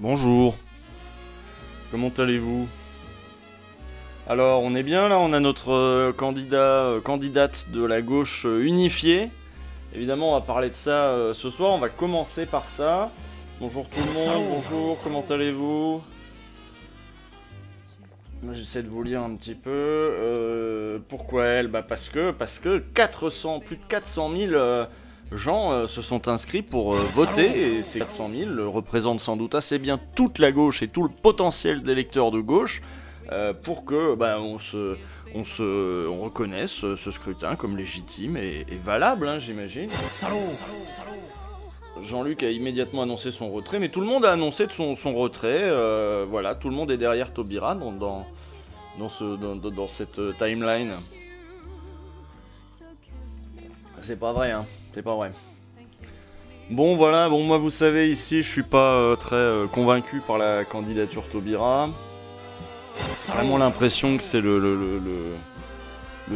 Bonjour. Comment allez-vous? Alors, on est bien là, on a notre candidate de la gauche unifiée. Évidemment, on va parler de ça ce soir, on va commencer par ça. Bonjour tout le monde, bonjour, comment allez-vous? J'essaie de vous lire un petit peu. Pourquoi elle? Bah parce que plus de 400 000 gens se sont inscrits pour voter, et ces 400 000 représentent sans doute assez bien toute la gauche et tout le potentiel d'électeurs de gauche pour que on reconnaisse ce scrutin comme légitime et valable, hein, j'imagine. Jean-Luc a immédiatement annoncé son retrait, mais tout le monde a annoncé son retrait. Voilà, tout le monde est derrière Taubira dans cette timeline. C'est pas vrai, hein. C'est pas vrai. Bon, voilà, bon, moi, vous savez, ici, je suis pas très convaincu par la candidature Taubira. J'ai vraiment l'impression que c'est le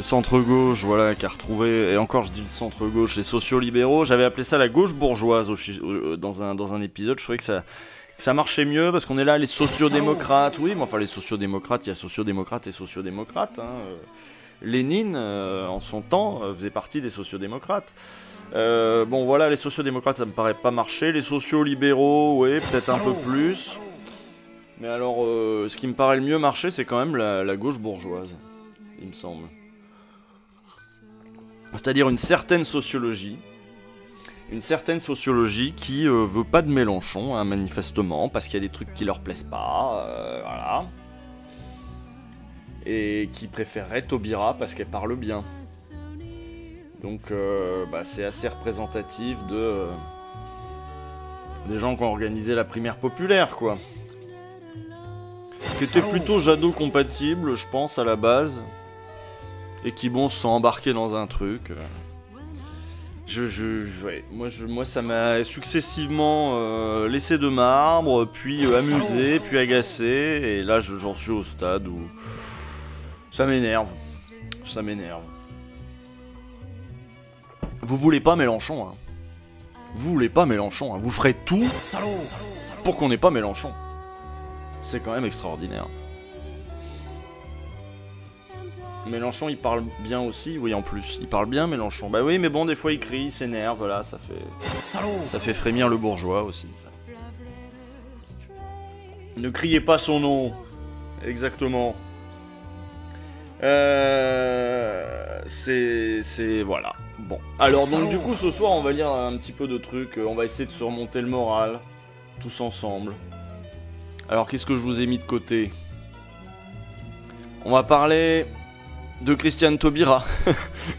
centre-gauche, voilà, qui a retrouvé, et encore je dis le centre-gauche, les sociaux-libéraux. J'avais appelé ça la gauche bourgeoise dans un épisode. Je trouvais que ça marchait mieux, parce qu'on est là, les sociodémocrates. Oui, mais enfin, les sociodémocrates, il y a sociodémocrates et sociodémocrates. Hein. Lénine, en son temps, faisait partie des sociodémocrates. Bon, voilà, les sociodémocrates, ça me paraît pas marcher. Les sociaux-libéraux, oui, peut-être un peu plus. Mais alors, ce qui me paraît le mieux marcher, c'est quand même la gauche bourgeoise, il me semble. C'est-à-dire une certaine sociologie qui veut pas de Mélenchon, hein, manifestement, parce qu'il y a des trucs qui leur plaisent pas, voilà. Et qui préférerait Taubira parce qu'elle parle bien. Donc, c'est assez représentatif des gens qui ont organisé la primaire populaire, quoi. Qui était plutôt Jadot compatible, je pense, à la base. Et qui, bon, se sont embarqués dans un truc. Ouais, moi, ça m'a successivement laissé de marbre, puis amusé, puis agacé. Et là, j'en suis au stade où ça m'énerve. Ça m'énerve. Vous voulez pas Mélenchon, hein. Vous voulez pas Mélenchon, hein. Vous ferez tout pour qu'on n'ait pas Mélenchon. C'est quand même extraordinaire. Mélenchon, il parle bien aussi, oui, en plus. Il parle bien, Mélenchon. Bah oui, mais bon, des fois, il crie, il s'énerve, voilà, ça fait frémir le bourgeois aussi. Ça. Ne criez pas son nom. Exactement. Voilà. Bon. Alors, donc, du coup, ce soir, on va lire un petit peu de trucs. On va essayer de surmonter le moral. Tous ensemble. Alors, qu'est-ce que je vous ai mis de côté? On va parler de Christiane Taubira,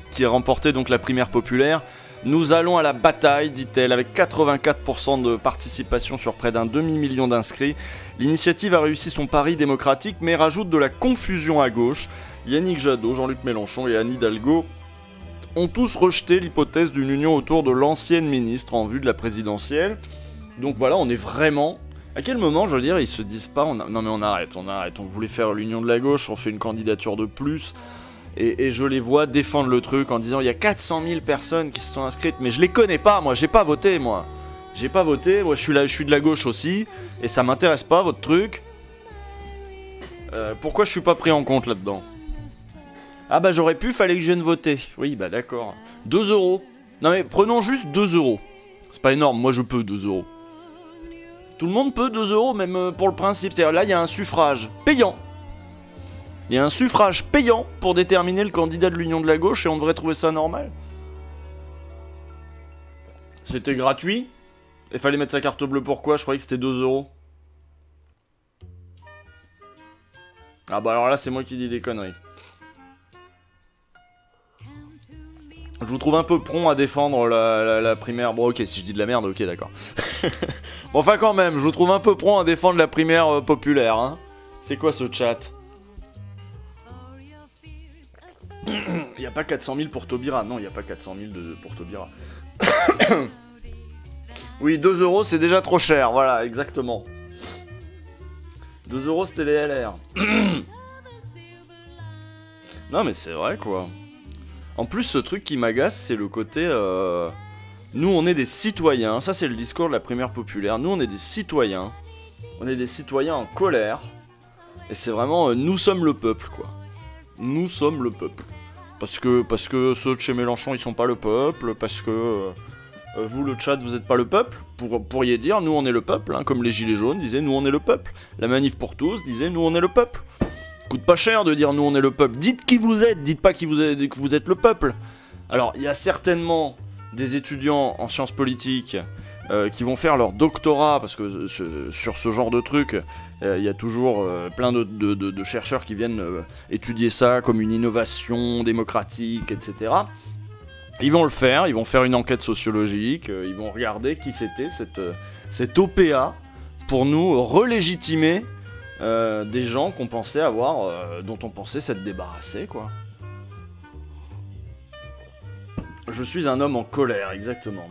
qui a remporté donc la primaire populaire. Nous allons à la bataille, dit-elle, avec 84% de participation sur près d'un demi-million d'inscrits. L'initiative a réussi son pari démocratique, mais rajoute de la confusion à gauche. Yannick Jadot, Jean-Luc Mélenchon et Anne Hidalgo ont tous rejeté l'hypothèse d'une union autour de l'ancienne ministre en vue de la présidentielle. Donc voilà, on est vraiment... À quel moment, je veux dire, ils se disent pas, non mais on arrête, on voulait faire l'union de la gauche, on fait une candidature de plus, et je les vois défendre le truc en disant, il y a 400 000 personnes qui se sont inscrites, mais je les connais pas, moi, j'ai pas voté, moi, je suis de la gauche aussi, et ça m'intéresse pas, votre truc, pourquoi je suis pas pris en compte là-dedans? Ah bah j'aurais pu, fallait que je vienne voter, oui bah d'accord, 2 €, non mais prenons juste 2 €, c'est pas énorme, moi je peux 2 €. Tout le monde peut 2 €, même pour le principe. C'est-à-dire là, il y a un suffrage payant. Il y a un suffrage payant pour déterminer le candidat de l'Union de la gauche et on devrait trouver ça normal. C'était gratuit. Il fallait mettre sa carte bleue pourquoi? Je croyais que c'était 2 €. Ah bah alors là, c'est moi qui dis des conneries. Je vous trouve un peu prompt à défendre la primaire... Bon ok, si je dis de la merde, ok d'accord. Bon enfin quand même, je vous trouve un peu prompt à défendre la primaire populaire, hein. C'est quoi ce chat? Il n'y a pas 400 000 pour Taubira, non, il n'y a pas 400 000 pour Taubira. Oui, 2 € c'est déjà trop cher, voilà, exactement. 2 € c'était les LR. Non mais c'est vrai quoi. En plus, ce truc qui m'agace, c'est le côté... Nous, on est des citoyens. Ça, c'est le discours de la primaire populaire. Nous, on est des citoyens. On est des citoyens en colère. Et c'est vraiment, nous sommes le peuple, quoi. Nous sommes le peuple. Parce que ceux de chez Mélenchon, ils sont pas le peuple. Parce que vous, le chat, vous êtes pas le peuple. Pourriez dire, nous, on est le peuple. Hein, comme les Gilets jaunes disaient, nous, on est le peuple. La Manif pour tous disait, nous, on est le peuple. Coûte pas cher de dire, nous, on est le peuple. Dites qui vous êtes. Dites pas que vous êtes le peuple. Alors, il y a certainement des étudiants en sciences politiques qui vont faire leur doctorat, parce que sur ce genre de truc, il y a toujours plein de chercheurs qui viennent étudier ça comme une innovation démocratique, etc. Ils vont le faire, ils vont faire une enquête sociologique, ils vont regarder qui c'était cette OPA pour nous relégitimer des gens qu'on pensait avoir, dont on pensait s'être débarrassé, quoi. Je suis un homme en colère, exactement.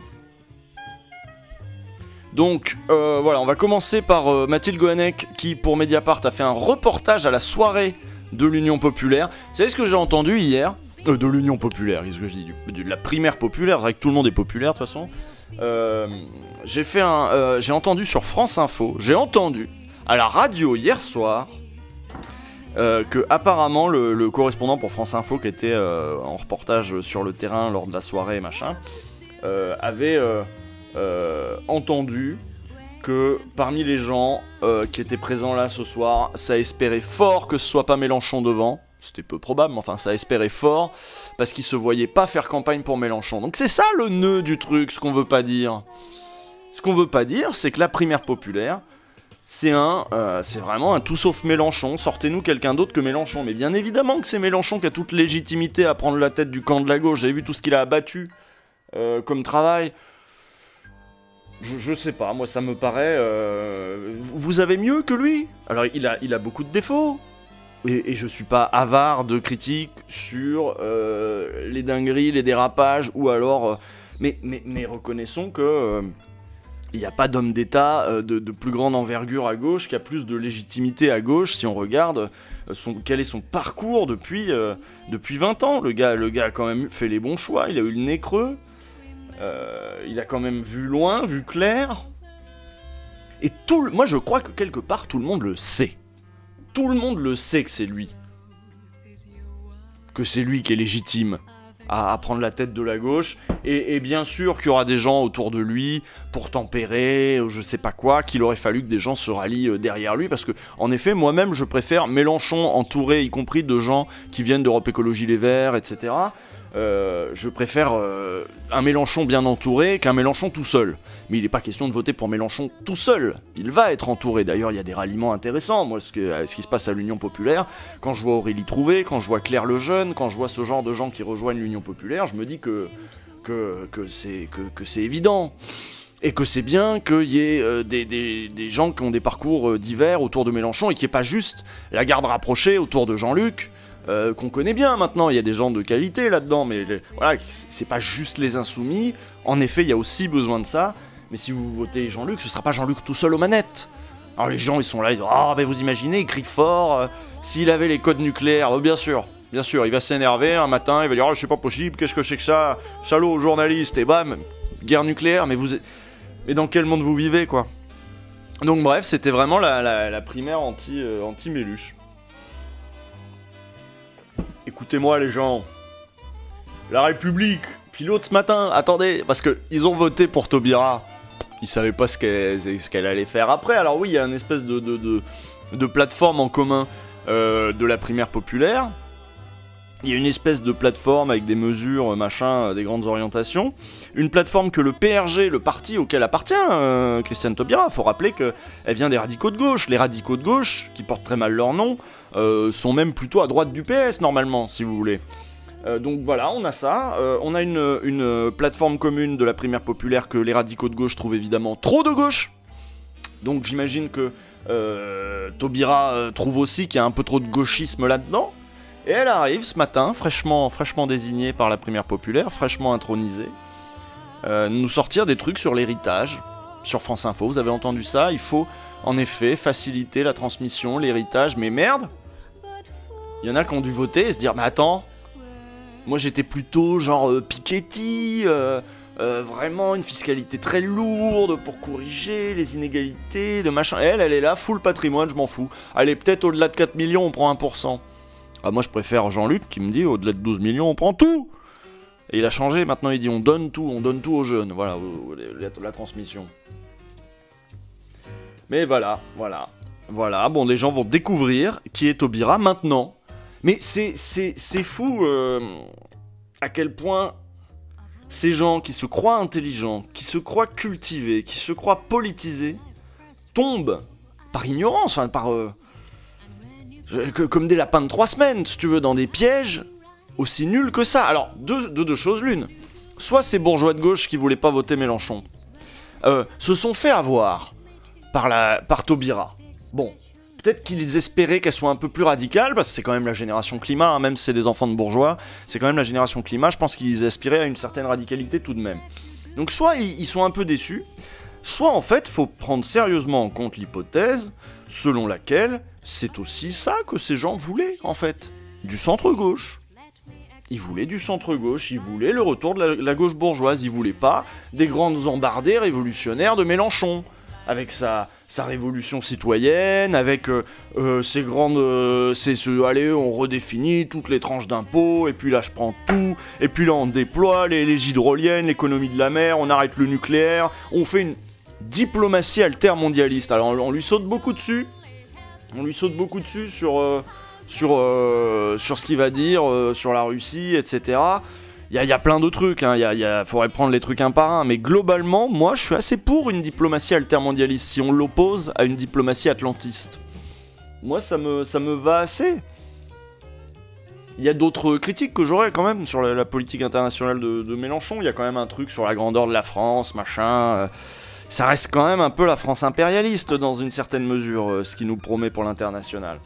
Donc, voilà, on va commencer par Mathilde Goannec, qui, pour Mediapart, a fait un reportage à la soirée de l'Union Populaire. Vous savez ce que j'ai entendu hier ? De l'Union Populaire, qu'est-ce que je dis ? De la primaire populaire, c'est vrai que tout le monde est populaire, de toute façon. J'ai entendu sur France Info, j'ai entendu à la radio hier soir, que apparemment le correspondant pour France Info, qui était en reportage sur le terrain lors de la soirée, machin, avait... entendu que parmi les gens qui étaient présents là ce soir, ça espérait fort que ce soit pas Mélenchon devant. C'était peu probable, mais enfin ça espérait fort, parce qu'ils se voyaient pas faire campagne pour Mélenchon. Donc c'est ça le nœud du truc, ce qu'on veut pas dire. Ce qu'on veut pas dire, c'est que la primaire populaire, c'est vraiment un tout sauf Mélenchon. Sortez-nous quelqu'un d'autre que Mélenchon. Mais bien évidemment que c'est Mélenchon qui a toute légitimité à prendre la tête du camp de la gauche. Vous avez vu tout ce qu'il a abattu comme travail. Je sais pas, moi ça me paraît... Vous avez mieux que lui ? Alors il a beaucoup de défauts. Et je suis pas avare de critiques sur les dingueries, les dérapages, ou alors... mais reconnaissons que... il n'y a pas d'homme d'État de plus grande envergure à gauche, qui a plus de légitimité à gauche, si on regarde quel est son parcours depuis 20 ans. Le gars a quand même fait les bons choix, il a eu le nez creux. Il a quand même vu loin, vu clair. Et moi je crois que quelque part tout le monde le sait. Tout le monde le sait que c'est lui. Que c'est lui qui est légitime à prendre la tête de la gauche. Et bien sûr qu'il y aura des gens autour de lui pour tempérer, je sais pas quoi, qu'il aurait fallu que des gens se rallient derrière lui. Parce que, en effet, moi-même je préfère Mélenchon entouré, y compris de gens qui viennent d'Europe Écologie Les Verts, etc. Je préfère un Mélenchon bien entouré qu'un Mélenchon tout seul. Mais il n'est pas question de voter pour Mélenchon tout seul. Il va être entouré. D'ailleurs, il y a des ralliements intéressants. Moi, ce qui se passe à l'Union Populaire, quand je vois Aurélie Trouvé, quand je vois Claire Lejeune, quand je vois ce genre de gens qui rejoignent l'Union Populaire, je me dis que c'est évident. Et que c'est bien qu'il y ait des gens qui ont des parcours divers autour de Mélenchon et qu'il n'y ait pas juste la garde rapprochée autour de Jean-Luc. Qu'on connaît bien maintenant, il y a des gens de qualité là-dedans, mais voilà, c'est pas juste les insoumis. En effet, il y a aussi besoin de ça, mais si vous votez Jean-Luc, ce sera pas Jean-Luc tout seul aux manettes. Alors les gens, ils sont là, ils disent « Ah, ben vous imaginez, il crie fort, s'il avait les codes nucléaires, bien sûr, il va s'énerver un matin, il va dire « Ah, c'est pas possible, qu'est-ce que c'est que ça, salaud, journaliste, et bam, guerre nucléaire, mais dans quel monde vous vivez, quoi ?» Donc bref, c'était vraiment la primaire anti-Méluche. Écoutez-moi les gens, La République, puis l'autre ce matin, attendez, parce qu'ils ont voté pour Taubira, ils savaient pas ce qu'elle allait faire après. Alors oui, il y a une espèce de plateforme en commun de la primaire populaire, il y a une espèce de plateforme avec des mesures, machin, des grandes orientations, une plateforme que le PRG, le parti auquel appartient Christiane Taubira, faut rappeler qu'elle vient des radicaux de gauche. Les radicaux de gauche, qui portent très mal leur nom, sont même plutôt à droite du PS normalement, si vous voulez. Donc voilà, on a ça, on a une plateforme commune de la primaire populaire que les radicaux de gauche trouvent évidemment trop de gauche. Donc j'imagine que Taubira trouve aussi qu'il y a un peu trop de gauchisme là-dedans. Et elle arrive ce matin, fraîchement désignée par la primaire populaire, fraîchement intronisée, nous sortir des trucs sur l'héritage, sur France Info. Vous avez entendu ça ? Il faut en effet faciliter la transmission, l'héritage, mais merde, il y en a qui ont dû voter et se dire « Mais attends, moi j'étais plutôt genre Piketty, vraiment une fiscalité très lourde pour corriger les inégalités, de machin. Et elle est là, full patrimoine, je m'en fous. Allez, peut-être au-delà de 4 millions, on prend 1%. Ah, moi, je préfère Jean-Luc qui me dit, au-delà de 12 millions, on prend tout. Et il a changé, maintenant il dit, on donne tout aux jeunes. Voilà, la transmission. Mais voilà, bon, les gens vont découvrir qui est Taubira maintenant. Mais c'est fou à quel point ces gens qui se croient intelligents, qui se croient cultivés, qui se croient politisés, tombent par ignorance, enfin par... comme des lapins de 3 semaines, si tu veux, dans des pièges aussi nuls que ça. Alors, deux choses l'une. Soit ces bourgeois de gauche qui voulaient pas voter Mélenchon se sont fait avoir par Taubira. Bon, peut-être qu'ils espéraient qu'elle soit un peu plus radicale, parce que c'est quand même la génération climat, hein, même si c'est des enfants de bourgeois, c'est quand même la génération climat, je pense qu'ils aspiraient à une certaine radicalité tout de même. Donc soit ils sont un peu déçus, soit en fait, faut prendre sérieusement en compte l'hypothèse selon laquelle c'est aussi ça que ces gens voulaient, en fait. Du centre-gauche. Ils voulaient du centre-gauche, ils voulaient le retour de la gauche bourgeoise, ils voulaient pas des grandes embardées révolutionnaires de Mélenchon. Avec sa révolution citoyenne, avec ses grandes... allez, on redéfinit toutes les tranches d'impôts, et puis là je prends tout, et puis là on déploie les hydroliennes, l'économie de la mer, on arrête le nucléaire, on fait une diplomatie altermondialiste. Alors on lui saute beaucoup dessus, sur ce qu'il va dire, sur la Russie, etc., Il y a plein de trucs, hein. Faudrait prendre les trucs un par un, mais globalement, moi, je suis assez pour une diplomatie altermondialiste, si on l'oppose à une diplomatie atlantiste. Moi, ça me va assez. Il y a d'autres critiques que j'aurais quand même sur la politique internationale de Mélenchon. Il y a quand même un truc sur la grandeur de la France, machin. Ça reste quand même un peu la France impérialiste, dans une certaine mesure, ce qu'il nous promet pour l'international.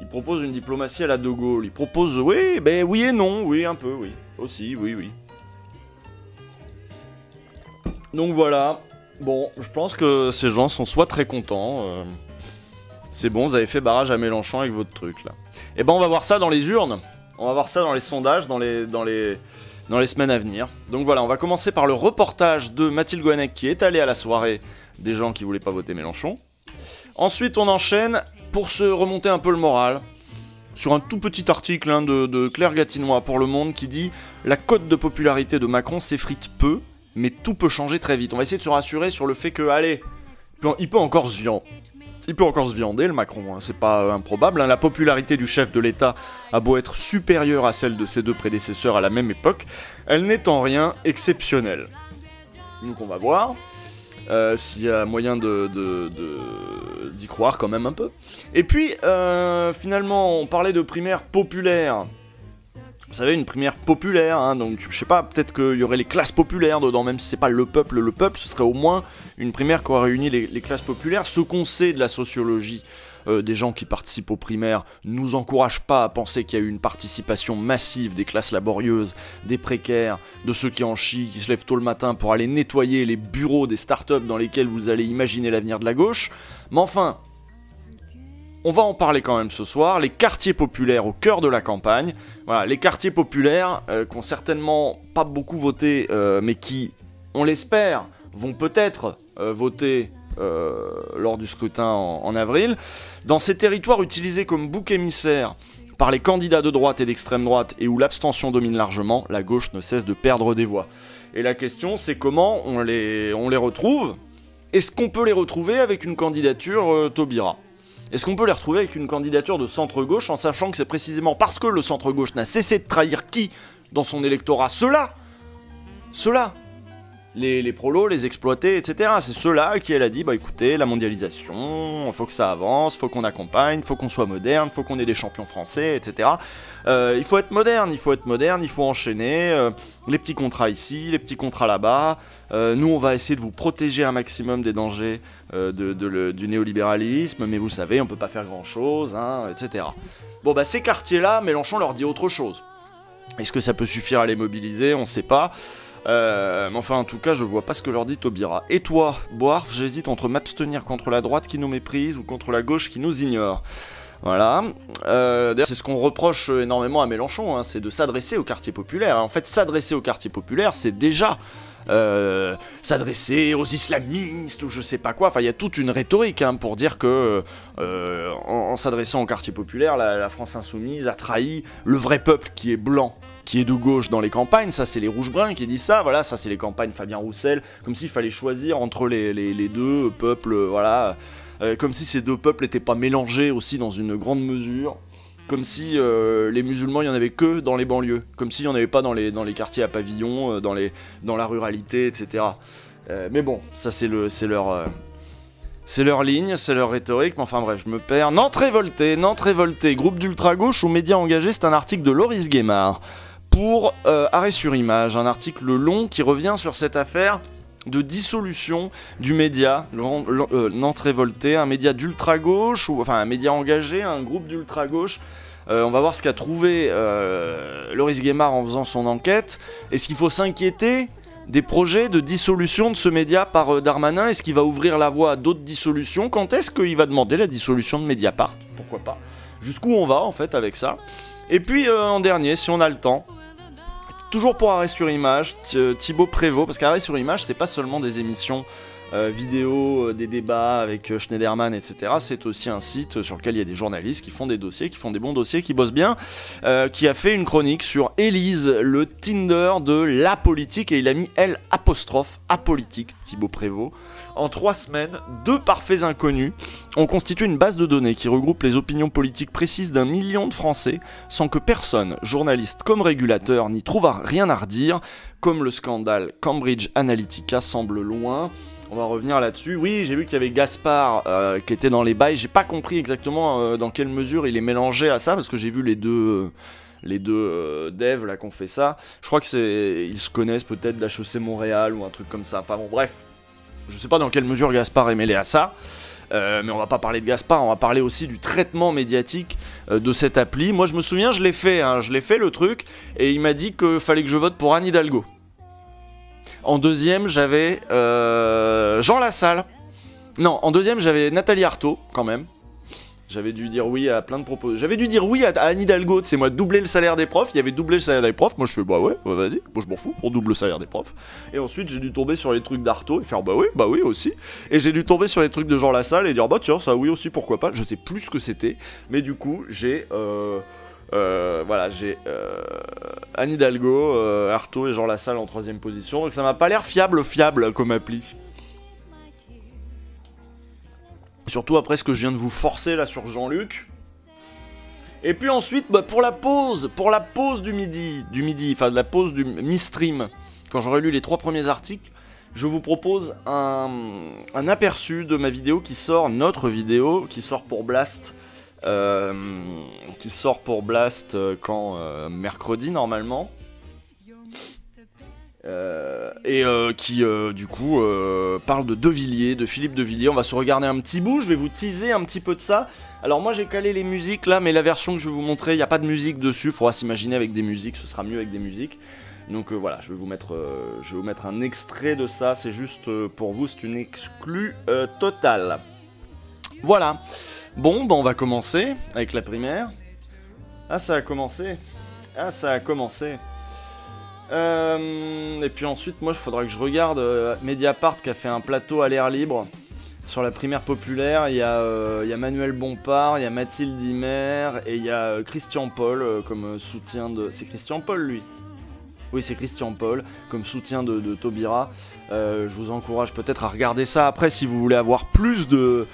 Il propose une diplomatie à la De Gaulle. Il propose, oui et non, oui, un peu, oui. Aussi, oui. Donc voilà. Bon, je pense que ces gens sont soit très contents. C'est bon, vous avez fait barrage à Mélenchon avec votre truc, là. Et ben, on va voir ça dans les urnes. On va voir ça dans les sondages, dans les semaines à venir. Donc voilà, on va commencer par le reportage de Mathilde Goannec qui est allée à la soirée des gens qui voulaient pas voter Mélenchon. Ensuite, on enchaîne pour se remonter un peu le moral, sur un tout petit article de Claire Gatinois pour Le Monde qui dit « La cote de popularité de Macron s'effrite peu, mais tout peut changer très vite. » On va essayer de se rassurer sur le fait que, allez, il peut encore se viander, le Macron, hein, c'est pas improbable. Hein. La popularité du chef de l'État a beau être supérieure à celle de ses deux prédécesseurs à la même époque, elle n'est en rien exceptionnelle. Donc on va voir s'il y a moyen d'y croire quand même un peu. Et puis, finalement, on parlait de primaire populaire. Vous savez, une primaire populaire, hein, donc je sais pas, peut-être qu'il y aurait les classes populaires dedans, même si c'est pas le peuple, ce serait au moins une primaire qui aurait réuni les classes populaires. Ce qu'on sait de la sociologie des gens qui participent aux primaires nous encourage pas à penser qu'il y a eu une participation massive des classes laborieuses, des précaires, de ceux qui en chient, qui se lèvent tôt le matin pour aller nettoyer les bureaux des startups dans lesquels vous allez imaginer l'avenir de la gauche. Mais enfin, on va en parler quand même ce soir, les quartiers populaires au cœur de la campagne. Voilà, les quartiers populaires qui ont certainement pas beaucoup voté, mais qui, on l'espère, vont peut-être voter lors du scrutin en avril. Dans ces territoires utilisés comme bouc émissaire par les candidats de droite et d'extrême droite et où l'abstention domine largement, la gauche ne cesse de perdre des voix. Et la question, c'est comment on les retrouve. Est-ce qu'on peut les retrouver avec une candidature Taubira ? Est-ce qu'on peut les retrouver avec une candidature de centre-gauche en sachant que c'est précisément parce que le centre-gauche n'a cessé de trahir qui dans son électorat ? Ceux-là, les prolos, les exploités, etc. C'est ceux-là à qui elle a dit, bah écoutez, la mondialisation, faut que ça avance, faut qu'on accompagne, faut qu'on soit moderne, faut qu'on ait des champions français, etc. Il faut être moderne, il faut enchaîner, les petits contrats ici, les petits contrats là-bas. Nous, on va essayer de vous protéger un maximum des dangers du néolibéralisme, mais vous savez, on peut pas faire grand-chose, hein, etc. Bon, bah ces quartiers-là, Mélenchon leur dit autre chose. Est-ce que ça peut suffire à les mobiliser ? On sait pas. Mais enfin, en tout cas, je vois pas ce que leur dit Taubira. Et toi, Boarf, j'hésite entre m'abstenir contre la droite qui nous méprise ou contre la gauche qui nous ignore. Voilà. D'ailleurs, c'est ce qu'on reproche énormément à Mélenchon, hein, c'est de s'adresser au quartier populaire. En fait, s'adresser au quartier populaire, c'est déjà s'adresser aux islamistes ou je sais pas quoi. Enfin, il y a toute une rhétorique hein, pour dire que en s'adressant au quartier populaire, la France insoumise a trahi le vrai peuple qui est blanc, qui est de gauche dans les campagnes. Ça, c'est les rouges-bruns qui disent ça. Voilà, ça, c'est les campagnes Fabien Roussel. Comme s'il fallait choisir entre les deux peuples, voilà. Comme si ces deux peuples n'étaient pas mélangés aussi dans une grande mesure. Comme si les musulmans, il n'y en avait que dans les banlieues. Comme s'il n'y en avait pas dans les quartiers à pavillons, dans la ruralité, etc. Mais bon, ça c'est leur ligne, c'est leur rhétorique. Mais enfin bref, je me perds. Nantes révoltée, groupe d'ultra-gauche aux médias engagés. C'est un article de Loris Guémard pour Arrêt sur Image. Un article long qui revient sur cette affaire de dissolution du média Nantes révoltée, un média d'ultra-gauche, ou enfin un média engagé, un groupe d'ultra-gauche. On va voir ce qu'a trouvé Loris Guémard en faisant son enquête. Est-ce qu'il faut s'inquiéter des projets de dissolution de ce média par Darmanin? Est-ce qu'il va ouvrir la voie à d'autres dissolutions? Quand est-ce qu'il va demander la dissolution de Mediapart? Pourquoi pas? Jusqu'où on va en fait avec ça? Et puis en dernier, si on a le temps, toujours pour Arrêt sur Image, Thibaut Prévost, parce qu'Arrêt sur Image, c'est pas seulement des émissions vidéo, des débats avec Schneiderman, etc. C'est aussi un site sur lequel il y a des journalistes qui font des dossiers, qui font des bons dossiers, qui bossent bien, qui a fait une chronique sur Élise, le Tinder de la politique, et il a mis L' apolitique, Thibaut Prévost. En 3 semaines, 2 parfaits inconnus ont constitué une base de données qui regroupe les opinions politiques précises d'1 million de Français, sans que personne, journaliste comme régulateur, n'y trouve rien à redire, comme le scandale Cambridge Analytica semble loin. On va revenir là-dessus. Oui, j'ai vu qu'il y avait Gaspard qui était dans les bails. J'ai pas compris exactement dans quelle mesure il est mélangé à ça, parce que j'ai vu les deux devs là qu'on fait ça. Je crois que ils se connaissent peut-être d'HEC Montréal ou un truc comme ça. Enfin bon, bref. Je sais pas dans quelle mesure Gaspard est mêlé à ça, mais on va pas parler de Gaspard, on va parler aussi du traitement médiatique de cette appli. Moi je me souviens, je l'ai fait le truc, et il m'a dit qu'il fallait que je vote pour Anne Hidalgo. En deuxième, j'avais Jean Lassalle. Non, en deuxième, j'avais Nathalie Arthaud, quand même. J'avais dû dire oui à plein de propos. J'avais dû dire oui à Anne Hidalgo, c'est moi, doubler le salaire des profs. Il y avait doublé le salaire des profs. Moi, je fais bah ouais, vas-y. Moi, je m'en fous, on double le salaire des profs. Et ensuite, j'ai dû tomber sur les trucs d'Arthaud et faire bah oui aussi. Et j'ai dû tomber sur les trucs de Jean Lassalle et dire bah tiens, ça oui aussi, pourquoi pas. Je sais plus ce que c'était. Mais du coup, j'ai. Voilà, j'ai Anne Hidalgo, Arthaud et Jean Lassalle en 3ème position. Donc ça m'a pas l'air fiable comme appli. Surtout après ce que je viens de vous forcer là sur Jean-Luc. Et puis ensuite, bah, pour la pause du midi, enfin de la pause du mi-stream, quand j'aurai lu les 3 premiers articles, je vous propose un aperçu de ma vidéo qui sort, notre vidéo, qui sort pour Blast. Quand mercredi normalement. Qui du coup parle de De Villiers, de Philippe De Villiers. On va se regarder un petit bout, je vais vous teaser un petit peu de ça. Alors moi j'ai calé les musiques là, mais la version que je vais vous montrer, il n'y a pas de musique dessus, faudra s'imaginer avec des musiques, ce sera mieux avec des musiques. Donc voilà, je vais vous mettre un extrait de ça, c'est juste pour vous, c'est une exclue totale. Voilà. Bon, bah on va commencer avec la primaire. Ah ça a commencé. Et puis ensuite, moi, il faudra que je regarde Mediapart qui a fait un plateau à l'air libre sur la primaire populaire. Il y a Manuel Bompard, il y a Mathilde Imer et il y a Christian Paul comme soutien de... C'est Christian Paul, lui? Oui, c'est Christian Paul, comme soutien de Taubira. Je vous encourage peut-être à regarder ça après si vous voulez avoir plus de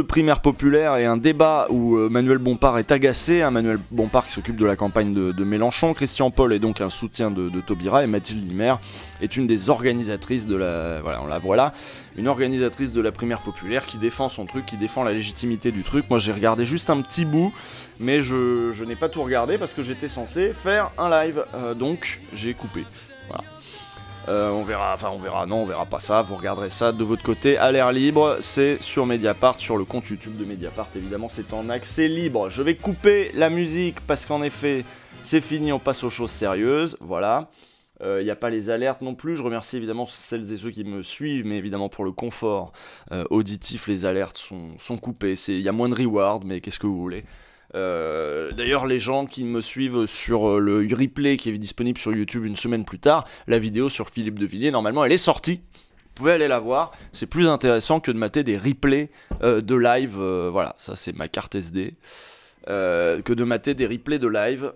primaires populaires et un débat où Manuel Bompard est agacé, hein, Manuel Bompard qui s'occupe de la campagne de Mélenchon, Christian Paul est donc un soutien de Taubira, et Mathilde Imer est une des organisatrices de la... Voilà, une organisatrice de la primaire populaire qui défend son truc, qui défend la légitimité du truc. Moi j'ai regardé juste un petit bout, mais je n'ai pas tout regardé parce que j'étais censé faire un live, donc j'ai coupé. Voilà. On verra pas ça, vous regarderez ça de votre côté à l'air libre, c'est sur Mediapart, sur le compte YouTube de Mediapart, évidemment c'est en accès libre. Je vais couper la musique parce qu'en effet c'est fini, on passe aux choses sérieuses, voilà. Il n'y a pas les alertes non plus. Je remercie évidemment celles et ceux qui me suivent, mais évidemment pour le confort auditif, les alertes sont coupées. Il y a moins de reward, mais qu'est-ce que vous voulez. D'ailleurs, les gens qui me suivent sur le replay qui est disponible sur YouTube une semaine plus tard, la vidéo sur Philippe de Villiers, normalement elle est sortie. Vous pouvez aller la voir, c'est plus intéressant que de mater des replays de live, voilà, ça c'est ma carte SD, que de mater des replays de live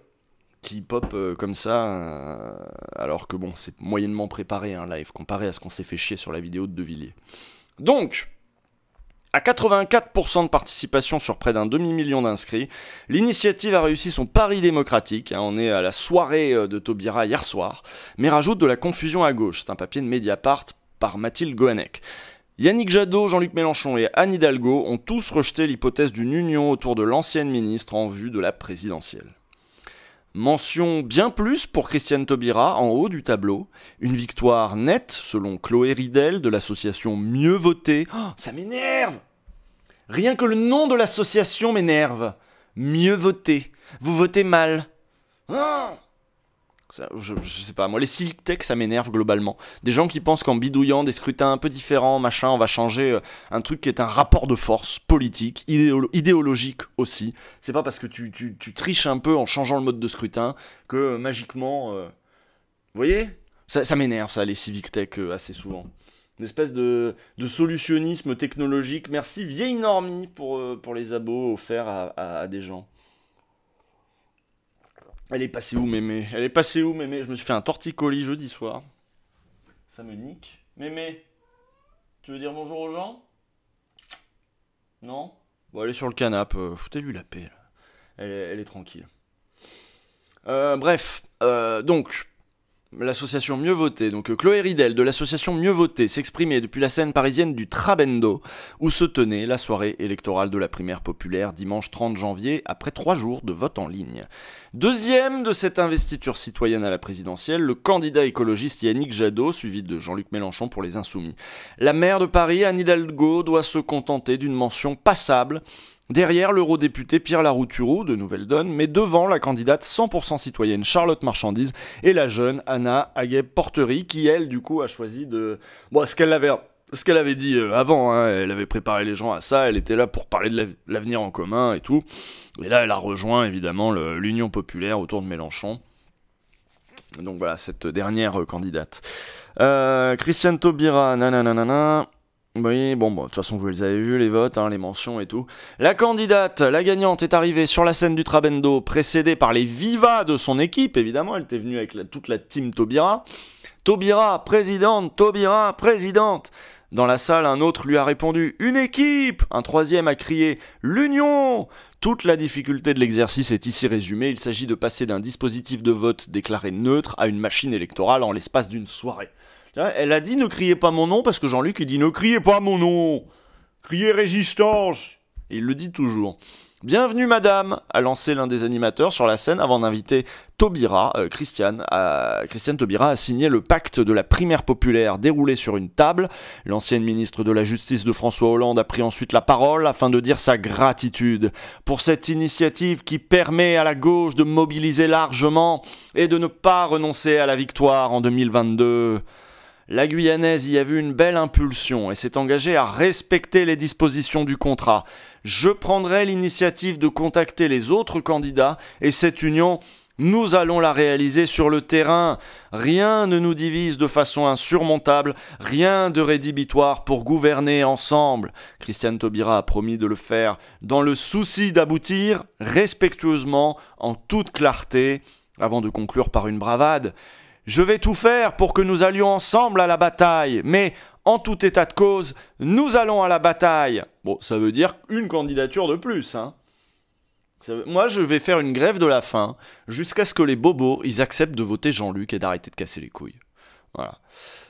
qui pop comme ça, alors que bon, c'est moyennement préparé un live, comparé à ce qu'on s'est fait chier sur la vidéo de Villiers. Donc, à 84% de participation sur près d'un demi-million d'inscrits, l'initiative a réussi son pari démocratique. On est à la soirée de Taubira hier soir, mais rajoute de la confusion à gauche. C'est un papier de Mediapart par Mathilde Gohanec. Yannick Jadot, Jean-Luc Mélenchon et Anne Hidalgo ont tous rejeté l'hypothèse d'une union autour de l'ancienne ministre en vue de la présidentielle. Mention bien plus pour Christiane Taubira en haut du tableau. Une victoire nette, selon Chloé Ridel, de l'association Mieux Voter. Oh, ça m'énerve! Rien que le nom de l'association m'énerve. Mieux Voter. Vous votez mal. Oh, je sais pas, moi les civic tech ça m'énerve globalement. Des gens qui pensent qu'en bidouillant des scrutins un peu différents, machin, on va changer un truc qui est un rapport de force politique, idéologique aussi. C'est pas parce que tu triches un peu en changeant le mode de scrutin que magiquement... Vous voyez, ça m'énerve ça, les civic tech assez souvent. Une espèce de solutionnisme technologique. Merci vieille normie pour les abos offerts à des gens. Elle est passée où, Mémé? Elle est passée où, Mémé? Je me suis fait un torticolis jeudi soir. Ça me nique. Mémé, tu veux dire bonjour aux gens? Non? Bon, elle est sur le canapé. Foutez-lui la paix. Là. Elle est tranquille. Bref, donc... L'association Mieux Voter, donc Chloé Ridel de l'association Mieux Voter s'exprimait depuis la scène parisienne du Trabendo, où se tenait la soirée électorale de la primaire populaire dimanche 30 janvier, après 3 jours de vote en ligne. Deuxième de cette investiture citoyenne à la présidentielle, le candidat écologiste Yannick Jadot, suivi de Jean-Luc Mélenchon pour les Insoumis. La maire de Paris, Anne Hidalgo, doit se contenter d'une mention passable, derrière l'eurodéputé Pierre Larouturou de Nouvelle Donne, mais devant la candidate 100% citoyenne Charlotte Marchandise et la jeune Anna Aguet-Portery qui, elle, du coup, a choisi de... Bon, ce qu'elle avait dit avant, hein, elle avait préparé les gens à ça, elle était là pour parler de l'avenir en commun et tout. Et là, elle a rejoint, évidemment, l'Union populaire autour de Mélenchon. Donc voilà, cette dernière candidate. Christiane Taubira, nananana... Oui, bon, de toute façon, vous les avez vus, les votes, hein, les mentions et tout. La candidate, la gagnante, est arrivée sur la scène du Trabendo, précédée par les vivas de son équipe, évidemment. Elle était venue avec toute la team Taubira. Taubira, présidente, Taubira, présidente. Dans la salle, un autre lui a répondu « Une équipe !» Un troisième a crié « L'union !» Toute la difficulté de l'exercice est ici résumée. Il s'agit de passer d'un dispositif de vote déclaré neutre à une machine électorale en l'espace d'une soirée. Elle a dit ne criez pas mon nom parce que Jean-Luc il dit ne criez pas mon nom, criez résistance. Et il le dit toujours. Bienvenue madame, a lancé l'un des animateurs sur la scène avant d'inviter Taubira, Christiane Taubira a signé le pacte de la primaire populaire déroulé sur une table. L'ancienne ministre de la Justice de François Hollande a pris ensuite la parole afin de dire sa gratitude pour cette initiative qui permet à la gauche de mobiliser largement et de ne pas renoncer à la victoire en 2022. La Guyanaise y a vu une belle impulsion et s'est engagée à respecter les dispositions du contrat. Je prendrai l'initiative de contacter les autres candidats et cette union, nous allons la réaliser sur le terrain. Rien ne nous divise de façon insurmontable, rien de rédhibitoire pour gouverner ensemble. Christiane Taubira a promis de le faire dans le souci d'aboutir respectueusement, en toute clarté, avant de conclure par une bravade. Je vais tout faire pour que nous allions ensemble à la bataille, mais en tout état de cause, nous allons à la bataille. Bon, ça veut dire une candidature de plus, hein. Moi, je vais faire une grève de la faim jusqu'à ce que les bobos, ils acceptent de voter Jean-Luc et d'arrêter de casser les couilles. Voilà.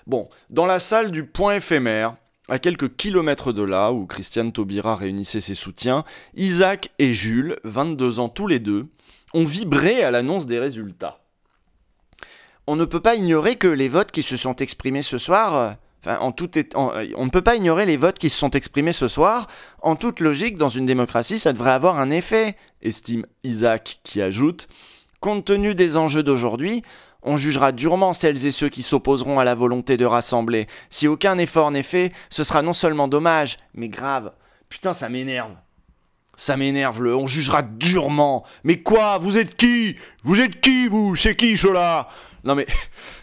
Bon, dans la salle du Point éphémère, à quelques kilomètres de là où Christiane Taubira réunissait ses soutiens, Isaac et Jules, 22 ans tous les deux, ont vibré à l'annonce des résultats. On ne peut pas ignorer que les votes qui se sont exprimés ce soir... on ne peut pas ignorer les votes qui se sont exprimés ce soir. En toute logique, dans une démocratie, ça devrait avoir un effet, estime Isaac, qui ajoute « Compte tenu des enjeux d'aujourd'hui, On jugera durement celles et ceux qui s'opposeront à la volonté de rassembler. Si aucun effort n'est fait, ce sera non seulement dommage, mais grave. Putain, ça m'énerve. Ça m'énerve, on jugera durement. Mais quoi? Vous êtes qui? Vous êtes qui, vous? C'est qui, cela? Non mais,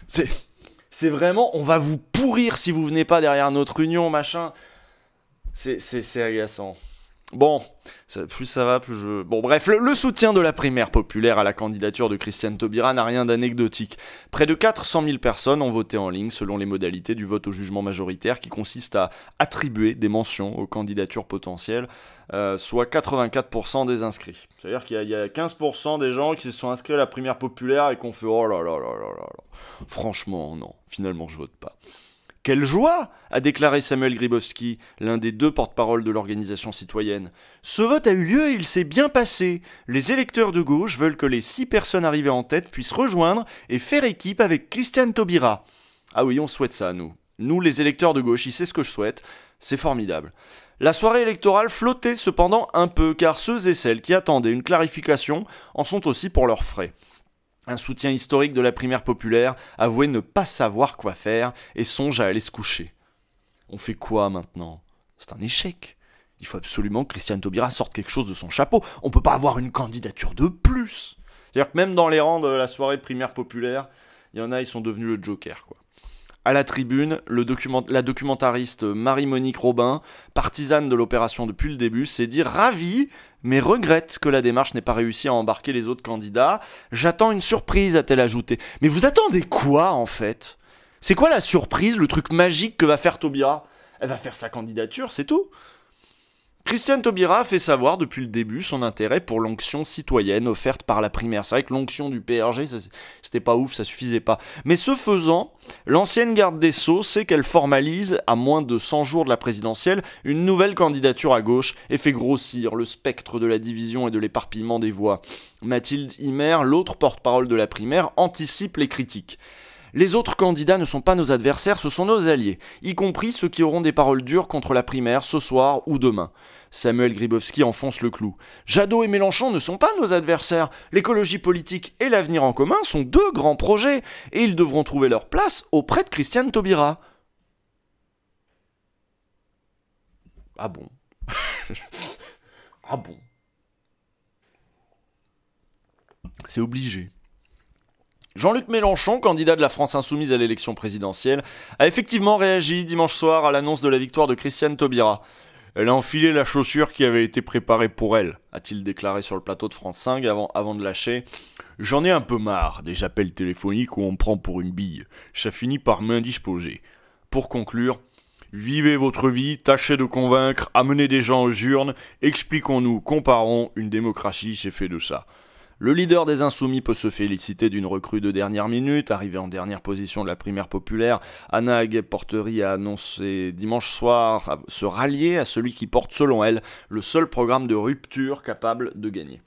c'est vraiment, on va vous pourrir si vous venez pas derrière notre union, machin. C'est agaçant. Bon, plus ça va, plus je... Bon bref, le soutien de la primaire populaire à la candidature de Christiane Taubira n'a rien d'anecdotique. Près de 400 000 personnes ont voté en ligne selon les modalités du vote au jugement majoritaire qui consiste à attribuer des mentions aux candidatures potentielles, soit 84% des inscrits. C'est-à-dire qu'il y a 15% des gens qui se sont inscrits à la primaire populaire et qui ont fait « Oh là là là là là là, franchement non, finalement je vote pas ». Quelle joie, a déclaré Samuel Grybowski, l'un des 2 porte-parole de l'organisation citoyenne. Ce vote a eu lieu et il s'est bien passé. Les électeurs de gauche veulent que les 6 personnes arrivées en tête puissent rejoindre et faire équipe avec Christiane Taubira. Ah oui, on souhaite ça, nous. Nous, les électeurs de gauche, c'est ce que je souhaite. C'est formidable. La soirée électorale flottait cependant un peu, car ceux et celles qui attendaient une clarification en sont aussi pour leurs frais. Un soutien historique de la primaire populaire avouait ne pas savoir quoi faire et songe à aller se coucher. On fait quoi maintenant? C'est un échec. Il faut absolument que Christiane Taubira sorte quelque chose de son chapeau. On peut pas avoir une candidature de plus. C'est-à-dire que même dans les rangs de la soirée primaire populaire, il y en a, ils sont devenus le Joker, quoi. À la tribune, la documentariste Marie-Monique Robin, partisane de l'opération depuis le début, s'est dit ravie, mais regrette que la démarche n'ait pas réussi à embarquer les autres candidats. J'attends une surprise, a-t-elle ajouté. Mais vous attendez quoi, en fait? C'est quoi la surprise, le truc magique que va faire Taubira? Elle va faire sa candidature, c'est tout. Christiane Taubira a fait savoir depuis le début son intérêt pour l'onction citoyenne offerte par la primaire. C'est vrai que l'onction du PRG, c'était pas ouf, ça suffisait pas. Mais ce faisant, l'ancienne garde des Sceaux sait qu'elle formalise, à moins de 100 jours de la présidentielle, une nouvelle candidature à gauche et fait grossir le spectre de la division et de l'éparpillement des voix. Mathilde Imer, l'autre porte-parole de la primaire, anticipe les critiques. Les autres candidats ne sont pas nos adversaires, ce sont nos alliés, y compris ceux qui auront des paroles dures contre la primaire ce soir ou demain. Samuel Grybowski enfonce le clou. Jadot et Mélenchon ne sont pas nos adversaires. L'écologie politique et l'avenir en commun sont 2 grands projets, et ils devront trouver leur place auprès de Christiane Taubira. Ah bon? Ah bon? C'est obligé. Jean-Luc Mélenchon, candidat de la France Insoumise à l'élection présidentielle, a effectivement réagi dimanche soir à l'annonce de la victoire de Christiane Taubira. Elle a enfilé la chaussure qui avait été préparée pour elle, a-t-il déclaré sur le plateau de France 5 avant de lâcher. J'en ai un peu marre des appels téléphoniques où on me prend pour une bille. Ça finit par m'indisposer. Pour conclure, vivez votre vie, tâchez de convaincre, amenez des gens aux urnes, expliquons-nous, comparons, une démocratie c'est fait de ça. Le leader des Insoumis peut se féliciter d'une recrue de dernière minute. Arrivée en dernière position de la primaire populaire, Anna Aguet-Portery a annoncé dimanche soir se rallier à celui qui porte, selon elle, le seul programme de rupture capable de gagner.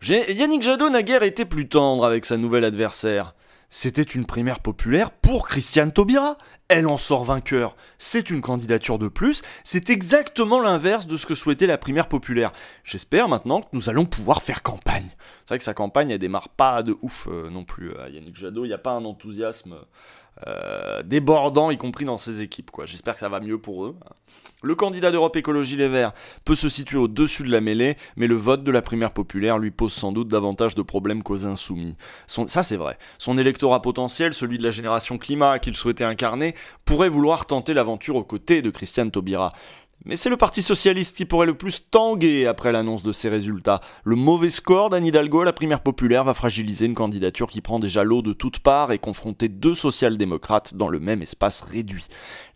Yannick Jadot n'a guère été plus tendre avec sa nouvelle adversaire. C'était une primaire populaire pour Christiane Taubira. Elle en sort vainqueur. C'est une candidature de plus. C'est exactement l'inverse de ce que souhaitait la primaire populaire. J'espère maintenant que nous allons pouvoir faire campagne. C'est vrai que sa campagne, elle démarre pas de ouf non plus à Yannick Jadot. Il n'y a pas un enthousiasme débordant, y compris dans ses équipes, quoi. J'espère que ça va mieux pour eux. Le candidat d'Europe Écologie Les Verts peut se situer au-dessus de la mêlée, mais le vote de la primaire populaire lui pose sans doute davantage de problèmes qu'aux Insoumis. Ça c'est vrai. Son électorat potentiel, celui de la génération climat qu'il souhaitait incarner, pourrait vouloir tenter l'aventure aux côtés de Christiane Taubira. Mais c'est le Parti Socialiste qui pourrait le plus tanguer après l'annonce de ces résultats. Le mauvais score d'Anne Hidalgo à la primaire populaire va fragiliser une candidature qui prend déjà l'eau de toutes parts et confronter 2 social-démocrates dans le même espace réduit.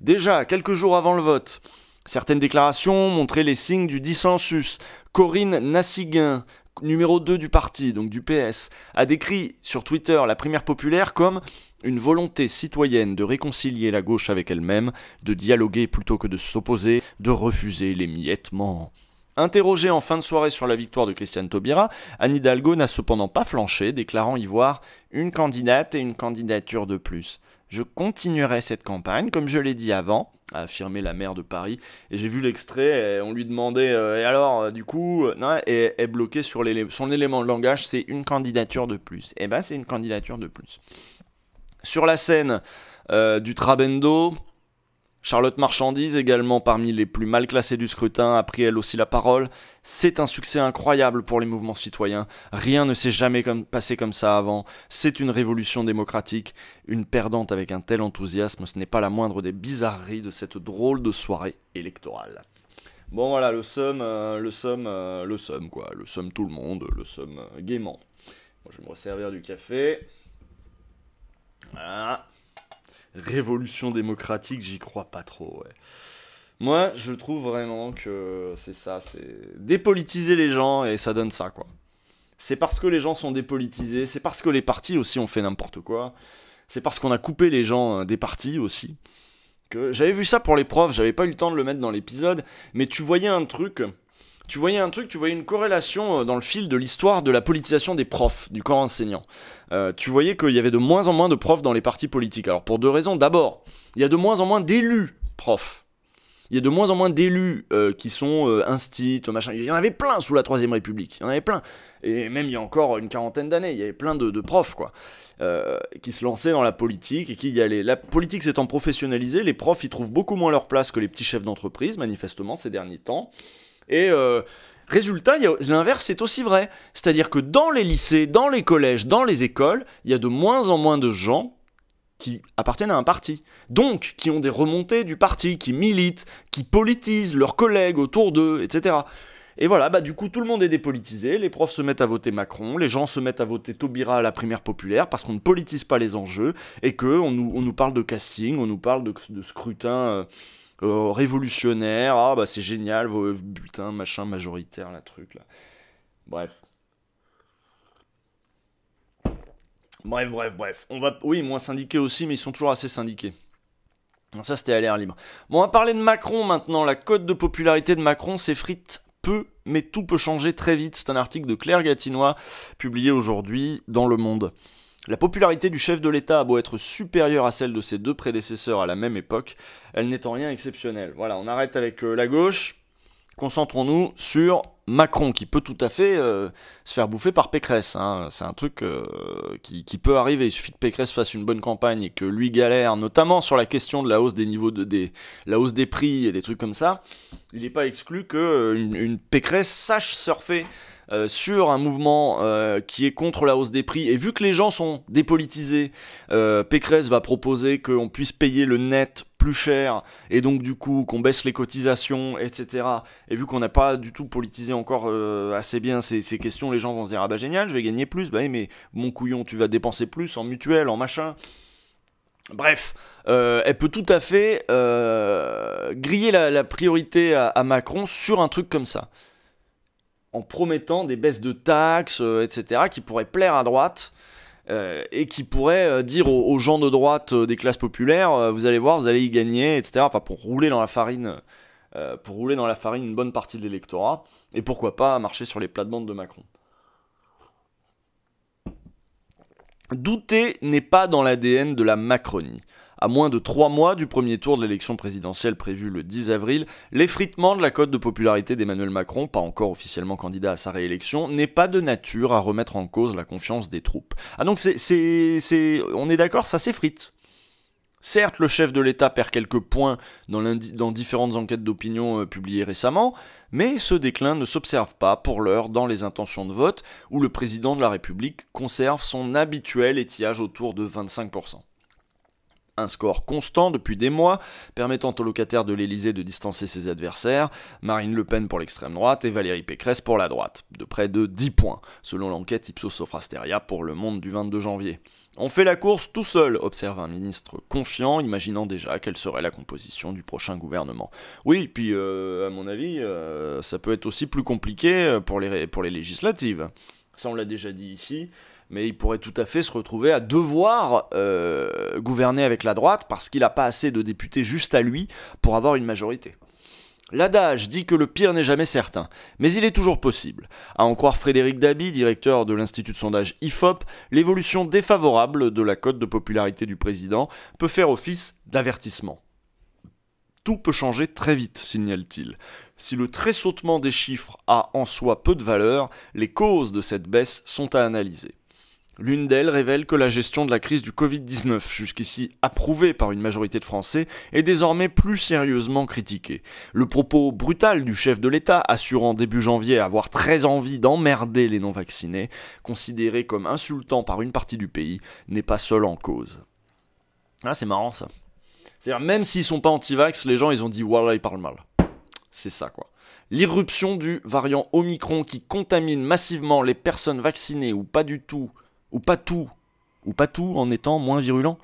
Déjà, quelques jours avant le vote, certaines déclarations montraient les signes du dissensus. Corinne Nassiguin, numéro 2 du parti, donc du PS, a décrit sur Twitter la primaire populaire comme une volonté citoyenne de réconcilier la gauche avec elle-même, de dialoguer plutôt que de s'opposer, de refuser l'émiettement. Interrogée en fin de soirée sur la victoire de Christiane Taubira, Anne Hidalgo n'a cependant pas flanché, déclarant y voir une candidate et une candidature de plus. Je continuerai cette campagne, comme je l'ai dit avant, a affirmé la maire de Paris. Et j'ai vu l'extrait, et on lui demandait, et alors, du coup, non, et est bloqué sur son élément de langage, c'est une candidature de plus. Eh ben, c'est une candidature de plus. Sur la scène du Trabendo, Charlotte Marchandise, également parmi les plus mal classés du scrutin, a pris elle aussi la parole. C'est un succès incroyable pour les mouvements citoyens. Rien ne s'est jamais passé comme ça avant. C'est une révolution démocratique. Une perdante avec un tel enthousiasme, ce n'est pas la moindre des bizarreries de cette drôle de soirée électorale. Bon voilà, le somme tout le monde, le somme gaiement. Bon, je vais me resservir du café. Voilà. Révolution démocratique, j'y crois pas trop, ouais. Moi, je trouve vraiment que c'est ça, c'est dépolitiser les gens et ça donne ça, quoi. C'est parce que les gens sont dépolitisés, c'est parce que les partis aussi ont fait n'importe quoi, c'est parce qu'on a coupé les gens des partis aussi, que j'avais vu ça pour les profs, j'avais pas eu le temps de le mettre dans l'épisode, mais tu voyais une corrélation dans le fil de l'histoire de la politisation des profs, du corps enseignant. Tu voyais qu'il y avait de moins en moins de profs dans les partis politiques. Alors pour deux raisons. D'abord, il y a de moins en moins d'élus profs. Il y a de moins en moins d'élus qui sont instits, machin. Il y en avait plein sous la Troisième République. Il y en avait plein. Et même il y a encore une quarantaine d'années, il y avait plein de profs, quoi, qui se lançaient dans la politique et qui y allaient. La politique s'étant professionnalisée, les profs y trouvent beaucoup moins leur place que les petits chefs d'entreprise, manifestement, ces derniers temps. Et résultat, l'inverse est aussi vrai. C'est-à-dire que dans les lycées, dans les collèges, dans les écoles, il y a de moins en moins de gens qui appartiennent à un parti. Donc, qui ont des remontées du parti, qui militent, qui politisent leurs collègues autour d'eux, etc. Et voilà, du coup, tout le monde est dépolitisé, les profs se mettent à voter Macron, les gens se mettent à voter Taubira à la primaire populaire, parce qu'on ne politise pas les enjeux, et qu'on nous parle de casting, on nous parle de scrutin... révolutionnaire, c'est génial, vos bulletins, machin, majoritaire, la truc là. Bref. Oui, moins syndiqués aussi, mais ils sont toujours assez syndiqués. Donc ça, c'était à l'air libre. Bon, on va parler de Macron maintenant. La cote de popularité de Macron s'effrite peu, mais tout peut changer très vite. C'est un article de Claire Gatinois, publié aujourd'hui dans Le Monde. La popularité du chef de l'État a beau être supérieure à celle de ses deux prédécesseurs à la même époque, elle n'est en rien exceptionnelle. Voilà, on arrête avec la gauche, concentrons-nous sur Macron, qui peut tout à fait se faire bouffer par Pécresse. Hein. C'est un truc qui peut arriver, il suffit que Pécresse fasse une bonne campagne et que lui galère, notamment sur la question de la hausse des niveaux la hausse des prix et des trucs comme ça. Il n'est pas exclu qu'une Pécresse sache surfer sur un mouvement qui est contre la hausse des prix, et vu que les gens sont dépolitisés, Pécresse va proposer qu'on puisse payer le net plus cher, et donc du coup qu'on baisse les cotisations, etc. Et vu qu'on n'a pas du tout politisé encore assez bien ces questions, les gens vont se dire « Ah bah génial, je vais gagner plus, bah mais mon couillon, tu vas dépenser plus en mutuelle, en machin ». Bref, elle peut tout à fait griller la priorité à Macron sur un truc comme ça, en promettant des baisses de taxes, etc., qui pourraient plaire à droite, et qui pourraient dire aux gens de droite des classes populaires, vous allez voir, vous allez y gagner, etc., enfin pour rouler dans la farine une bonne partie de l'électorat, et pourquoi pas marcher sur les plates-bandes de Macron. Douter n'est pas dans l'ADN de la Macronie. À moins de 3 mois du premier tour de l'élection présidentielle prévue le 10 avril, l'effritement de la cote de popularité d'Emmanuel Macron, pas encore officiellement candidat à sa réélection, n'est pas de nature à remettre en cause la confiance des troupes. Ah donc on est d'accord, ça s'effrite. Certes, le chef de l'État perd quelques points dans différentes enquêtes d'opinion publiées récemment, mais ce déclin ne s'observe pas pour l'heure dans les intentions de vote, où le président de la République conserve son habituel étiage autour de 25%. Un score constant depuis des mois, permettant aux locataires de l'Élysée de distancer ses adversaires, Marine Le Pen pour l'extrême droite et Valérie Pécresse pour la droite, de près de 10 points, selon l'enquête Ipsos Sophasteria pour Le Monde du 22 janvier. On fait la course tout seul, observe un ministre confiant, imaginant déjà quelle serait la composition du prochain gouvernement. Oui, puis à mon avis, ça peut être aussi plus compliqué pour les législatives. Ça on l'a déjà dit ici. Mais il pourrait tout à fait se retrouver à devoir gouverner avec la droite parce qu'il n'a pas assez de députés juste à lui pour avoir une majorité. L'adage dit que le pire n'est jamais certain, mais il est toujours possible. À en croire Frédéric Dabi, directeur de l'institut de sondage IFOP, l'évolution défavorable de la cote de popularité du président peut faire office d'avertissement. Tout peut changer très vite, signale-t-il. Si le tressautement des chiffres a en soi peu de valeur, les causes de cette baisse sont à analyser. L'une d'elles révèle que la gestion de la crise du Covid-19, jusqu'ici approuvée par une majorité de Français, est désormais plus sérieusement critiquée. Le propos brutal du chef de l'État, assurant début janvier avoir très envie d'emmerder les non-vaccinés, considéré comme insultant par une partie du pays, n'est pas seul en cause. Ah, c'est marrant ça. C'est-à-dire, même s'ils sont pas anti-vax, les gens ils ont dit « Wallah, il parle mal ». C'est ça quoi. L'irruption du variant Omicron qui contamine massivement les personnes vaccinées ou pas du tout, ou pas tout en étant moins virulent.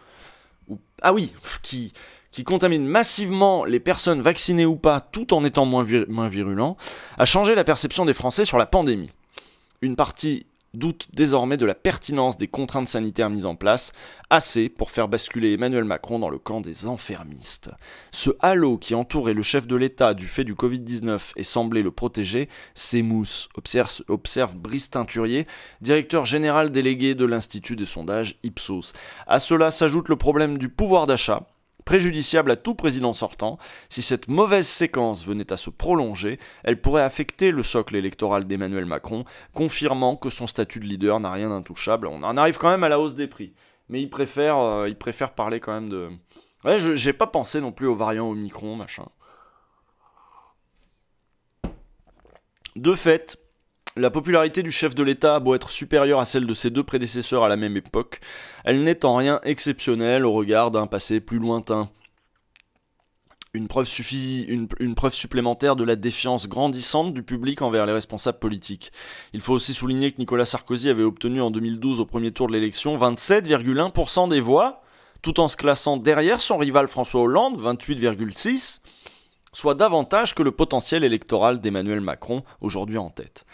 Qui contamine massivement les personnes vaccinées ou pas tout en étant moins virulent, a changé la perception des Français sur la pandémie. Une partie doute désormais de la pertinence des contraintes sanitaires mises en place, assez pour faire basculer Emmanuel Macron dans le camp des enfermistes. Ce halo qui entourait le chef de l'État du fait du Covid-19 et semblait le protéger s'émousse, observe Brice Teinturier, directeur général délégué de l'Institut des sondages Ipsos. À cela s'ajoute le problème du pouvoir d'achat, préjudiciable à tout président sortant. Si cette mauvaise séquence venait à se prolonger, elle pourrait affecter le socle électoral d'Emmanuel Macron, confirmant que son statut de leader n'a rien d'intouchable. On en arrive quand même à la hausse des prix, mais il préfère parler quand même de... Ouais, j'ai pas pensé non plus aux variants Omicron, machin. De fait, la popularité du chef de l'État a beau être supérieure à celle de ses deux prédécesseurs à la même époque, elle n'est en rien exceptionnelle au regard d'un passé plus lointain. Une preuve supplémentaire de la défiance grandissante du public envers les responsables politiques. Il faut aussi souligner que Nicolas Sarkozy avait obtenu en 2012 au premier tour de l'élection 27,1% des voix, tout en se classant derrière son rival François Hollande, 28,6%, soit davantage que le potentiel électoral d'Emmanuel Macron, aujourd'hui en tête.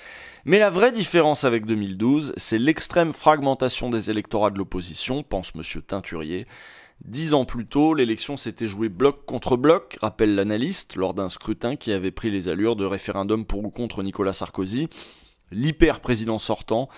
Mais la vraie différence avec 2012, c'est l'extrême fragmentation des électorats de l'opposition, pense M. Teinturier. 10 ans plus tôt, l'élection s'était jouée bloc contre bloc, rappelle l'analyste, lors d'un scrutin qui avait pris les allures de référendum pour ou contre Nicolas Sarkozy. L'hyper-président sortant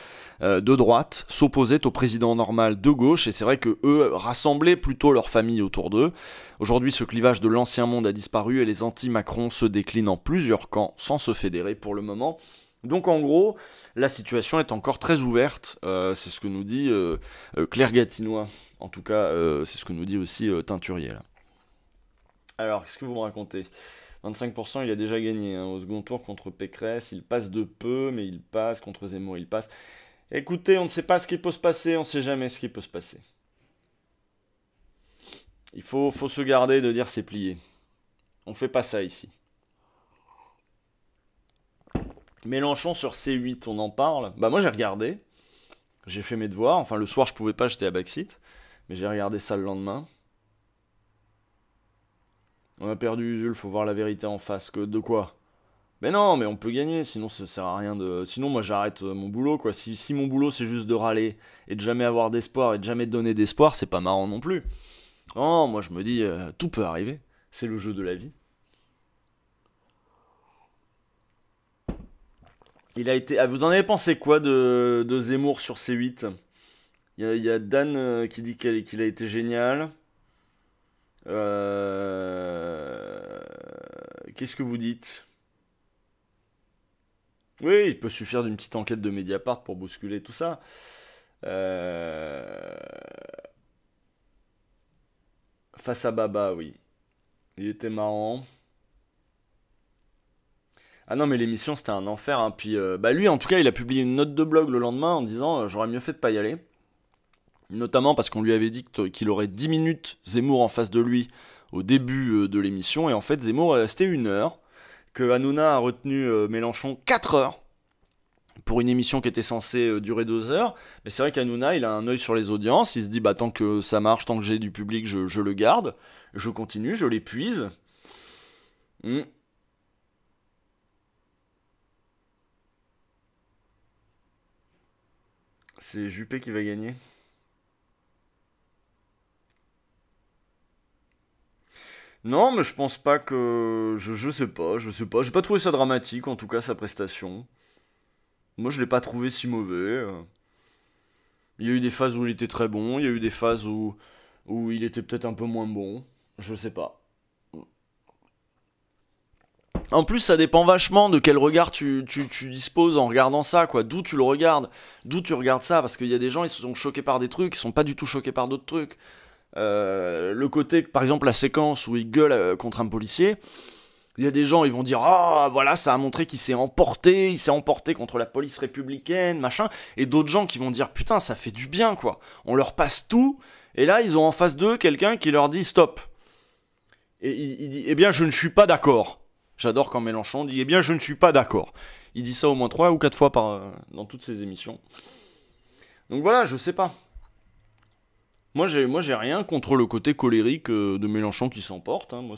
de droite s'opposait au président normal de gauche, et c'est vrai que eux rassemblaient plutôt leur famille autour d'eux. Aujourd'hui, ce clivage de l'ancien monde a disparu et les anti-Macron se déclinent en plusieurs camps sans se fédérer pour le moment. Donc en gros, la situation est encore très ouverte, c'est ce que nous dit Claire Gatinois, en tout cas c'est ce que nous dit aussi Teinturier. Là. Alors, qu'est-ce que vous me racontez ? 25%, il a déjà gagné au second tour contre Pécresse, il passe de peu, mais il passe, contre Zemmour il passe. Écoutez, on ne sait pas ce qui peut se passer, on ne sait jamais ce qui peut se passer. Il faut se garder de dire c'est plié. On fait pas ça ici. Mélenchon sur C8, on en parle. Bah moi j'ai regardé, j'ai fait mes devoirs, enfin le soir je pouvais pas, j'étais à backseat, mais j'ai regardé ça le lendemain. On a perdu Usul, faut voir la vérité en face, que de quoi ? Mais non, mais on peut gagner, sinon ça sert à rien de... Sinon moi j'arrête mon boulot quoi, si mon boulot c'est juste de râler, et de jamais avoir d'espoir, et de jamais donner d'espoir, c'est pas marrant non plus. Non, moi je me dis, tout peut arriver, c'est le jeu de la vie. Il a été. Ah, vous en avez pensé quoi de Zemmour sur C8 ? Il y a Dan qui dit qu'il a été génial. Qu'est-ce que vous dites ? Oui, il peut suffire d'une petite enquête de Mediapart pour bousculer tout ça. Face à Baba, oui. Il était marrant. Ah non mais l'émission c'était un enfer hein. Puis lui en tout cas il a publié une note de blog le lendemain en disant j'aurais mieux fait de pas y aller, notamment parce qu'on lui avait dit qu'il aurait 10 minutes Zemmour en face de lui au début de l'émission, et en fait Zemmour est resté 1 heure, que Hanouna a retenu Mélenchon 4 heures pour une émission qui était censée durer 2 heures, mais c'est vrai qu'Hanouna il a un œil sur les audiences, il se dit bah tant que ça marche, tant que j'ai du public je le garde, je continue, je l'épuise. C'est Juppé qui va gagner. Non, mais je pense pas que... Je sais pas. J'ai pas trouvé ça dramatique, en tout cas, sa prestation. Moi, je l'ai pas trouvé si mauvais. Il y a eu des phases où il était très bon, il y a eu des phases où il était peut-être un peu moins bon. Je sais pas. En plus, ça dépend vachement de quel regard tu disposes en regardant ça, quoi. D'où tu le regardes, d'où tu regardes ça, parce qu'il y a des gens, ils sont choqués par des trucs, ils sont pas du tout choqués par d'autres trucs. Le côté, par exemple, la séquence où il gueule contre un policier, il y a des gens, ils vont dire ah voilà, ça a montré qu'il s'est emporté, contre la police républicaine, machin, et d'autres gens qui vont dire putain, ça fait du bien, quoi. On leur passe tout, et là, ils ont en face d'eux quelqu'un qui leur dit stop. Et il dit eh bien, je ne suis pas d'accord. J'adore quand Mélenchon dit eh bien, je ne suis pas d'accord. Il dit ça au moins 3 ou 4 fois dans toutes ses émissions. Donc voilà, je sais pas. Moi j'ai rien contre le côté colérique de Mélenchon qui s'emporte. Hein. Moi,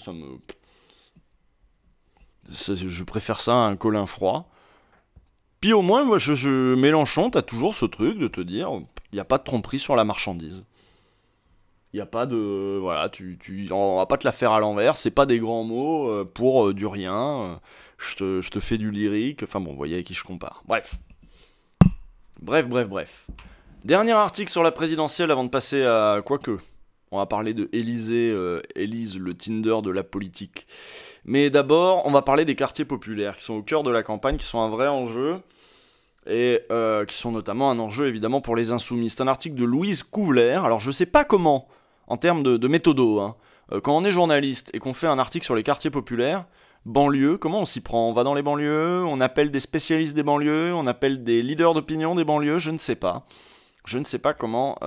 je préfère ça à un Colin froid. Puis au moins, Mélenchon, t'as toujours ce truc de te dire il n'y a pas de tromperie sur la marchandise. Il n'y a pas de... Voilà, on va pas te la faire à l'envers, c'est pas des grands mots pour du rien. Je te fais du lyrique. Enfin bon, vous voyez avec qui je compare. Bref. Dernier article sur la présidentielle avant de passer à... Quoique, on va parler de Élise, le Tinder de la politique. Mais d'abord, on va parler des quartiers populaires, qui sont au cœur de la campagne, qui sont un vrai enjeu, et qui sont notamment un enjeu, évidemment, pour les insoumis. C'est un article de Louise Couvler. Alors, je sais pas comment, en termes de méthodo, hein, quand on est journaliste et qu'on fait un article sur les quartiers populaires, banlieue, comment on s'y prend? On va dans les banlieues, on appelle des spécialistes des banlieues, on appelle des leaders d'opinion des banlieues, je ne sais pas. Je ne sais pas comment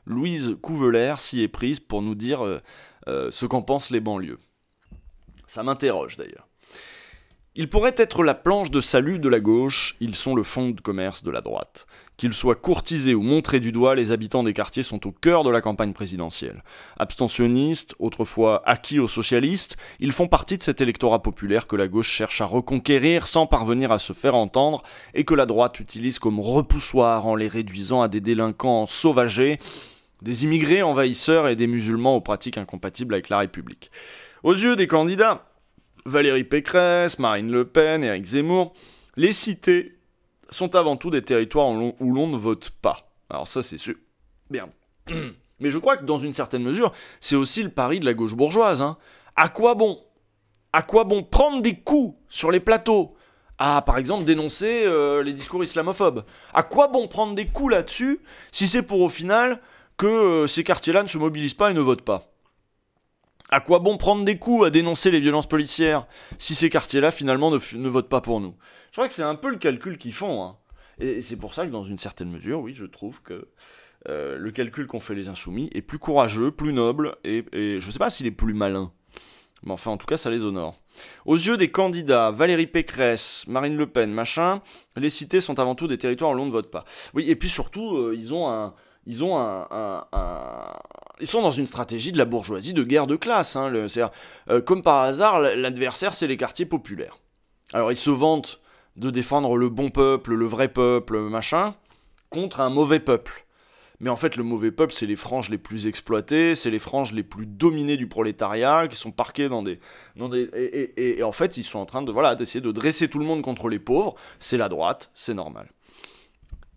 Louise Couveler s'y est prise pour nous dire ce qu'en pensent les banlieues. Ça m'interroge d'ailleurs. Ils pourraient être la planche de salut de la gauche, ils sont le fonds de commerce de la droite. Qu'ils soient courtisés ou montrés du doigt, les habitants des quartiers sont au cœur de la campagne présidentielle. Abstentionnistes, autrefois acquis aux socialistes, ils font partie de cet électorat populaire que la gauche cherche à reconquérir sans parvenir à se faire entendre et que la droite utilise comme repoussoir en les réduisant à des délinquants sauvagés, des immigrés envahisseurs et des musulmans aux pratiques incompatibles avec la République. Aux yeux des candidats, Valérie Pécresse, Marine Le Pen, Éric Zemmour, les cités sont avant tout des territoires où l'on ne vote pas. Alors ça, c'est sûr. Bien. Mais je crois que dans une certaine mesure, c'est aussi le pari de la gauche bourgeoise. Hein. À quoi bon prendre des coups sur les plateaux à, par exemple, dénoncer les discours islamophobes? À quoi bon prendre des coups là-dessus si c'est pour, au final, que ces quartiers-là ne se mobilisent pas et ne votent pas? À quoi bon prendre des coups à dénoncer les violences policières si ces quartiers-là, finalement, ne votent pas pour nous? Je crois que c'est un peu le calcul qu'ils font. Hein. Et c'est pour ça que, dans une certaine mesure, oui, je trouve que le calcul qu'ont fait les Insoumis est plus courageux, plus noble, et je sais pas s'il est plus malin. Mais enfin, en tout cas, ça les honore. Aux yeux des candidats, Valérie Pécresse, Marine Le Pen, machin, les cités sont avant tout des territoires où l'on ne vote pas. Oui, et puis surtout, ils sont dans une stratégie de la bourgeoisie de guerre de classe. Hein, comme par hasard, l'adversaire, c'est les quartiers populaires. Alors, ils se vantent de défendre le bon peuple, le vrai peuple, machin, contre un mauvais peuple. Mais en fait, le mauvais peuple, c'est les franges les plus exploitées, c'est les franges les plus dominées du prolétariat, qui sont parquées et en fait, ils sont en train d'essayer de dresser tout le monde contre les pauvres. C'est la droite, c'est normal.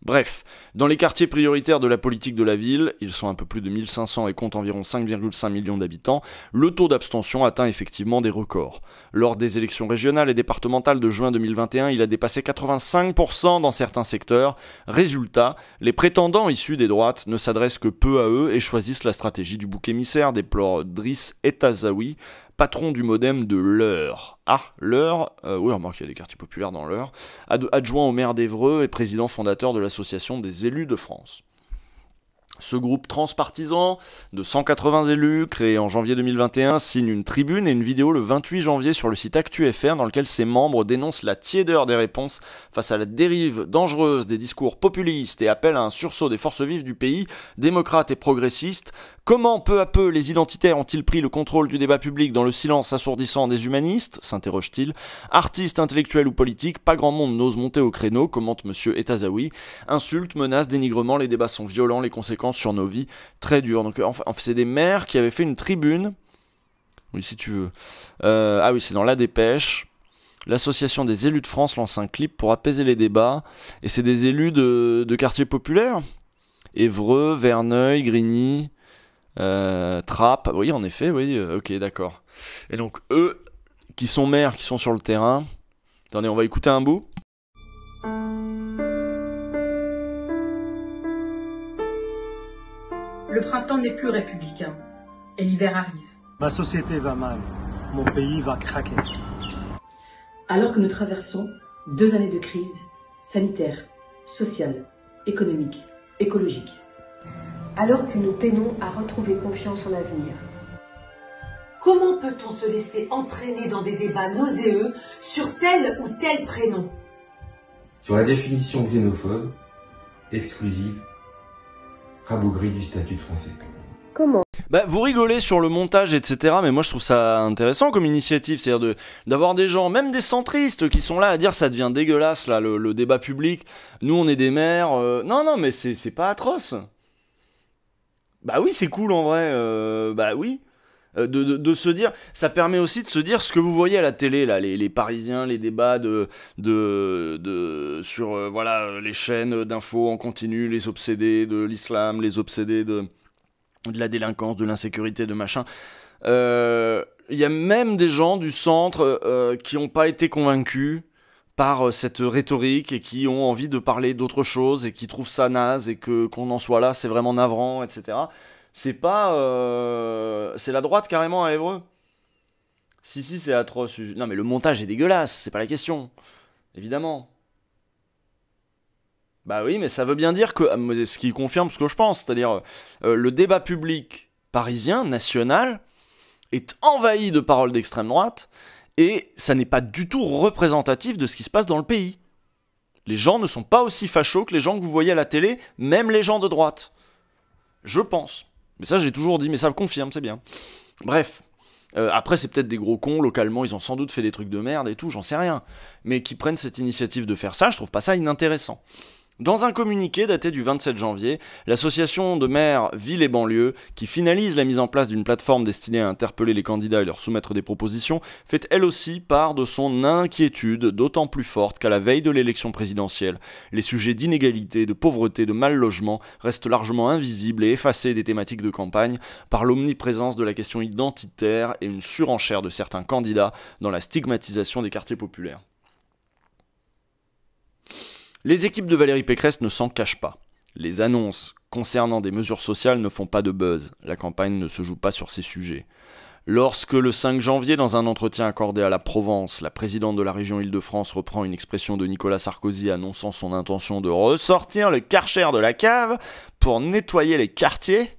Bref, dans les quartiers prioritaires de la politique de la ville, ils sont un peu plus de 1500 et comptent environ 5,5 millions d'habitants, le taux d'abstention atteint effectivement des records. Lors des élections régionales et départementales de juin 2021, il a dépassé 85% dans certains secteurs. Résultat, les prétendants issus des droites ne s'adressent que peu à eux et choisissent la stratégie du bouc émissaire, déplore Driss Etazaoui, patron du modem de l'Eure. Ah, l'Eure, oui, remarque qu'il y a des quartiers populaires dans l'Eure, adjoint au maire d'Évreux et président fondateur de l'Association des élus de France. Ce groupe transpartisan de 180 élus, créé en janvier 2021, signe une tribune et une vidéo le 28 janvier sur le site ActuFR dans lequel ses membres dénoncent la tiédeur des réponses face à la dérive dangereuse des discours populistes et appellent à un sursaut des forces vives du pays, démocrates et progressistes. Comment peu à peu les identitaires ont-ils pris le contrôle du débat public dans le silence assourdissant des humanistes, s'interroge-t-il. Artistes, intellectuels ou politiques, pas grand monde n'ose monter au créneau, commente monsieur Etazaoui. Insultes, menaces, dénigrements, les débats sont violents, les conséquences sur nos vies très dures. Donc c'est des maires qui avaient fait une tribune Oui, si tu veux. Ah oui, c'est dans La Dépêche. L'association des élus de France lance un clip pour apaiser les débats. Et c'est des élus de quartiers populaires. Évreux, Verneuil, Grigny, Trappes. Oui, en effet, oui, ok, d'accord. Et donc, eux, qui sont maires, qui sont sur le terrain. Attendez, on va écouter un bout. Le printemps n'est plus républicain. Et l'hiver arrive. Ma société va mal. Mon pays va craquer. Alors que nous traversons 2 années de crise sanitaire, sociale, économique, écologique. Alors que nous peinons à retrouver confiance en l'avenir. Comment peut-on se laisser entraîner dans des débats nauséeux sur tel ou tel prénom? Sur la définition xénophobe, exclusive, rabougrie du statut de français. Comment? Bah, vous rigolez sur le montage, etc. Mais moi, je trouve ça intéressant comme initiative. C'est-à-dire d'avoir des gens, même des centristes, qui sont là à dire ça devient dégueulasse, là, le débat public. Nous, on est des maires. Non, mais c'est pas atroce. Bah oui, c'est cool en vrai. Bah oui. De se dire, ça permet aussi de se dire ce que vous voyez à la télé, là, les Parisiens, les débats sur voilà, les chaînes d'infos en continu, les obsédés de l'islam, les obsédés de la délinquance, de l'insécurité, de machin. Y a même des gens du centre qui n'ont pas été convaincus par cette rhétorique et qui ont envie de parler d'autre chose et qui trouvent ça naze et qu'on en soit là, c'est vraiment navrant, etc. C'est pas... c'est la droite carrément à Évreux. Si, c'est atroce. Non mais le montage est dégueulasse, c'est pas la question. Évidemment. Bah oui, mais ça veut bien dire que... Ce qui confirme ce que je pense, c'est-à-dire le débat public parisien, national, est envahi de paroles d'extrême droite, et ça n'est pas du tout représentatif de ce qui se passe dans le pays. Les gens ne sont pas aussi fachos que les gens que vous voyez à la télé, même les gens de droite. Je pense. Mais ça, j'ai toujours dit, mais ça me confirme, c'est bien. Bref. Après, c'est peut-être des gros cons, localement, ils ont sans doute fait des trucs de merde et tout, j'en sais rien. Mais qui prennent cette initiative de faire ça, je trouve pas ça inintéressant. Dans un communiqué daté du 27 janvier, l'association de maires Villes et Banlieues, qui finalise la mise en place d'une plateforme destinée à interpeller les candidats et leur soumettre des propositions, fait elle aussi part de son inquiétude, d'autant plus forte qu'à la veille de l'élection présidentielle, les sujets d'inégalité, de pauvreté, de mal logement restent largement invisibles et effacés des thématiques de campagne par l'omniprésence de la question identitaire et une surenchère de certains candidats dans la stigmatisation des quartiers populaires. Les équipes de Valérie Pécresse ne s'en cachent pas. Les annonces concernant des mesures sociales ne font pas de buzz. La campagne ne se joue pas sur ces sujets. Lorsque le 5 janvier, dans un entretien accordé à la Provence, la présidente de la région Île-de-France reprend une expression de Nicolas Sarkozy annonçant son intention de ressortir le Karcher de la cave pour nettoyer les quartiers.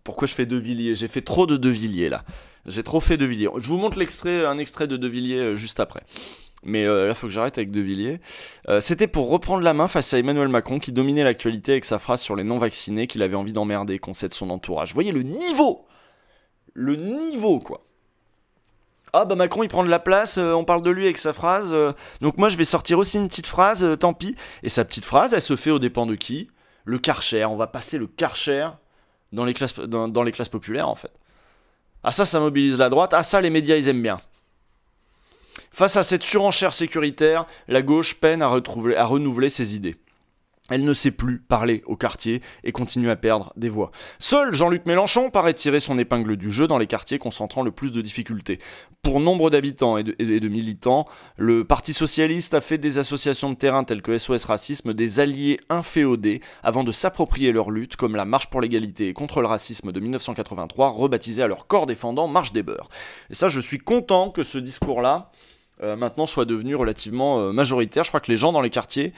Pourquoi je fais De Villiers? J'ai fait trop de De Villiers là. J'ai trop fait De Villiers. Je vous montre un extrait de De Villiers juste après. Mais là, faut que j'arrête avec De Villiers. C'était pour reprendre la main face à Emmanuel Macron qui dominait l'actualité avec sa phrase sur les non-vaccinés qu'il avait envie d'emmerder, concède son entourage. Vous voyez le niveau! Le niveau, quoi. Ah bah Macron il prend de la place, on parle de lui avec sa phrase, donc moi je vais sortir aussi une petite phrase, tant pis. Et sa petite phrase, elle se fait aux dépens de qui? Le Karcher, on va passer le Karcher dans les classes populaires en fait. Ah ça mobilise la droite, ah ça les médias ils aiment bien. Face à cette surenchère sécuritaire, la gauche peine à renouveler ses idées. Elle ne sait plus parler au quartier et continue à perdre des voix. Seul Jean-Luc Mélenchon paraît tirer son épingle du jeu dans les quartiers concentrant le plus de difficultés. Pour nombre d'habitants et de militants, le Parti Socialiste a fait des associations de terrain telles que SOS Racisme des alliés inféodés avant de s'approprier leur lutte, comme la Marche pour l'égalité et contre le racisme de 1983, rebaptisée à leur corps défendant Marche des Beurs. Et ça, je suis content que ce discours-là maintenant soit devenu relativement majoritaire. Je crois que les gens dans les quartiers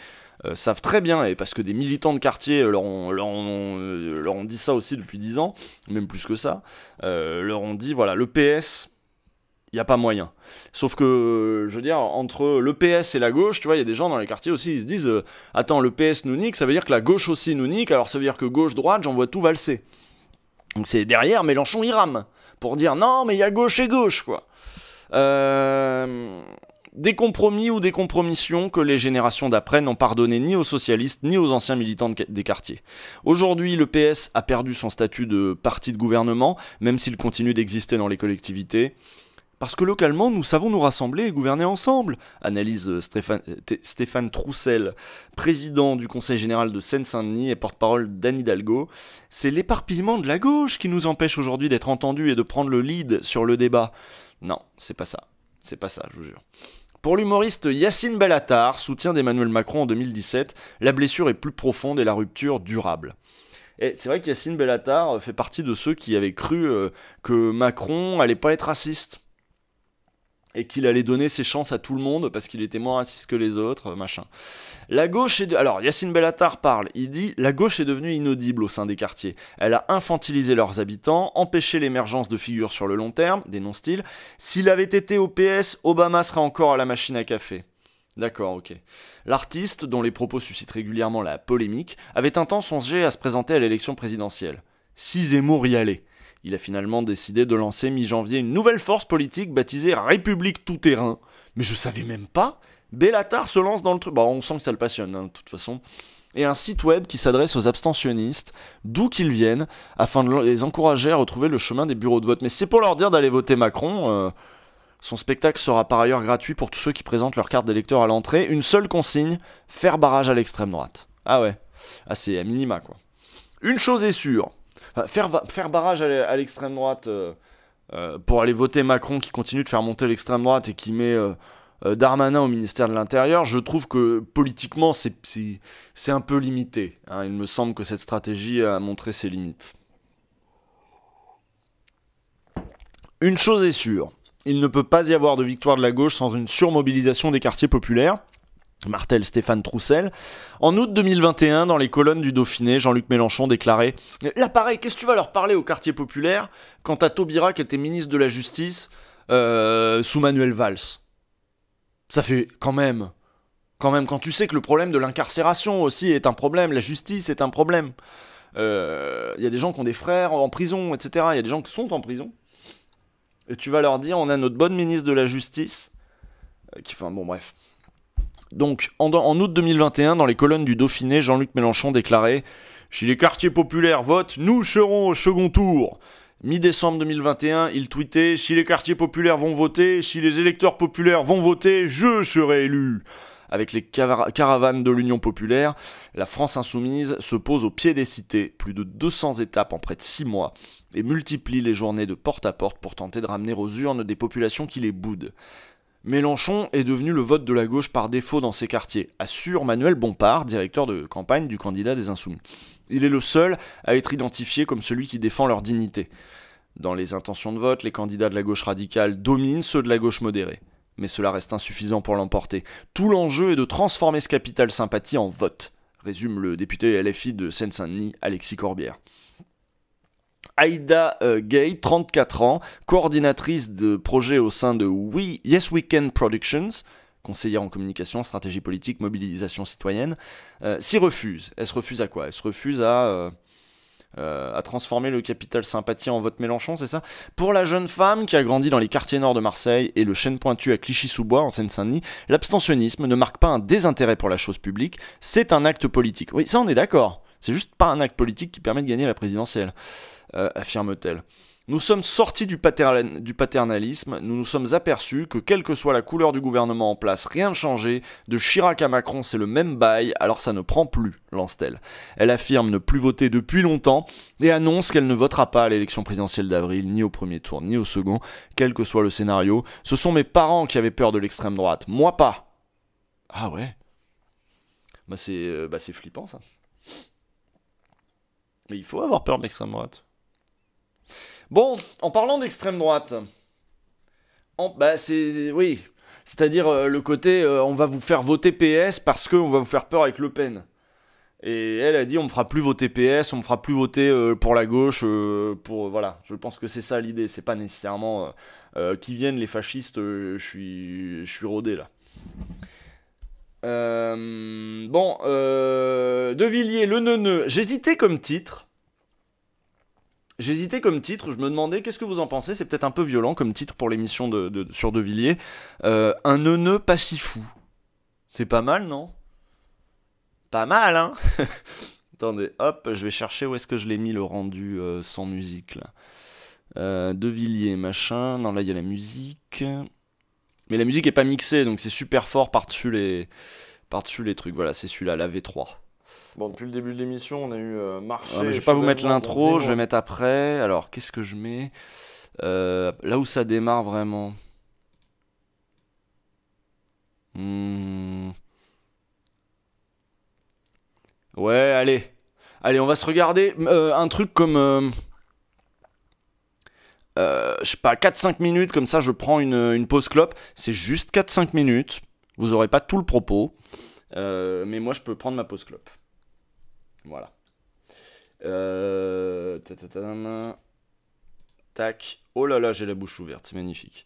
savent très bien, et parce que des militants de quartier leur ont dit ça aussi depuis 10 ans, même plus que ça, leur ont dit, voilà, le PS, il n'y a pas moyen. Sauf que, je veux dire, entre le PS et la gauche, tu vois, il y a des gens dans les quartiers aussi, ils se disent, attends, le PS nous nique, ça veut dire que la gauche aussi nous nique, alors ça veut dire que gauche-droite, j'en vois tout valser. Donc c'est derrière, Mélenchon, il rame, pour dire, non, mais il y a gauche et gauche, quoi. Des compromis ou des compromissions que les générations d'après n'ont pardonné ni aux socialistes ni aux anciens militants des quartiers. Aujourd'hui, le PS a perdu son statut de parti de gouvernement, même s'il continue d'exister dans les collectivités. Parce que localement, nous savons nous rassembler et gouverner ensemble, analyse Stéphane Troussel, président du Conseil général de Seine-Saint-Denis et porte-parole d'Anne Hidalgo. C'est l'éparpillement de la gauche qui nous empêche aujourd'hui d'être entendus et de prendre le lead sur le débat. Non, c'est pas ça. C'est pas ça, je vous jure. Pour l'humoriste Yacine Bellatar, soutien d'Emmanuel Macron en 2017, la blessure est plus profonde et la rupture durable. Et c'est vrai que Yacine Bellatar fait partie de ceux qui avaient cru que Macron allait pas être raciste. Et qu'il allait donner ses chances à tout le monde parce qu'il était moins raciste que les autres, machin. La gauche est... Alors, Yacine Bellatar parle, il dit « La gauche est devenue inaudible au sein des quartiers. Elle a infantilisé leurs habitants, empêché l'émergence de figures sur le long terme, dénonce-t-il. S'il avait été au PS, Obama serait encore à la machine à café. » D'accord, ok. L'artiste, dont les propos suscitent régulièrement la polémique, avait un temps songé à se présenter à l'élection présidentielle. Si Zemmour y allait. Il a finalement décidé de lancer mi-janvier une nouvelle force politique baptisée République Tout-Terrain. Mais je savais même pas. Bellatar se lance dans le truc. Bon, on sent que ça le passionne, hein, de toute façon. Et un site web qui s'adresse aux abstentionnistes, d'où qu'ils viennent, afin de les encourager à retrouver le chemin des bureaux de vote. Mais c'est pour leur dire d'aller voter Macron. Son spectacle sera par ailleurs gratuit pour tous ceux qui présentent leur carte d'électeur à l'entrée. Une seule consigne, faire barrage à l'extrême droite. Ah ouais. Ah, c'est à minima, quoi. Une chose est sûre. Faire barrage à l'extrême droite pour aller voter Macron qui continue de faire monter l'extrême droite et qui met Darmanin au ministère de l'Intérieur, je trouve que politiquement c'est un peu limité. Hein. Il me semble que cette stratégie a montré ses limites. Une chose est sûre, il ne peut pas y avoir de victoire de la gauche sans une surmobilisation des quartiers populaires. Martel Stéphane Troussel. En août 2021, dans les colonnes du Dauphiné, Jean-Luc Mélenchon déclarait « Là pareil, qu'est-ce que tu vas leur parler au quartier populaire quand t'as Taubira qui était ministre de la Justice sous Manuel Valls ?» Ça fait quand même, quand tu sais que le problème de l'incarcération aussi est un problème, la justice est un problème. Il y a des gens qui ont des frères en prison, etc. Il y a des gens qui sont en prison. Et tu vas leur dire « On a notre bonne ministre de la Justice qui fait un bon bref. » Donc, en août 2021, dans les colonnes du Dauphiné, Jean-Luc Mélenchon déclarait « Si les quartiers populaires votent, nous serons au second tour ». Mi-décembre 2021, il tweetait « Si les quartiers populaires vont voter, si les électeurs populaires vont voter, je serai élu ». Avec les caravanes de l'Union populaire, la France insoumise se pose au pied des cités, plus de 200 étapes en près de 6 mois, et multiplie les journées de porte à porte pour tenter de ramener aux urnes des populations qui les boudent. Mélenchon est devenu le vote de la gauche par défaut dans ces quartiers, assure Manuel Bompard, directeur de campagne du candidat des Insoumis. Il est le seul à être identifié comme celui qui défend leur dignité. Dans les intentions de vote, les candidats de la gauche radicale dominent ceux de la gauche modérée. Mais cela reste insuffisant pour l'emporter. Tout l'enjeu est de transformer ce capital sympathie en vote, résume le député LFI de Seine-Saint-Denis, Alexis Corbière. Aïda Gay, 34 ans, coordinatrice de projet au sein de Yes We Can Productions, conseillère en communication, stratégie politique, mobilisation citoyenne, s'y refuse. Elle se refuse à quoi? Elle se refuse à transformer le capital sympathie en vote Mélenchon, c'est ça? Pour la jeune femme qui a grandi dans les quartiers nord de Marseille et le Chêne Pointu à Clichy-sous-Bois, en Seine-Saint-Denis, l'abstentionnisme ne marque pas un désintérêt pour la chose publique, c'est un acte politique. Oui, ça on est d'accord. C'est juste pas un acte politique qui permet de gagner la présidentielle, affirme-t-elle. Nous sommes sortis du paternalisme, nous nous sommes aperçus que quelle que soit la couleur du gouvernement en place, rien ne changeait, de Chirac à Macron c'est le même bail, alors ça ne prend plus, lance-t-elle. Elle affirme ne plus voter depuis longtemps et annonce qu'elle ne votera pas à l'élection présidentielle d'avril, ni au premier tour, ni au second, quel que soit le scénario. Ce sont mes parents qui avaient peur de l'extrême droite, moi pas. Ah ouais? Bah c'est flippant ça. Mais il faut avoir peur de l'extrême droite. Bon, en parlant d'extrême droite, oui, c'est-à-dire le côté on va vous faire voter PS parce qu'on va vous faire peur avec Le Pen. Et elle a dit on me fera plus voter PS, on me fera plus voter pour la gauche, voilà. Je pense que c'est ça l'idée, c'est pas nécessairement qui viennent les fascistes, je suis rodé là. De Villiers, le neuneu. J'hésitais comme titre. J'hésitais comme titre, je me demandais qu'est-ce que vous en pensez, c'est peut-être un peu violent comme titre pour l'émission sur De Villiers. Un neuneu pas si fou. C'est pas mal, non? Pas mal, hein? Attendez, hop, je vais chercher où est-ce que je l'ai mis le rendu sans musique, là. De Villiers, machin, non là il y a la musique. Mais la musique est pas mixée, donc c'est super fort par-dessus les trucs, voilà, c'est celui-là, la V3. Bon, depuis le début de l'émission, on a eu marché. Je vais pas vous mettre l'intro, je vais mettre après. Alors, qu'est-ce que je mets là où ça démarre vraiment. Ouais, allez. Allez, on va se regarder un truc comme... je sais pas, 4-5 minutes, comme ça je prends une pause clope. C'est juste 4-5 minutes. Vous aurez pas tout le propos. Mais moi, je peux prendre ma pause clope. Voilà. Tac. Oh là là, j'ai la bouche ouverte, c'est magnifique.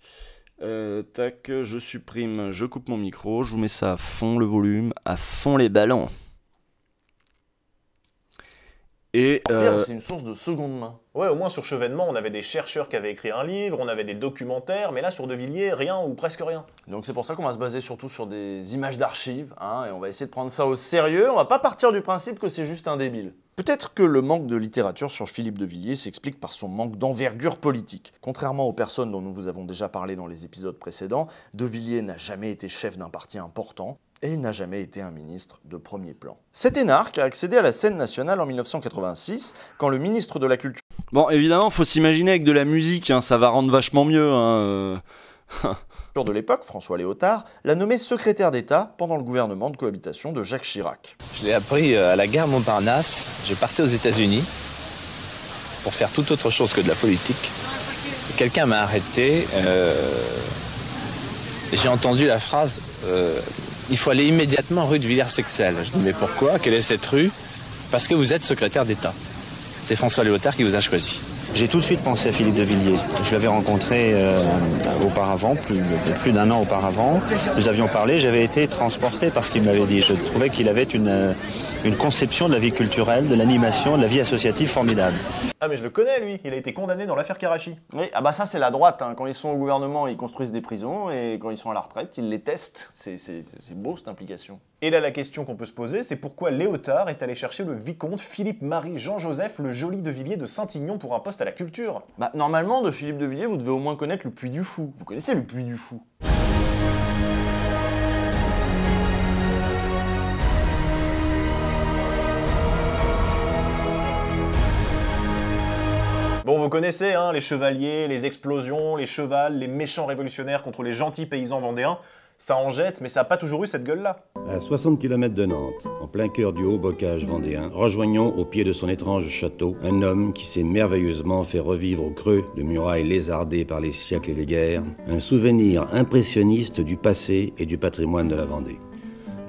Tac, je supprime, je coupe mon micro, je vous mets ça à fond le volume, à fond les ballons. Et c'est une source de seconde main. Ouais, au moins sur Chevènement, on avait des chercheurs qui avaient écrit un livre, on avait des documentaires, mais là sur De Villiers, rien ou presque rien. Donc c'est pour ça qu'on va se baser surtout sur des images d'archives, hein, et on va essayer de prendre ça au sérieux, on va pas partir du principe que c'est juste un débile. Peut-être que le manque de littérature sur Philippe de Villiers s'explique par son manque d'envergure politique. Contrairement aux personnes dont nous vous avons déjà parlé dans les épisodes précédents, De Villiers n'a jamais été chef d'un parti important, et il n'a jamais été un ministre de premier plan. Cet énarque a accédé à la scène nationale en 1986, quand le ministre de la Culture... Bon, évidemment, faut s'imaginer avec de la musique, hein, ça va rendre vachement mieux. De l'époque, François Léotard, l'a nommé secrétaire d'État pendant le gouvernement de cohabitation de Jacques Chirac. Je l'ai appris à la gare Montparnasse. Je partais aux États-Unis pour faire toute autre chose que de la politique. Quelqu'un m'a arrêté. J'ai entendu la phrase il faut aller immédiatement rue de Villers-Sexcel. Je dis mais pourquoi? Quelle est cette rue? Parce que vous êtes secrétaire d'État. C'est François Léotard qui vous a choisi. J'ai tout de suite pensé à Philippe de Villiers. Je l'avais rencontré auparavant, plus d'un an auparavant. Nous avions parlé, j'avais été transporté par ce qu'il m'avait dit. Je trouvais qu'il avait une conception de la vie culturelle, de l'animation, de la vie associative formidable. Ah mais je le connais lui, il a été condamné dans l'affaire Karachi. Oui, ah bah ça c'est la droite, hein. Quand ils sont au gouvernement ils construisent des prisons et quand ils sont à la retraite ils les testent. C'est beau cette implication. Et là la question qu'on peut se poser c'est pourquoi Léotard est allé chercher le vicomte Philippe-Marie Jean-Joseph le Joli de Villiers de Saint-Ignon pour un poste à la culture. Bah normalement de Philippe de Villiers vous devez au moins connaître le Puy du Fou. Vous connaissez le Puy du Fou? Bon, vous connaissez, hein, les chevaliers, les explosions, les chevals, les méchants révolutionnaires contre les gentils paysans vendéens. Ça en jette, mais ça n'a pas toujours eu cette gueule-là. À 60 km de Nantes, en plein cœur du Haut-Bocage vendéen, rejoignons au pied de son étrange château un homme qui s'est merveilleusement fait revivre au creux de murailles lézardées par les siècles et les guerres, un souvenir impressionniste du passé et du patrimoine de la Vendée.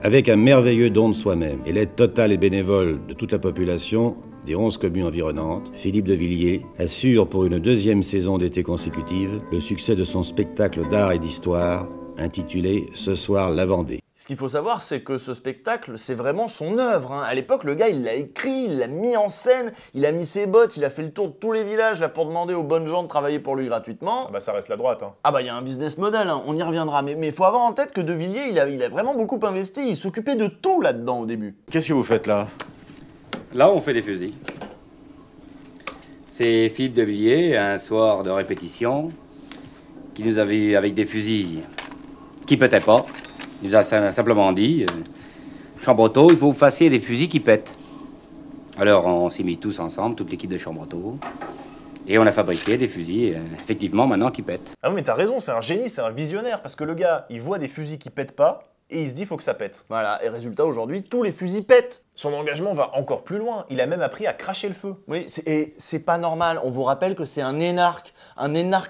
Avec un merveilleux don de soi-même et l'aide totale et bénévole de toute la population des 11 communes environnantes, Philippe de Villiers assure pour une deuxième saison d'été consécutive le succès de son spectacle d'art et d'histoire intitulé « Ce soir, la Vendée ». Ce qu'il faut savoir, c'est que ce spectacle, c'est vraiment son œuvre, hein. À l'époque, le gars, il l'a écrit, il l'a mis en scène, il a mis ses bottes, il a fait le tour de tous les villages là, pour demander aux bonnes gens de travailler pour lui gratuitement. Ah bah ça reste la droite, hein. Ah bah il y a un business model, hein. On y reviendra. Mais il faut avoir en tête que De Villiers, il a vraiment beaucoup investi, il s'occupait de tout là-dedans au début. Qu'est-ce que vous faites là? Là, on fait des fusils. C'est Philippe de Villiers, un soir de répétition, qui nous avait, avec des fusils qui pétaient pas, il nous a simplement dit Chambretot, il faut vous fassiez des fusils qui pètent. Alors, on s'est mis tous ensemble, toute l'équipe de Chambretot, et on a fabriqué des fusils, effectivement, maintenant, qui pètent. Ah oui, mais t'as raison, c'est un génie, c'est un visionnaire, parce que le gars, il voit des fusils qui pètent pas, et il se dit faut que ça pète. Voilà, et résultat, aujourd'hui, tous les fusils pètent. Son engagement va encore plus loin, il a même appris à cracher le feu. Oui, et c'est pas normal, on vous rappelle que c'est un énarque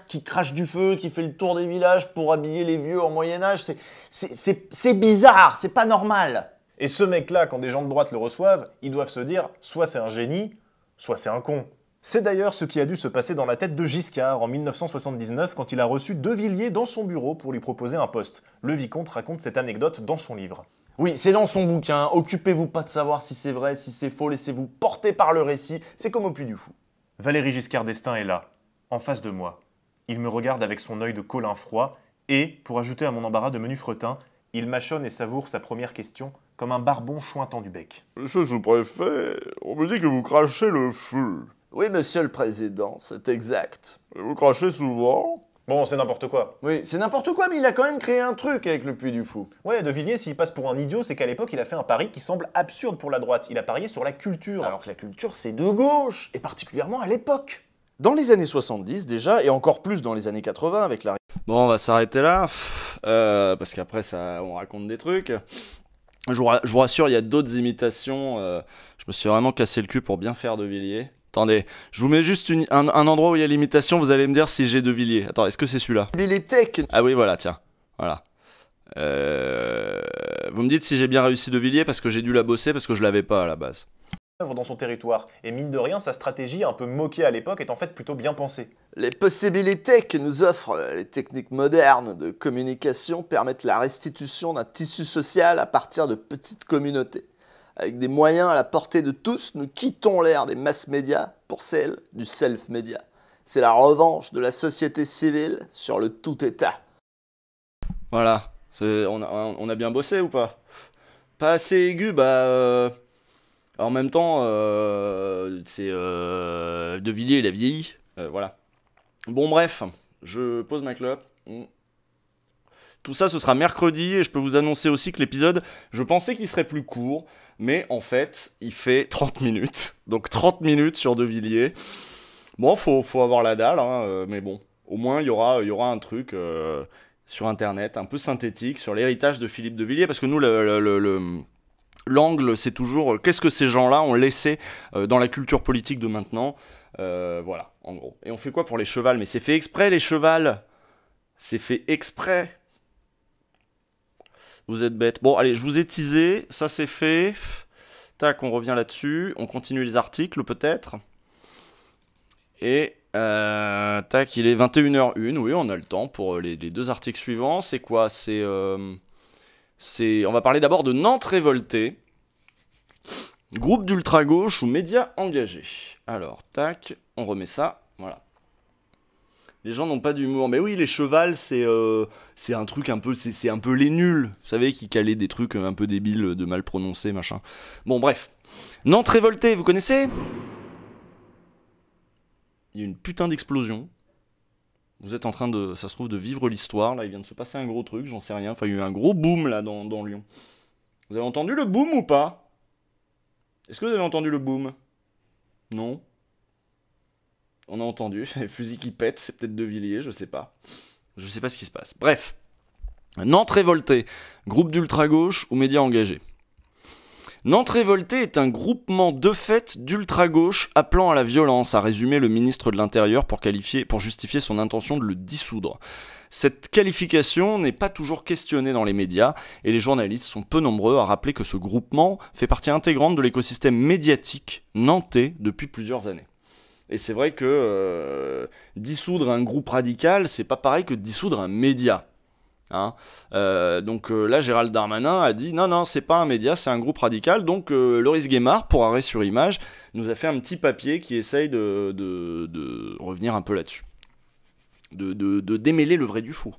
qui crache du feu, qui fait le tour des villages pour habiller les vieux en Moyen-Âge, c'est bizarre, c'est pas normal. Et ce mec-là, quand des gens de droite le reçoivent, ils doivent se dire soit c'est un génie, soit c'est un con. C'est d'ailleurs ce qui a dû se passer dans la tête de Giscard en 1979 quand il a reçu De Villiers dans son bureau pour lui proposer un poste. Le vicomte raconte cette anecdote dans son livre. Oui, c'est dans son bouquin, occupez-vous pas de savoir si c'est vrai, si c'est faux, laissez-vous porter par le récit, c'est comme au Puy du Fou. Valéry Giscard d'Estaing est là, en face de moi. Il me regarde avec son œil de colin froid et, pour ajouter à mon embarras de menu fretin, il mâchonne et savoure sa première question comme un barbon chointant du bec. Monsieur le sous-préfet, on me dit que vous crachez le feu. Oui, monsieur le président, c'est exact. Vous crachez souvent? Bon, c'est n'importe quoi. Oui, c'est n'importe quoi, mais il a quand même créé un truc avec le Puy du Fou. Ouais, De Villiers, s'il passe pour un idiot, c'est qu'à l'époque, il a fait un pari qui semble absurde pour la droite. Il a parié sur la culture. Alors que la culture, c'est de gauche, et particulièrement à l'époque. Dans les années 70 déjà, et encore plus dans les années 80 avec la... Bon, on va s'arrêter là, parce qu'après, on raconte des trucs. Je vous rassure, il y a d'autres imitations. Je me suis vraiment cassé le cul pour bien faire De Villiers. Attendez, je vous mets juste un endroit où il y a l'imitation, vous allez me dire si j'ai De Villiers. Attends, est-ce que c'est celui-là? Ah oui, voilà, tiens. Voilà. Vous me dites si j'ai bien réussi De Villiers, parce que j'ai dû la bosser, parce que je l'avais pas à la base. Dans son territoire. Et mine de rien, sa stratégie, un peu moquée à l'époque, est en fait plutôt bien pensée. Les possibilités que nous offrent les techniques modernes de communication permettent la restitution d'un tissu social à partir de petites communautés. Avec des moyens à la portée de tous, nous quittons l'ère des mass médias pour celle du self-média. C'est la revanche de la société civile sur le tout-État. Voilà. On a bien bossé ou pas? Pas assez aigu, bah... En même temps, c'est De Villiers, il a vieilli, voilà. Bon bref, je pose ma clope. Tout ça, ce sera mercredi, et je peux vous annoncer aussi que l'épisode, je pensais qu'il serait plus court, mais en fait, il fait 30 minutes. Donc 30 minutes sur De Villiers. Bon, faut avoir la dalle, hein, mais bon, au moins il y aura un truc sur Internet, un peu synthétique, sur l'héritage de Philippe De Villiers, parce que nous, l'angle, c'est toujours qu'est-ce que ces gens-là ont laissé dans la culture politique de maintenant. Voilà, en gros. Et on fait quoi pour les chevals? Mais c'est fait exprès, les chevals. C'est fait exprès. Vous êtes bêtes. Bon, allez, je vous ai teasé. Ça, c'est fait. Tac, on revient là-dessus. On continue les articles, peut-être. Et... tac, il est 21h01. Oui, on a le temps pour les deux articles suivants. C'est quoi? On va parler d'abord de Nantes révoltée, groupe d'ultra-gauche ou médias engagés. Alors, tac, on remet ça, voilà. Les gens n'ont pas d'humour, mais oui, les chevals, c'est un truc un peu, c'est un peu les nuls, vous savez, qui calaient des trucs un peu débiles, de mal prononcés, machin. Bon, bref. Nantes révoltée, vous connaissez? Il y a une putain d'explosion. Vous êtes en train de, ça se trouve, de vivre l'histoire. Là, il vient de se passer un gros truc, j'en sais rien. Enfin, il y a eu un gros boom, là, dans Lyon. Vous avez entendu le boom ou pas? Est-ce que vous avez entendu le boom? Non? On a entendu. Les fusils qui pètent, c'est peut-être De Villiers, je sais pas. Je sais pas ce qui se passe. Bref. Nantes révoltée. Groupe d'ultra-gauche ou médias engagés. Nantes révoltée est un groupement de fait d'ultra-gauche appelant à la violence, a résumé le ministre de l'Intérieur pour justifier son intention de le dissoudre. Cette qualification n'est pas toujours questionnée dans les médias, et les journalistes sont peu nombreux à rappeler que ce groupement fait partie intégrante de l'écosystème médiatique nantais depuis plusieurs années. Et c'est vrai que dissoudre un groupe radical, c'est pas pareil que dissoudre un média. Hein, donc là, Gérald Darmanin a dit non, c'est pas un média, c'est un groupe radical. Donc Loris Guémard, pour Arrêt sur Image, nous a fait un petit papier qui essaye de revenir un peu là-dessus, de démêler le vrai du faux.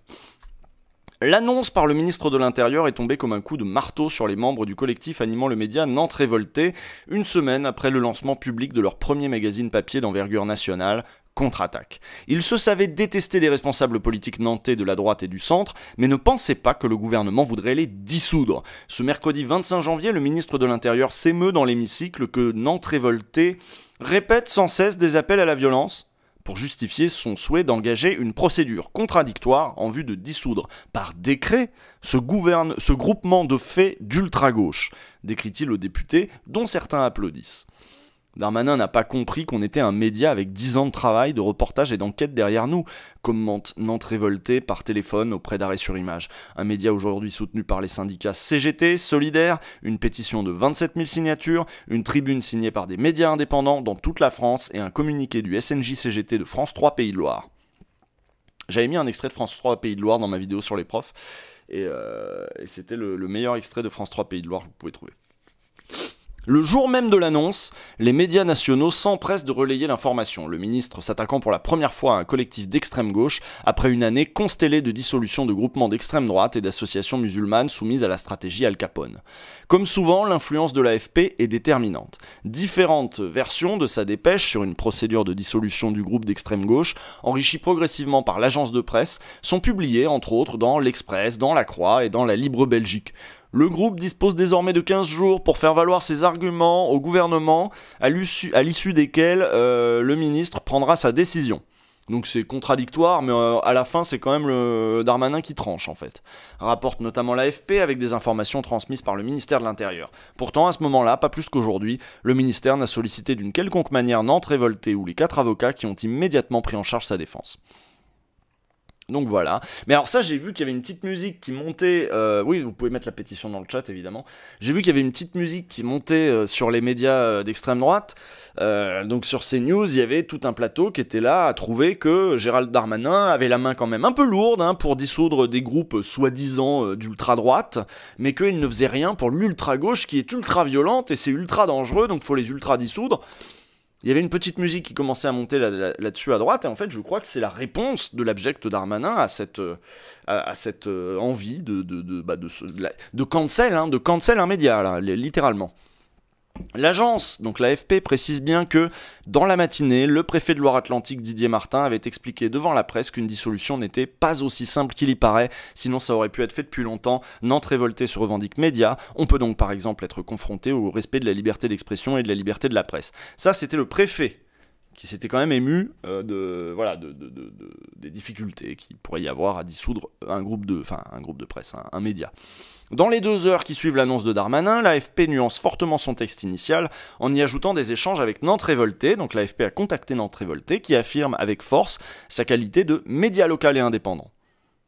L'annonce par le ministre de l'Intérieur est tombée comme un coup de marteau sur les membres du collectif animant le média Nantes révoltée, une semaine après le lancement public de leur premier magazine papier d'envergure nationale, Contre-attaque. Ils se savaient détester des responsables politiques nantais de la droite et du centre, mais ne pensaient pas que le gouvernement voudrait les dissoudre. Ce mercredi 25 janvier, le ministre de l'Intérieur s'émeut dans l'hémicycle que Nantes révoltée répète sans cesse des appels à la violence pour justifier son souhait d'engager une procédure contradictoire en vue de dissoudre par décret ce groupement de faits d'ultra-gauche, décrit-il aux députés, dont certains applaudissent. Darmanin n'a pas compris qu'on était un média avec 10 ans de travail, de reportage et d'enquête derrière nous, commente Nantes révoltée par téléphone auprès d'Arrêt sur Image. Un média aujourd'hui soutenu par les syndicats CGT, Solidaires, une pétition de 27 000 signatures, une tribune signée par des médias indépendants dans toute la France et un communiqué du SNJ-CGT de France 3 Pays de Loire. J'avais mis un extrait de France 3 Pays de Loire dans ma vidéo sur les profs, et c'était le meilleur extrait de France 3 Pays de Loire que vous pouvez trouver. Le jour même de l'annonce, les médias nationaux s'empressent de relayer l'information, le ministre s'attaquant pour la première fois à un collectif d'extrême gauche après une année constellée de dissolution de groupements d'extrême droite et d'associations musulmanes soumises à la stratégie Al Capone. Comme souvent, l'influence de l'AFP est déterminante. Différentes versions de sa dépêche sur une procédure de dissolution du groupe d'extrême gauche, enrichie progressivement par l'agence de presse, sont publiées entre autres dans l'Express, dans La Croix et dans la Libre Belgique. Le groupe dispose désormais de 15 jours pour faire valoir ses arguments au gouvernement, à l'issue desquels le ministre prendra sa décision. Donc c'est contradictoire, mais à la fin c'est quand même le Darmanin qui tranche en fait. Rapporte notamment l'AFP avec des informations transmises par le ministère de l'Intérieur. Pourtant à ce moment-là, pas plus qu'aujourd'hui, le ministère n'a sollicité d'une quelconque manière Nantes Révolté ou les 4 avocats qui ont immédiatement pris en charge sa défense. Donc voilà. Mais alors ça, j'ai vu qu'il y avait une petite musique qui montait... oui, vous pouvez mettre la pétition dans le chat, évidemment. J'ai vu qu'il y avait une petite musique qui montait sur les médias d'extrême droite. Donc sur CNews, il y avait tout un plateau qui était là à trouver que Gérald Darmanin avait la main quand même un peu lourde pour dissoudre des groupes soi-disant d'ultra-droite, mais qu'il ne faisait rien pour l'ultra-gauche qui est ultra-violente et c'est ultra dangereux, donc il faut les ultra-dissoudre. Il y avait une petite musique qui commençait à monter là-dessus à droite, et en fait, je crois que c'est la réponse de l'abject Darmanin à cette envie de cancel un média, là, littéralement. L'agence, donc l'AFP, précise bien que, dans la matinée, le préfet de Loire-Atlantique, Didier Martin, avait expliqué devant la presse qu'une dissolution n'était pas aussi simple qu'il y paraît, sinon ça aurait pu être fait depuis longtemps. Nantes Révolté se revendique média, on peut donc par exemple être confronté au respect de la liberté d'expression et de la liberté de la presse. Ça, c'était le préfet qui s'était quand même ému des difficultés qu'il pourrait y avoir à dissoudre un groupe de presse, un média. Dans les 2 heures qui suivent l'annonce de Darmanin, l'AFP nuance fortement son texte initial en y ajoutant des échanges avec Nantes Révolté. Donc l'AFP a contacté Nantes Révolté qui affirme avec force sa qualité de média local et indépendant.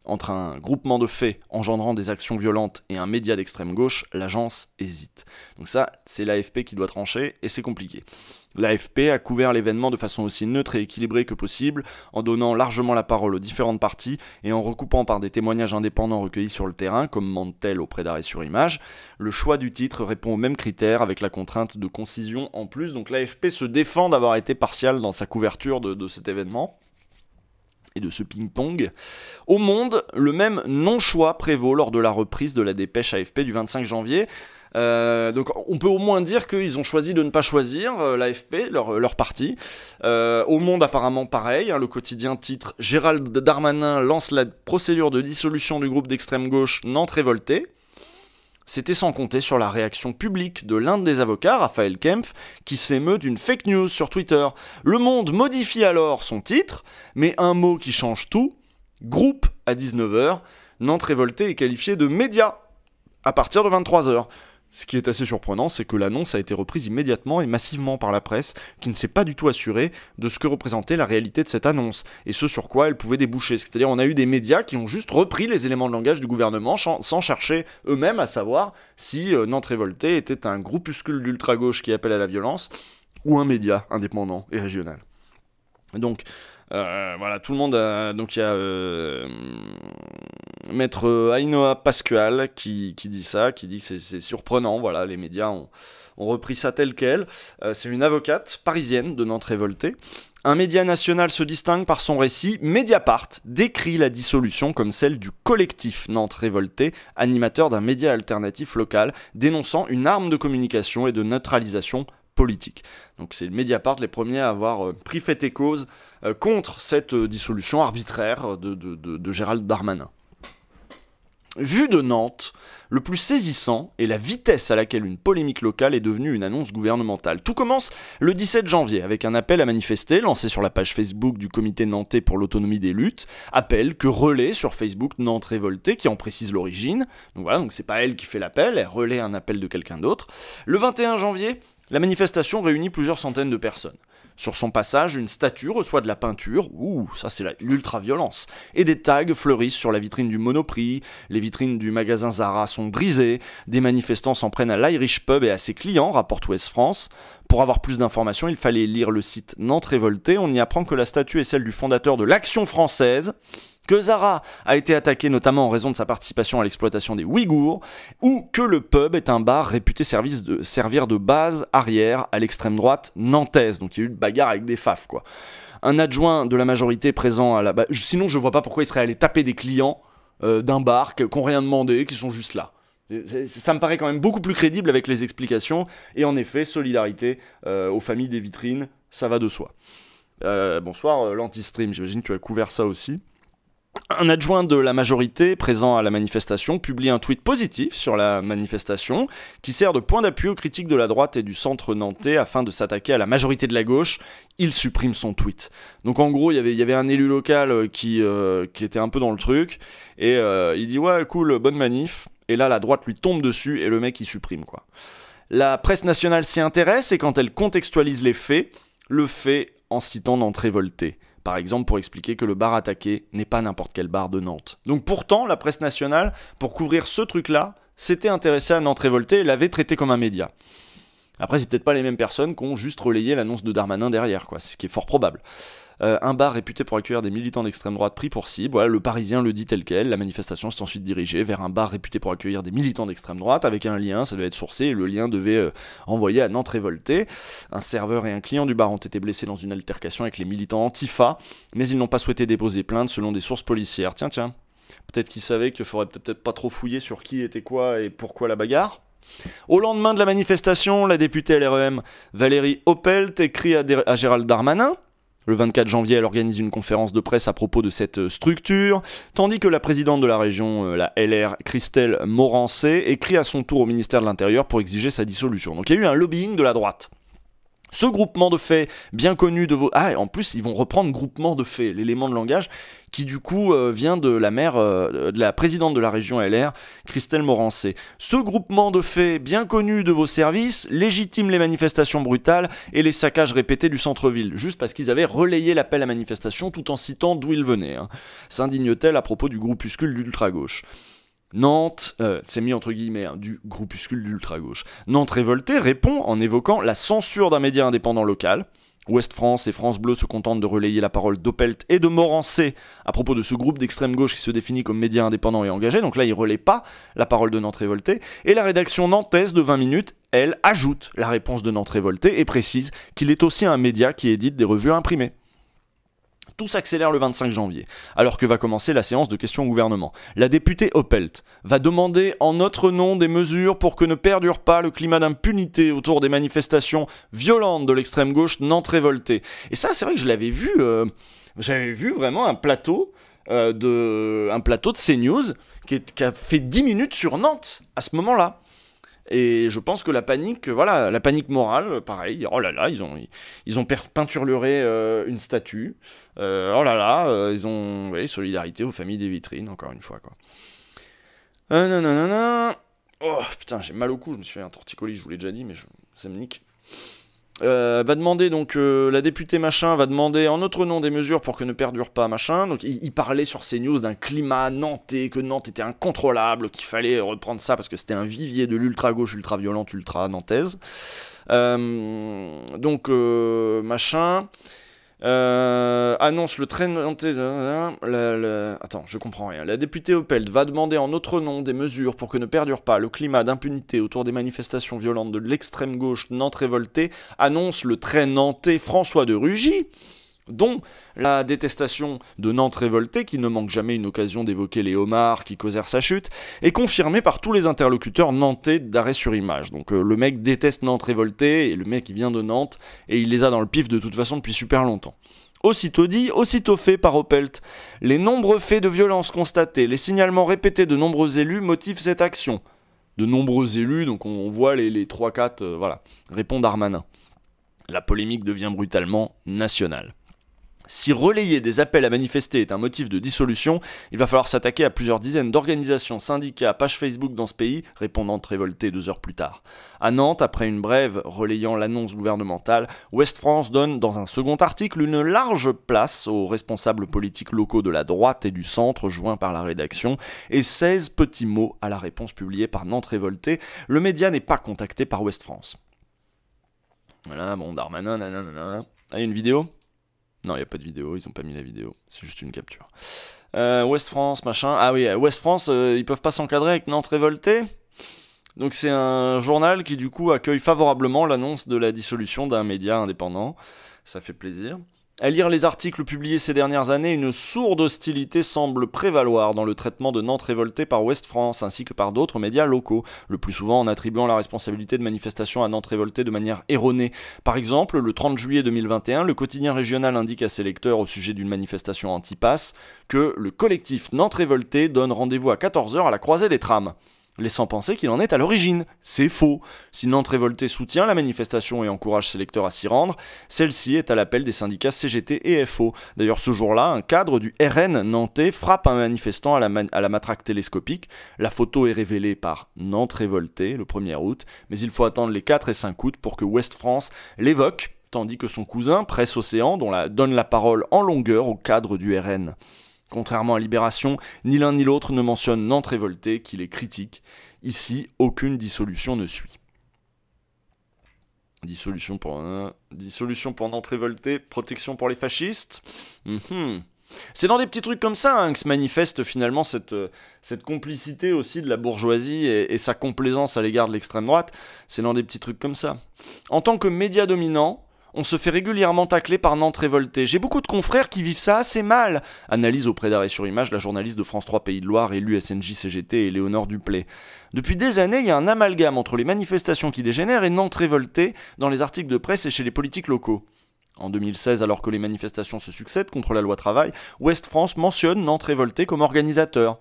Entre un groupement de faits engendrant des actions violentes et un média d'extrême gauche, l'agence hésite. Donc ça, c'est l'AFP qui doit trancher et c'est compliqué. L'AFP a couvert l'événement de façon aussi neutre et équilibrée que possible, en donnant largement la parole aux différentes parties et en recoupant par des témoignages indépendants recueillis sur le terrain, comme Mantel auprès d'Arrêt sur Image. Le choix du titre répond aux mêmes critères avec la contrainte de concision en plus, donc l'AFP se défend d'avoir été partial dans sa couverture de cet événement et de ce ping-pong. Au Monde, le même non-choix prévaut lors de la reprise de la dépêche AFP du 25 janvier. Donc on peut au moins dire qu'ils ont choisi de ne pas choisir l'AFP, leur parti. Au Monde apparemment pareil, le quotidien titre « Gérald Darmanin lance la procédure de dissolution du groupe d'extrême gauche Nantes Révolté ». C'était sans compter sur la réaction publique de l'un des avocats, Raphaël Kempf, qui s'émeut d'une fake news sur Twitter. Le Monde modifie alors son titre, mais un mot qui change tout, groupe à 19h, Nantes Révolté est qualifié de média à partir de 23h. Ce qui est assez surprenant, c'est que l'annonce a été reprise immédiatement et massivement par la presse, qui ne s'est pas du tout assurée de ce que représentait la réalité de cette annonce, et ce sur quoi elle pouvait déboucher. C'est-à-dire on a eu des médias qui ont juste repris les éléments de langage du gouvernement sans chercher eux-mêmes à savoir si Nantes Révolté était un groupuscule d'ultra-gauche qui appelle à la violence, ou un média indépendant et régional. Donc... voilà, tout le monde a... Donc il y a Maître Ainhoa Pascual qui dit ça, qui dit que c'est surprenant, voilà, les médias ont repris ça tel quel. C'est une avocate parisienne de Nantes Révolté. Un média national se distingue par son récit. Mediapart décrit la dissolution comme celle du collectif Nantes Révolté, animateur d'un média alternatif local, dénonçant une arme de communication et de neutralisation politique. Donc c'est Mediapart les premiers à avoir pris fait et cause contre cette dissolution arbitraire de Gérald Darmanin. Vu de Nantes, le plus saisissant est la vitesse à laquelle une polémique locale est devenue une annonce gouvernementale. Tout commence le 17 janvier avec un appel à manifester lancé sur la page Facebook du comité nantais pour l'autonomie des luttes, appel que relaie sur Facebook Nantes Révolté qui en précise l'origine. Donc voilà, donc c'est pas elle qui fait l'appel, elle relaie un appel de quelqu'un d'autre. Le 21 janvier, la manifestation réunit plusieurs centaines de personnes. Sur son passage, une statue reçoit de la peinture, ça c'est l'ultra-violence, et des tags fleurissent sur la vitrine du Monoprix, les vitrines du magasin Zara sont brisées, des manifestants s'en prennent à l'Irish Pub et à ses clients, rapporte Ouest France. Pour avoir plus d'informations, il fallait lire le site Nantes Révolté, on y apprend que la statue est celle du fondateur de l'Action française, que Zara a été attaqué notamment en raison de sa participation à l'exploitation des Ouïghours, ou que le pub est un bar réputé servir de base arrière à l'extrême droite nantaise. Donc il y a eu une bagarre avec des fafs, quoi. Un adjoint de la majorité présent à la... sinon je vois pas pourquoi il serait allé taper des clients d'un bar qui n'ont rien demandé, qui sont juste là. Ça me paraît quand même beaucoup plus crédible avec les explications, et en effet, solidarité aux familles des vitrines, ça va de soi. Bonsoir l'anti-stream, j'imagine que tu as couvert ça aussi. Un adjoint de la majorité présent à la manifestation publie un tweet positif sur la manifestation qui sert de point d'appui aux critiques de la droite et du centre nantais afin de s'attaquer à la majorité de la gauche. Il supprime son tweet. Donc en gros, il y avait un élu local qui était un peu dans le truc et il dit « Ouais, cool, bonne manif ». Et là, la droite lui tombe dessus et le mec, il supprime, quoi. La presse nationale s'y intéresse et quand elle contextualise les faits, le fait en citant Nantes révoltée. Par exemple, pour expliquer que le bar attaqué n'est pas n'importe quel bar de Nantes. Donc pourtant, la presse nationale, pour couvrir ce truc-là, s'était intéressée à Nantes révoltée et l'avait traité comme un média. Après, c'est peut-être pas les mêmes personnes qui ont juste relayé l'annonce de Darmanin derrière, quoi, ce qui est fort probable. Un bar réputé pour accueillir des militants d'extrême droite pris pour cible, voilà, le Parisien le dit tel quel, la manifestation s'est ensuite dirigée vers un bar réputé pour accueillir des militants d'extrême droite, avec un lien, ça devait être sourcé, et le lien devait envoyer à Nantes révoltée. Un serveur et un client du bar ont été blessés dans une altercation avec les militants Antifa, mais ils n'ont pas souhaité déposer plainte selon des sources policières. Tiens, peut-être qu'ils savaient qu'il faudrait peut-être pas trop fouiller sur qui était quoi et pourquoi la bagarre. Au lendemain de la manifestation, la députée LREM Valérie Oppelt écrit à Gérald Darmanin. Le 24 janvier, elle organise une conférence de presse à propos de cette structure, tandis que la présidente de la région, la LR, Christelle Morancé, écrit à son tour au ministère de l'Intérieur pour exiger sa dissolution. Donc il y a eu un lobbying de la droite. Ce groupement de faits bien connu de vos... Ah, en plus, ils vont reprendre groupement de faits, l'élément de langage, qui du coup vient de la maire, de la présidente de la région LR, Christelle Morancé. Ce groupement de faits bien connu de vos services légitime les manifestations brutales et les saccages répétés du centre-ville, juste parce qu'ils avaient relayé l'appel à manifestation tout en citant d'où ils venaient. S'indigne-t-elle à propos du groupuscule d'ultra-gauche. Nantes, c'est mis entre guillemets, du groupuscule d'ultra-gauche. Nantes révoltée répond en évoquant la censure d'un média indépendant local. Ouest France et France Bleu se contentent de relayer la parole d'Oppelt et de Morancé à propos de ce groupe d'extrême gauche qui se définit comme média indépendant et engagé. Donc là, ils ne relaient pas la parole de Nantes révoltée. Et la rédaction nantaise de 20 minutes, elle, ajoute la réponse de Nantes révoltée et précise qu'il est aussi un média qui édite des revues imprimées. Tout s'accélère le 25 janvier, alors que va commencer la séance de questions au gouvernement. La députée Oppelt va demander en notre nom des mesures pour que ne perdure pas le climat d'impunité autour des manifestations violentes de l'extrême gauche Nantes révoltée. Et ça, c'est vrai que je l'avais vu, j'avais vu vraiment un plateau de CNews qui a fait 10 minutes sur Nantes à ce moment-là. Et je pense que la panique morale, pareil, oh là là, ils ont peinturluré une statue, oh là là, ils ont, solidarité aux familles des vitrines, encore une fois, quoi. Oh putain, j'ai mal au cou, je me suis fait un torticolis, je vous l'ai déjà dit, mais ça me nique. Va demander donc la députée machin va demander en notre nom des mesures pour que ne perdure pas machin. Donc il parlait sur CNews d'un climat nantais, que Nantes était incontrôlable, qu'il fallait reprendre ça parce que c'était un vivier de l'ultra gauche, ultra violente, ultra nantaise. Machin annonce le train nantais. Attends, je comprends rien. La députée Oppelt va demander en notre nom des mesures pour que ne perdure pas le climat d'impunité autour des manifestations violentes de l'extrême gauche Nantes révoltée. Annonce le très nantais François de Rugy, dont la détestation de Nantes révoltée, qui ne manque jamais une occasion d'évoquer les homards qui causèrent sa chute, est confirmée par tous les interlocuteurs nantais d'arrêt sur image. Donc le mec déteste Nantes révoltée, et le mec il vient de Nantes, et il les a dans le pif de toute façon depuis super longtemps. Aussitôt dit, aussitôt fait par Oppelt. Les nombreux faits de violence constatés, les signalements répétés de nombreux élus motivent cette action. De nombreux élus, donc on voit les 3-4, voilà, répond Darmanin. La polémique devient brutalement nationale. Si relayer des appels à manifester est un motif de dissolution, il va falloir s'attaquer à plusieurs dizaines d'organisations, syndicats, pages Facebook dans ce pays, répond Nantes révoltée 2 heures plus tard. À Nantes, après une brève relayant l'annonce gouvernementale, Ouest France donne dans un second article une large place aux responsables politiques locaux de la droite et du centre, joints par la rédaction, et 16 petits mots à la réponse publiée par Nantes révoltée. Le média n'est pas contacté par Ouest France. Voilà, bon, Darmanin, nanana. Ah, il y a une vidéo ? Non, il n'y a pas de vidéo, ils ont pas mis la vidéo, c'est juste une capture. Ouest France, machin. Ah oui, Ouest France, ils peuvent pas s'encadrer avec Nantes révoltée. Donc c'est un journal qui du coup accueille favorablement l'annonce de la dissolution d'un média indépendant. Ça fait plaisir. À lire les articles publiés ces dernières années, une sourde hostilité semble prévaloir dans le traitement de Nantes révoltée par Ouest France, ainsi que par d'autres médias locaux, le plus souvent en attribuant la responsabilité de manifestations à Nantes révoltée de manière erronée. Par exemple, le 30 juillet 2021, le quotidien régional indique à ses lecteurs au sujet d'une manifestation anti-pass que le collectif Nantes révoltée donne rendez-vous à 14h à la croisée des trams, laissant penser qu'il en est à l'origine. C'est faux. Si Nantes révoltée soutient la manifestation et encourage ses lecteurs à s'y rendre, celle-ci est à l'appel des syndicats CGT et FO. D'ailleurs, ce jour-là, un cadre du RN nantais frappe un manifestant à la matraque télescopique. La photo est révélée par Nantes révoltée le 1er août, mais il faut attendre les 4 et 5 août pour que Ouest France l'évoque, tandis que son cousin, Presse Océan, donne la parole en longueur au cadre du RN. Contrairement à Libération, ni l'un ni l'autre ne mentionne Nantes révoltée, qui les critique. Ici, aucune dissolution ne suit. Dissolution pour Nantes révoltée, protection pour les fascistes. C'est dans des petits trucs comme ça que se manifeste finalement cette complicité aussi de la bourgeoisie et sa complaisance à l'égard de l'extrême droite. C'est dans des petits trucs comme ça. En tant que média dominant, on se fait régulièrement tacler par Nantes révoltée. J'ai beaucoup de confrères qui vivent ça assez mal, analyse auprès d'Arrêt sur Image la journaliste de France 3 Pays de Loire, élue SNJ-CGT, Éléonore Duplay. Depuis des années, il y a un amalgame entre les manifestations qui dégénèrent et Nantes révoltée dans les articles de presse et chez les politiques locaux. En 2016, alors que les manifestations se succèdent contre la loi travail, Ouest France mentionne Nantes révoltée comme organisateur.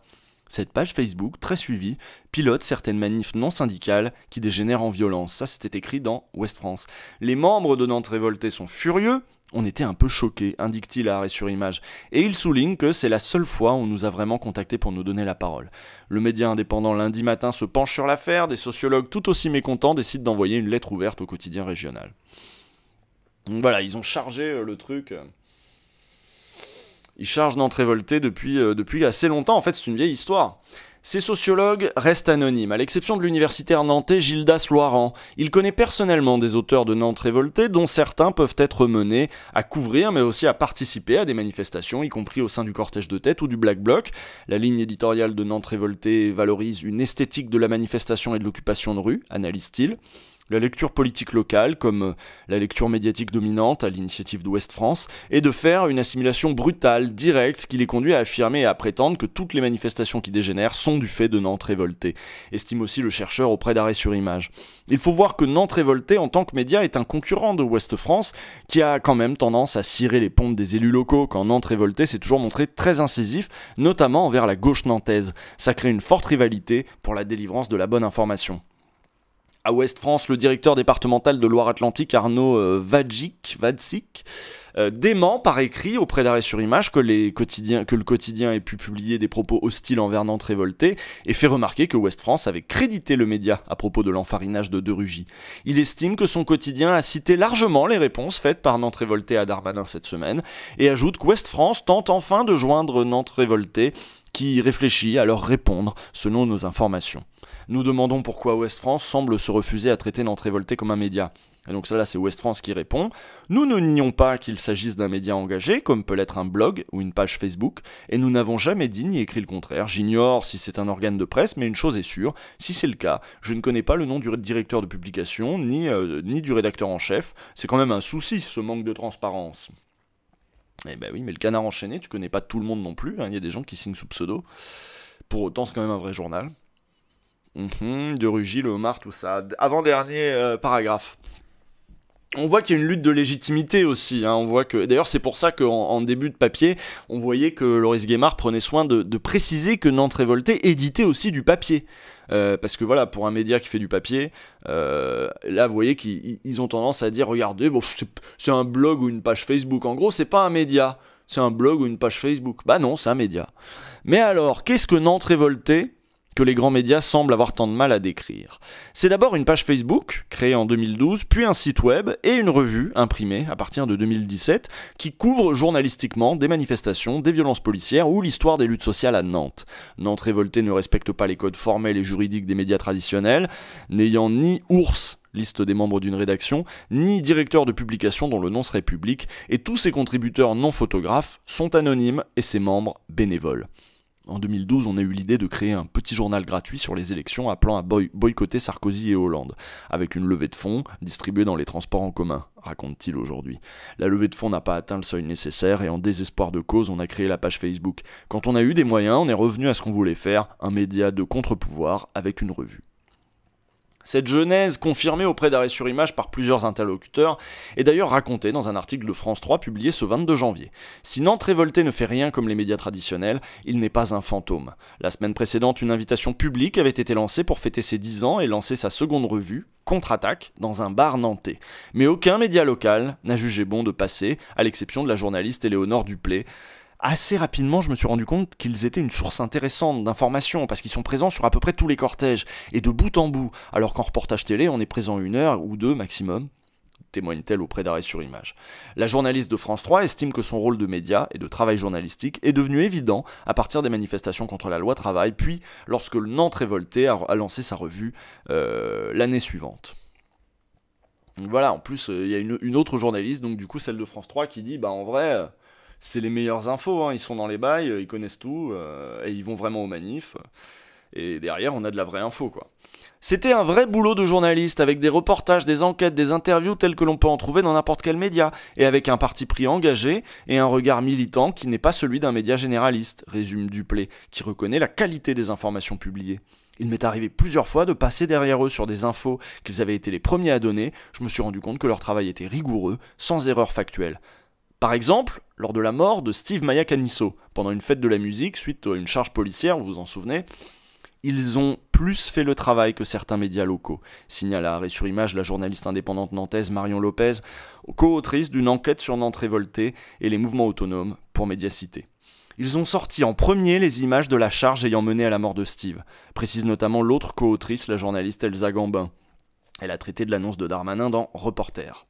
Cette page Facebook, très suivie, pilote certaines manifs non syndicales qui dégénèrent en violence. Ça, c'était écrit dans Ouest France. Les membres de Nantes révoltée sont furieux. On était un peu choqués, indique-t-il à Arrêt sur Image. Et il souligne que c'est la seule fois où on nous a vraiment contactés pour nous donner la parole. Le média indépendant lundi matin se penche sur l'affaire. Des sociologues tout aussi mécontents décident d'envoyer une lettre ouverte au quotidien régional. Donc voilà, ils ont chargé le truc... Ils chargent Nantes révoltée depuis assez longtemps. En fait, c'est une vieille histoire. Ces sociologues restent anonymes, à l'exception de l'universitaire nantais Gildas Loiran. Il connaît personnellement des auteurs de Nantes révoltée, dont certains peuvent être menés à couvrir, mais aussi à participer à des manifestations, y compris au sein du cortège de tête ou du Black Bloc. La ligne éditoriale de Nantes révoltée valorise une esthétique de la manifestation et de l'occupation de rue, analyse-t-il. La lecture politique locale, comme la lecture médiatique dominante à l'initiative d'Ouest France, est de faire une assimilation brutale, directe, qui les conduit à affirmer et à prétendre que toutes les manifestations qui dégénèrent sont du fait de Nantes révoltée, estime aussi le chercheur auprès d'Arrêt sur Image. Il faut voir que Nantes révoltée en tant que média est un concurrent de Ouest France, qui a quand même tendance à cirer les pompes des élus locaux, quand Nantes révoltée s'est toujours montré très incisif, notamment envers la gauche nantaise. Ça crée une forte rivalité pour la délivrance de la bonne information. À Ouest France, le directeur départemental de Loire-Atlantique, Arnaud Vadzik, dément par écrit auprès d'Arrêt sur Image que le quotidien ait pu publier des propos hostiles envers Nantes révoltée et fait remarquer que Ouest France avait crédité le média à propos de l'enfarinage de De Rugy. Il estime que son quotidien a cité largement les réponses faites par Nantes révoltée à Darmanin cette semaine et ajoute qu'Ouest France tente enfin de joindre Nantes révoltée qui réfléchit à leur répondre selon nos informations. Nous demandons pourquoi Ouest France semble se refuser à traiter Nantes révoltée comme un média. Et donc ça là c'est Ouest France qui répond. Nous ne nions pas qu'il s'agisse d'un média engagé, comme peut l'être un blog ou une page Facebook, et nous n'avons jamais dit ni écrit le contraire. J'ignore si c'est un organe de presse, mais une chose est sûre, si c'est le cas, je ne connais pas le nom du directeur de publication, ni du rédacteur en chef. C'est quand même un souci, ce manque de transparence. Eh ben oui, mais le Canard enchaîné, tu connais pas tout le monde non plus, hein. Il y a des gens qui signent sous pseudo. Pour autant, c'est quand même un vrai journal. De Rugy, le homard, tout ça. Avant-dernier paragraphe. On voit qu'il y a une lutte de légitimité aussi, hein. On voit que, d'ailleurs c'est pour ça qu'en début de papier, on voyait que Loris Guémard prenait soin de préciser que Nantes révoltée éditait aussi du papier. Parce que voilà, pour un média qui fait du papier, là vous voyez qu'ils ont tendance à dire, regardez, bon, c'est un blog ou une page Facebook. En gros, c'est pas un média, c'est un blog ou une page Facebook. Bah non, c'est un média. Mais alors, qu'est-ce que Nantes révoltée ? que les grands médias semblent avoir tant de mal à décrire. C'est d'abord une page Facebook, créée en 2012, puis un site web et une revue imprimée à partir de 2017 qui couvre journalistiquement des manifestations, des violences policières ou l'histoire des luttes sociales à Nantes. Nantes révoltée ne respecte pas les codes formels et juridiques des médias traditionnels, n'ayant ni ours, liste des membres d'une rédaction, ni directeur de publication dont le nom serait public, et tous ses contributeurs non photographes sont anonymes et ses membres bénévoles. En 2012, on a eu l'idée de créer un petit journal gratuit sur les élections appelant à boycotter Sarkozy et Hollande, avec une levée de fonds distribuée dans les transports en commun, raconte-t-il aujourd'hui. La levée de fonds n'a pas atteint le seuil nécessaire et en désespoir de cause, on a créé la page Facebook. Quand on a eu des moyens, on est revenu à ce qu'on voulait faire, un média de contre-pouvoir avec une revue. Cette genèse, confirmée auprès d'Arrêt sur Image par plusieurs interlocuteurs, est d'ailleurs racontée dans un article de France 3 publié ce 22 janvier. Si Nantes révoltée ne fait rien comme les médias traditionnels, il n'est pas un fantôme. La semaine précédente, une invitation publique avait été lancée pour fêter ses 10 ans et lancer sa seconde revue, Contre-attaque, dans un bar nantais. Mais aucun média local n'a jugé bon de passer, à l'exception de la journaliste Éléonore Duplé. Assez rapidement, je me suis rendu compte qu'ils étaient une source intéressante d'informations, parce qu'ils sont présents sur à peu près tous les cortèges, et de bout en bout, alors qu'en reportage télé, on est présent 1 heure ou 2 maximum, témoigne-t-elle auprès d'Arrêt sur Image. La journaliste de France 3 estime que son rôle de média et de travail journalistique est devenu évident à partir des manifestations contre la loi travail, puis lorsque le Nantes révolté a lancé sa revue l'année suivante. Donc voilà, en plus, il y a une autre journaliste, donc du coup celle de France 3, qui dit, en vrai... c'est les meilleures infos, hein. Ils sont dans les bails, ils connaissent tout, et ils vont vraiment aux manifs. Et derrière, on a de la vraie info, quoi. C'était un vrai boulot de journaliste, avec des reportages, des enquêtes, des interviews telles que l'on peut en trouver dans n'importe quel média, et avec un parti pris engagé et un regard militant qui n'est pas celui d'un média généraliste, résume Duplé, qui reconnaît la qualité des informations publiées. Il m'est arrivé plusieurs fois de passer derrière eux sur des infos qu'ils avaient été les premiers à donner. Je me suis rendu compte que leur travail était rigoureux, sans erreur factuelle. Par exemple, lors de la mort de Steve Maia-Canisso, pendant une fête de la musique, suite à une charge policière, vous vous en souvenez, ils ont plus fait le travail que certains médias locaux, signale à Arrêt sur Image la journaliste indépendante nantaise Marion Lopez, co-autrice d'une enquête sur Nantes révoltée et les mouvements autonomes pour Médiacité. Ils ont sorti en premier les images de la charge ayant mené à la mort de Steve, précise notamment l'autre co-autrice, la journaliste Elsa Gambin. Elle a traité de l'annonce de Darmanin dans Reporter.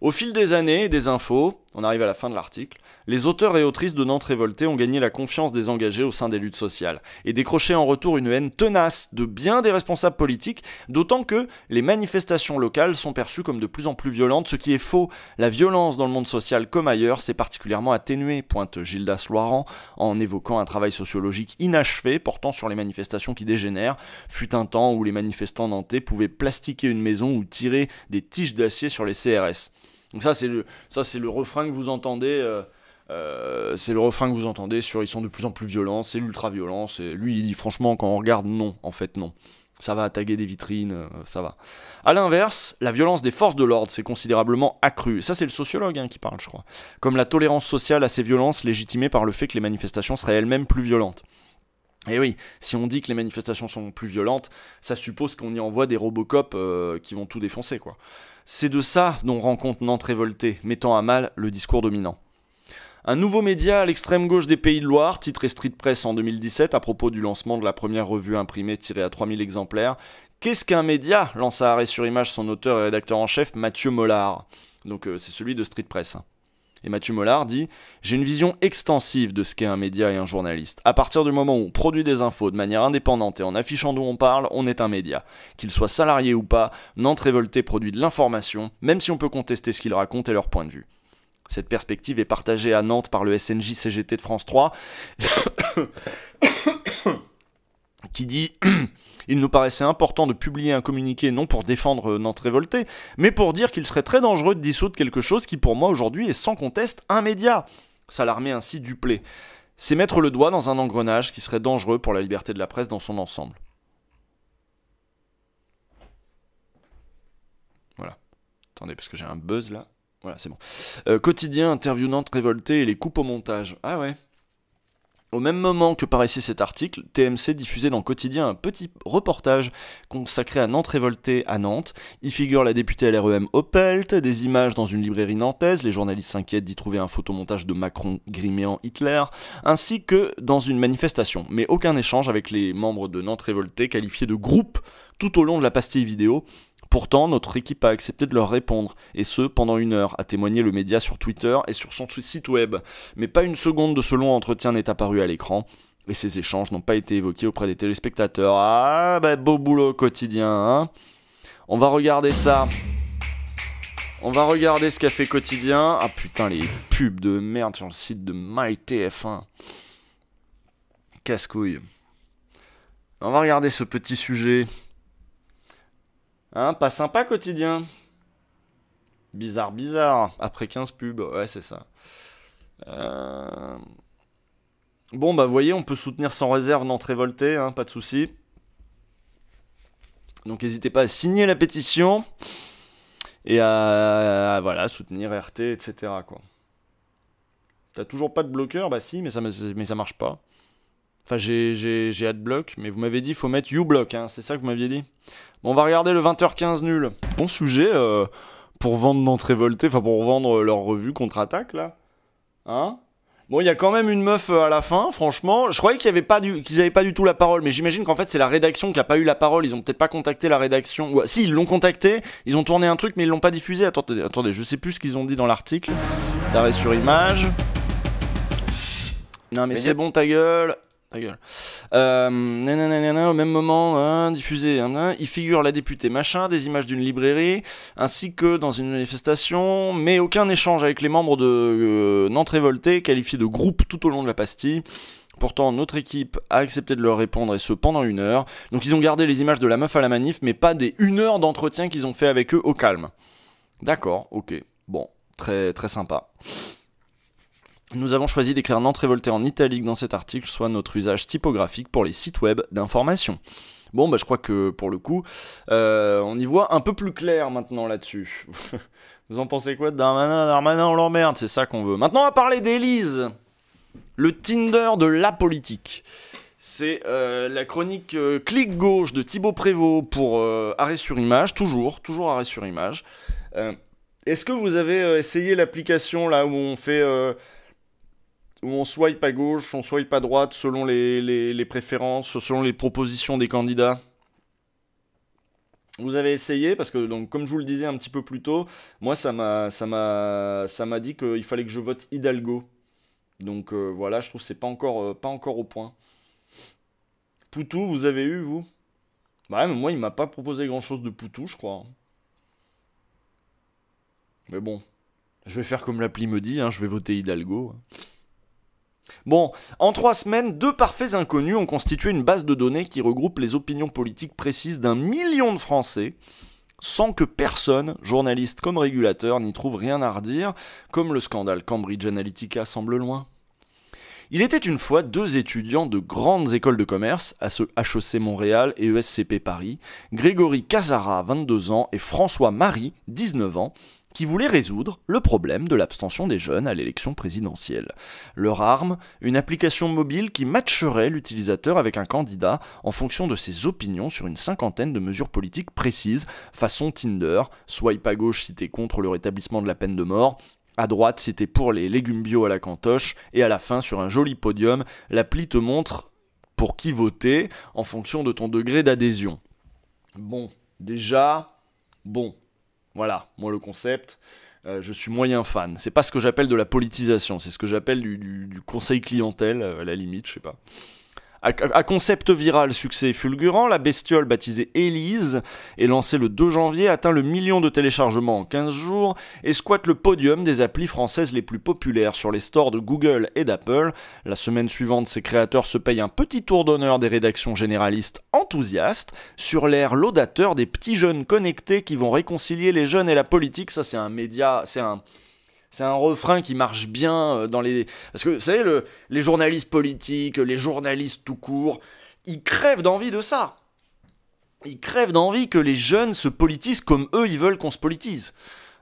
Au fil des années et des infos, on arrive à la fin de l'article, les auteurs et autrices de Nantes révoltée ont gagné la confiance des engagés au sein des luttes sociales et décroché en retour une haine tenace de bien des responsables politiques, d'autant que les manifestations locales sont perçues comme de plus en plus violentes, ce qui est faux. La violence dans le monde social comme ailleurs s'est particulièrement atténuée, pointe Gildas Loiran, en évoquant un travail sociologique inachevé portant sur les manifestations qui dégénèrent. Fut un temps où les manifestants nantais pouvaient plastiquer une maison ou tirer des tiges d'acier sur les CRS. Donc ça c'est le refrain que vous entendez, sur ils sont de plus en plus violents, c'est l'ultra-violence, et lui il dit franchement quand on regarde non, en fait non. Ça va taguer des vitrines, ça va. A l'inverse, la violence des forces de l'ordre s'est considérablement accrue. Ça c'est le sociologue qui parle je crois. Comme la tolérance sociale à ces violences légitimée par le fait que les manifestations seraient elles-mêmes plus violentes. Et oui, si on dit que les manifestations sont plus violentes, ça suppose qu'on y envoie des Robocop qui vont tout défoncer quoi. C'est de ça dont rend compte Nantes révoltée, mettant à mal le discours dominant. Un nouveau média à l'extrême gauche des Pays de Loire, titré Street Press en 2017 à propos du lancement de la première revue imprimée tirée à 3000 exemplaires. Qu'est-ce qu'un média ? Lance à Arrêt sur Image son auteur et rédacteur en chef Mathieu Mollard. Donc c'est celui de Street Press. Et Mathieu Mollard dit « J'ai une vision extensive de ce qu'est un média et un journaliste. À partir du moment où on produit des infos de manière indépendante et en affichant d'où on parle, on est un média. Qu'il soit salarié ou pas, Nantes révoltée produit de l'information, même si on peut contester ce qu'il raconte et leur point de vue. » Cette perspective est partagée à Nantes par le SNJ-CGT de France 3, qui dit « Il nous paraissait important de publier un communiqué non pour défendre Nantes révoltée, mais pour dire qu'il serait très dangereux de dissoudre quelque chose qui pour moi aujourd'hui est sans conteste un média. » S'alarmait ainsi Duplé. C'est mettre le doigt dans un engrenage qui serait dangereux pour la liberté de la presse dans son ensemble. Voilà. Attendez, parce que j'ai un buzz là. Voilà, c'est bon. Quotidien, interview Nantes révoltée et les coupes au montage. Ah ouais. Au même moment que paraissait cet article, TMC diffusait dans Quotidien un petit reportage consacré à Nantes révoltée à Nantes. Y figure la députée LREM Opelt, des images dans une librairie nantaise, les journalistes s'inquiètent d'y trouver un photomontage de Macron grimé en Hitler, ainsi que dans une manifestation. Mais aucun échange avec les membres de Nantes révoltée qualifiés de groupe tout au long de la pastille vidéo. Pourtant, notre équipe a accepté de leur répondre, et ce, pendant 1 heure, a témoigné le média sur Twitter et sur son site web. Mais pas une seconde de ce long entretien n'est apparu à l'écran, et ces échanges n'ont pas été évoqués auprès des téléspectateurs. Ah, bah beau boulot Quotidien, hein. On va regarder ça. On va regarder ce qu'a fait Quotidien. Ah putain, les pubs de merde sur le site de MyTF1. Casse-couille. On va regarder ce petit sujet. Hein, pas sympa Quotidien. Bizarre. Après 15 pubs, ouais c'est ça. Bon bah vous voyez, on peut soutenir sans réserve Nantes révoltée, hein, pas de souci. Donc n'hésitez pas à signer la pétition et à voilà, soutenir RT, etc. quoi. T'as toujours pas de bloqueur? Bah si, mais ça marche pas. Enfin j'ai adblock, mais vous m'avez dit faut mettre uBlock, hein, c'est ça que vous m'aviez dit. Bon, on va regarder le 20h15 nul. Bon sujet pour vendre Nantes révoltée, enfin pour vendre leur revue Contre-Attaque là. Hein? Bon, il y a quand même une meuf à la fin, franchement. Je croyais qu'ils avaient pas du tout la parole, mais j'imagine qu'en fait c'est la rédaction qui a pas eu la parole. Ils ont peut-être pas contacté la rédaction. Ou, si, ils l'ont contacté, ils ont tourné un truc, mais ils l'ont pas diffusé. Attendez, je sais plus ce qu'ils ont dit dans l'article. D'arrêt sur image. Non mais c'est bon, ta gueule. Au même moment, diffusé, il figure la députée machin, des images d'une librairie, ainsi que dans une manifestation, mais aucun échange avec les membres de Nantes révoltée, qualifiés de groupe tout au long de la pastille. Pourtant, notre équipe a accepté de leur répondre, et ce pendant 1 heure. Donc ils ont gardé les images de la meuf à la manif, mais pas des 1 heure d'entretien qu'ils ont fait avec eux au calme. D'accord, ok, bon, très très sympa. Nous avons choisi d'écrire Nantes révoltée en italique dans cet article, soit notre usage typographique pour les sites web d'information. Bon, bah je crois que pour le coup, on y voit un peu plus clair maintenant là-dessus. Vous en pensez quoi de Darmanin, on l'emmerde, c'est ça qu'on veut. Maintenant, on va parler d'Élise, le Tinder de la politique. C'est la chronique clic gauche de Thibaut Prévost pour Arrêt sur image, toujours Arrêt sur image. Est-ce que vous avez essayé l'application là où on fait... où on swipe à gauche, on swipe à droite selon les préférences, selon les propositions des candidats? Vous avez essayé? Parce que, donc, comme je vous le disais un petit peu plus tôt, moi, ça m'a dit qu'il fallait que je vote Hidalgo. Donc, voilà, je trouve que c'est pas encore au point. Poutou, vous avez eu, vous? Bah, mais moi, il m'a pas proposé grand-chose de Poutou, je crois. Mais bon, je vais faire comme l'appli me dit, hein, je vais voter Hidalgo. Bon, en 3 semaines, 2 parfaits inconnus ont constitué une base de données qui regroupe les opinions politiques précises d'1 million de Français, sans que personne, journaliste comme régulateur, n'y trouve rien à redire, comme le scandale Cambridge Analytica semble loin. Il était une fois 2 étudiants de grandes écoles de commerce, HEC Montréal et ESCP Paris, Grégory Casara, 22 ans, et François Marie, 19 ans, qui voulaient résoudre le problème de l'abstention des jeunes à l'élection présidentielle. Leur arme, une application mobile qui matcherait l'utilisateur avec un candidat en fonction de ses opinions sur une 50aine de mesures politiques précises, façon Tinder, swipe à gauche si t'es contre le rétablissement de la peine de mort, à droite si t'es pour les légumes bio à la cantoche, et à la fin, sur un joli podium, l'appli te montre pour qui voter en fonction de ton degré d'adhésion. Bon, déjà, bon. Voilà, moi le concept, je suis moyen fan. C'est pas ce que j'appelle de la politisation, c'est ce que j'appelle du conseil clientèle, à la limite, je sais pas. À concept viral, succès fulgurant, la bestiole baptisée Élise est lancée le 2 janvier, atteint le 1 million de téléchargements en 15 jours et squatte le podium des applis françaises les plus populaires sur les stores de Google et d'Apple. La semaine suivante, ses créateurs se payent un petit tour d'honneur des rédactions généralistes enthousiastes sur l'air laudateur des petits jeunes connectés qui vont réconcilier les jeunes et la politique. Ça, c'est un média, c'est un refrain qui marche bien dans les... Parce que, vous savez, les journalistes politiques, les journalistes tout court, ils crèvent d'envie de ça. Ils crèvent d'envie que les jeunes se politisent comme eux, ils veulent qu'on se politise.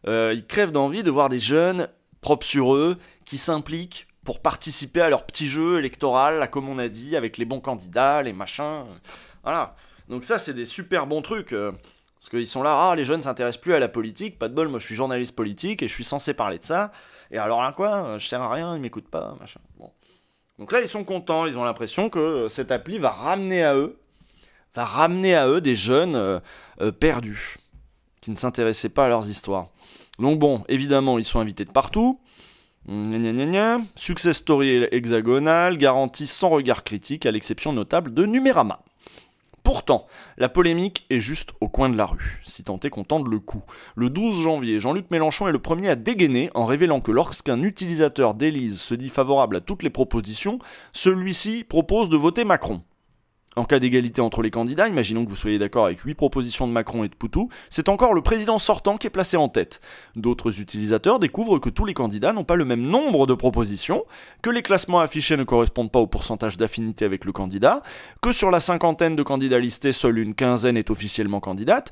Ils crèvent d'envie de voir des jeunes propres sur eux, qui s'impliquent pour participer à leur petit jeu électoral, là, comme on a dit, avec les bons candidats, les machins. Voilà. Donc ça, c'est des super bons trucs. Parce qu'ils sont là, les jeunes s'intéressent plus à la politique, pas de bol, moi je suis journaliste politique et je suis censé parler de ça. Et alors là, quoi, je sers à rien, ils m'écoutent pas, machin. Bon. Donc là, ils sont contents, ils ont l'impression que cette appli va ramener à eux des jeunes perdus, qui ne s'intéressaient pas à leurs histoires. Donc bon, évidemment, ils sont invités de partout. Success story hexagonal, garantie sans regard critique, à l'exception notable de Numérama. Pourtant, la polémique est juste au coin de la rue, si tant est qu'on tende le coup. Le 12 janvier, Jean-Luc Mélenchon est le premier à dégainer en révélant que lorsqu'un utilisateur d'Élise se dit favorable à toutes les propositions, celui-ci propose de voter Macron. En cas d'égalité entre les candidats, imaginons que vous soyez d'accord avec 8 propositions de Macron et de Poutou, c'est encore le président sortant qui est placé en tête. D'autres utilisateurs découvrent que tous les candidats n'ont pas le même nombre de propositions, que les classements affichés ne correspondent pas au pourcentage d'affinité avec le candidat, que sur la 50aine de candidats listés, seule une quinzaine est officiellement candidate.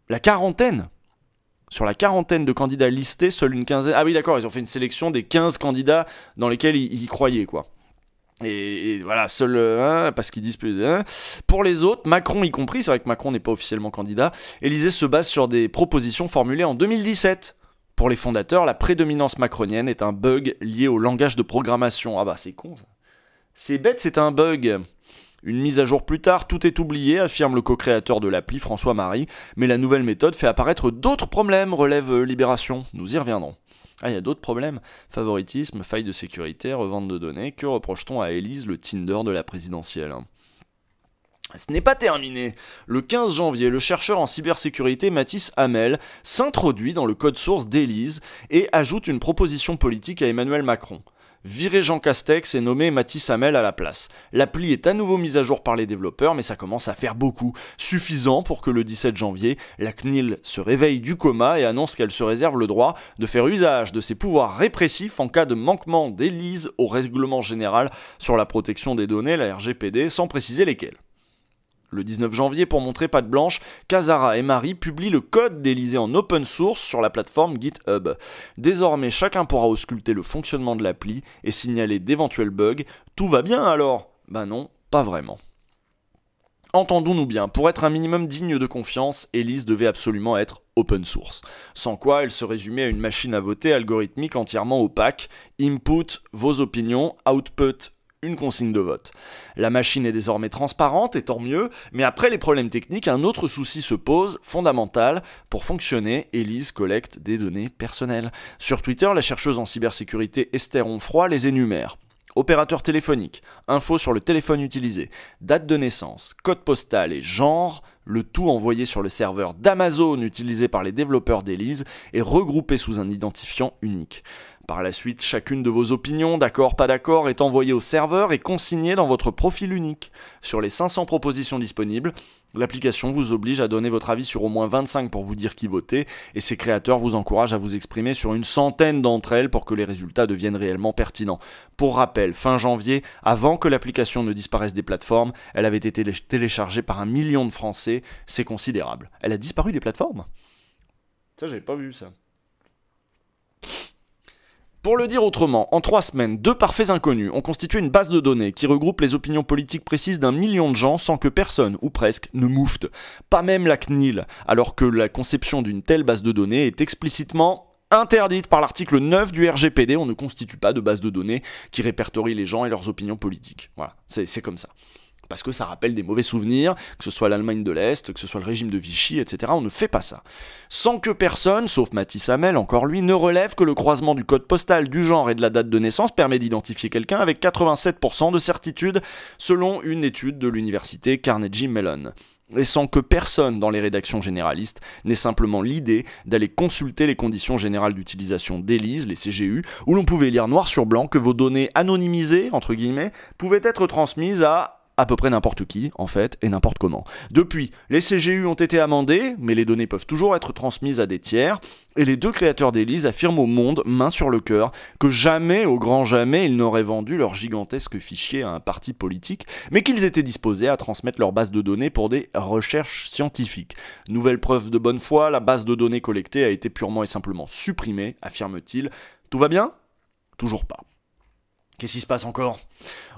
La quarantaine. Sur la quarantaine de candidats listés, seule une quinzaine... Ah oui d'accord, ils ont fait une sélection des 15 candidats dans lesquels ils croyaient, quoi. Et voilà, seul parce qu'ils disent plus. Pour les autres, Macron y compris, c'est vrai que Macron n'est pas officiellement candidat, Élysée se base sur des propositions formulées en 2017. Pour les fondateurs, la prédominance macronienne est un bug lié au langage de programmation. Ah bah c'est con ça. C'est bête, c'est un bug. Une mise à jour plus tard, tout est oublié, affirme le co-créateur de l'appli François Marie, mais la nouvelle méthode fait apparaître d'autres problèmes, relève Libération. Nous y reviendrons. Ah, il y a d'autres problèmes. Favoritisme, faille de sécurité, revente de données. Que reproche-t-on à Élise, le Tinder de la présidentielle ? Ce n'est pas terminé. Le 15 janvier, le chercheur en cybersécurité Mathis Hamel s'introduit dans le code source d'Élise et ajoute une proposition politique à Emmanuel Macron. Virer Jean Castex et nommer Mathis Hamel à la place. L'appli est à nouveau mise à jour par les développeurs, mais ça commence à faire beaucoup. Suffisant pour que le 17 janvier, la CNIL se réveille du coma et annonce qu'elle se réserve le droit de faire usage de ses pouvoirs répressifs en cas de manquement d'Élise au règlement général sur la protection des données, la RGPD, sans préciser lesquels. Le 19 janvier, pour montrer patte blanche, Casara et Marie publient le code d'Élysée en open source sur la plateforme GitHub. Désormais, chacun pourra ausculter le fonctionnement de l'appli et signaler d'éventuels bugs. Tout va bien alors ? Ben non, pas vraiment. Entendons-nous bien, pour être un minimum digne de confiance, Élise devait absolument être open source. Sans quoi, elle se résumait à une machine à voter algorithmique entièrement opaque. Input, vos opinions, output, une consigne de vote. La machine est désormais transparente, et tant mieux, mais après les problèmes techniques, un autre souci se pose, fondamental. Pour fonctionner, Élise collecte des données personnelles. Sur Twitter, la chercheuse en cybersécurité Esther Onfroy les énumère. Opérateur téléphonique, info sur le téléphone utilisé, date de naissance, code postal et genre, le tout envoyé sur le serveur d'Amazon utilisé par les développeurs d'Élise et regroupé sous un identifiant unique. Par la suite, chacune de vos opinions, d'accord, pas d'accord, est envoyée au serveur et consignée dans votre profil unique. Sur les 500 propositions disponibles, l'application vous oblige à donner votre avis sur au moins 25 pour vous dire qui voter, et ses créateurs vous encouragent à vous exprimer sur une centaine d'entre elles pour que les résultats deviennent réellement pertinents. Pour rappel, fin janvier, avant que l'application ne disparaisse des plateformes, elle avait été téléchargée par 1 million de Français, c'est considérable. Elle a disparu des plateformes ? Ça, j'avais pas vu ça. Pour le dire autrement, en 3 semaines, 2 parfaits inconnus ont constitué une base de données qui regroupe les opinions politiques précises d'1 million de gens sans que personne, ou presque, ne moufte. Pas même la CNIL, alors que la conception d'une telle base de données est explicitement interdite par l'article 9 du RGPD. On ne constitue pas de base de données qui répertorie les gens et leurs opinions politiques. Voilà, c'est comme ça. Parce que ça rappelle des mauvais souvenirs, que ce soit l'Allemagne de l'Est, que ce soit le régime de Vichy, etc. On ne fait pas ça. Sans que personne, sauf Mathis Hamel, encore lui, ne relève que le croisement du code postal, du genre et de la date de naissance permet d'identifier quelqu'un avec 87% de certitude, selon une étude de l'université Carnegie Mellon. Et sans que personne dans les rédactions généralistes n'ait simplement l'idée d'aller consulter les conditions générales d'utilisation d'Élise, les CGU, où l'on pouvait lire noir sur blanc que vos données anonymisées, entre guillemets, pouvaient être transmises à peu près n'importe qui, en fait, et n'importe comment. Depuis, les CGU ont été amendés, mais les données peuvent toujours être transmises à des tiers, et les 2 créateurs d'Élise affirment au monde, main sur le cœur, que jamais, au grand jamais, ils n'auraient vendu leurs gigantesques fichiers à un parti politique, mais qu'ils étaient disposés à transmettre leur base de données pour des recherches scientifiques. Nouvelle preuve de bonne foi, la base de données collectée a été purement et simplement supprimée, affirme-t-il. Tout va bien ? Toujours pas. Qu'est-ce qui se passe encore ?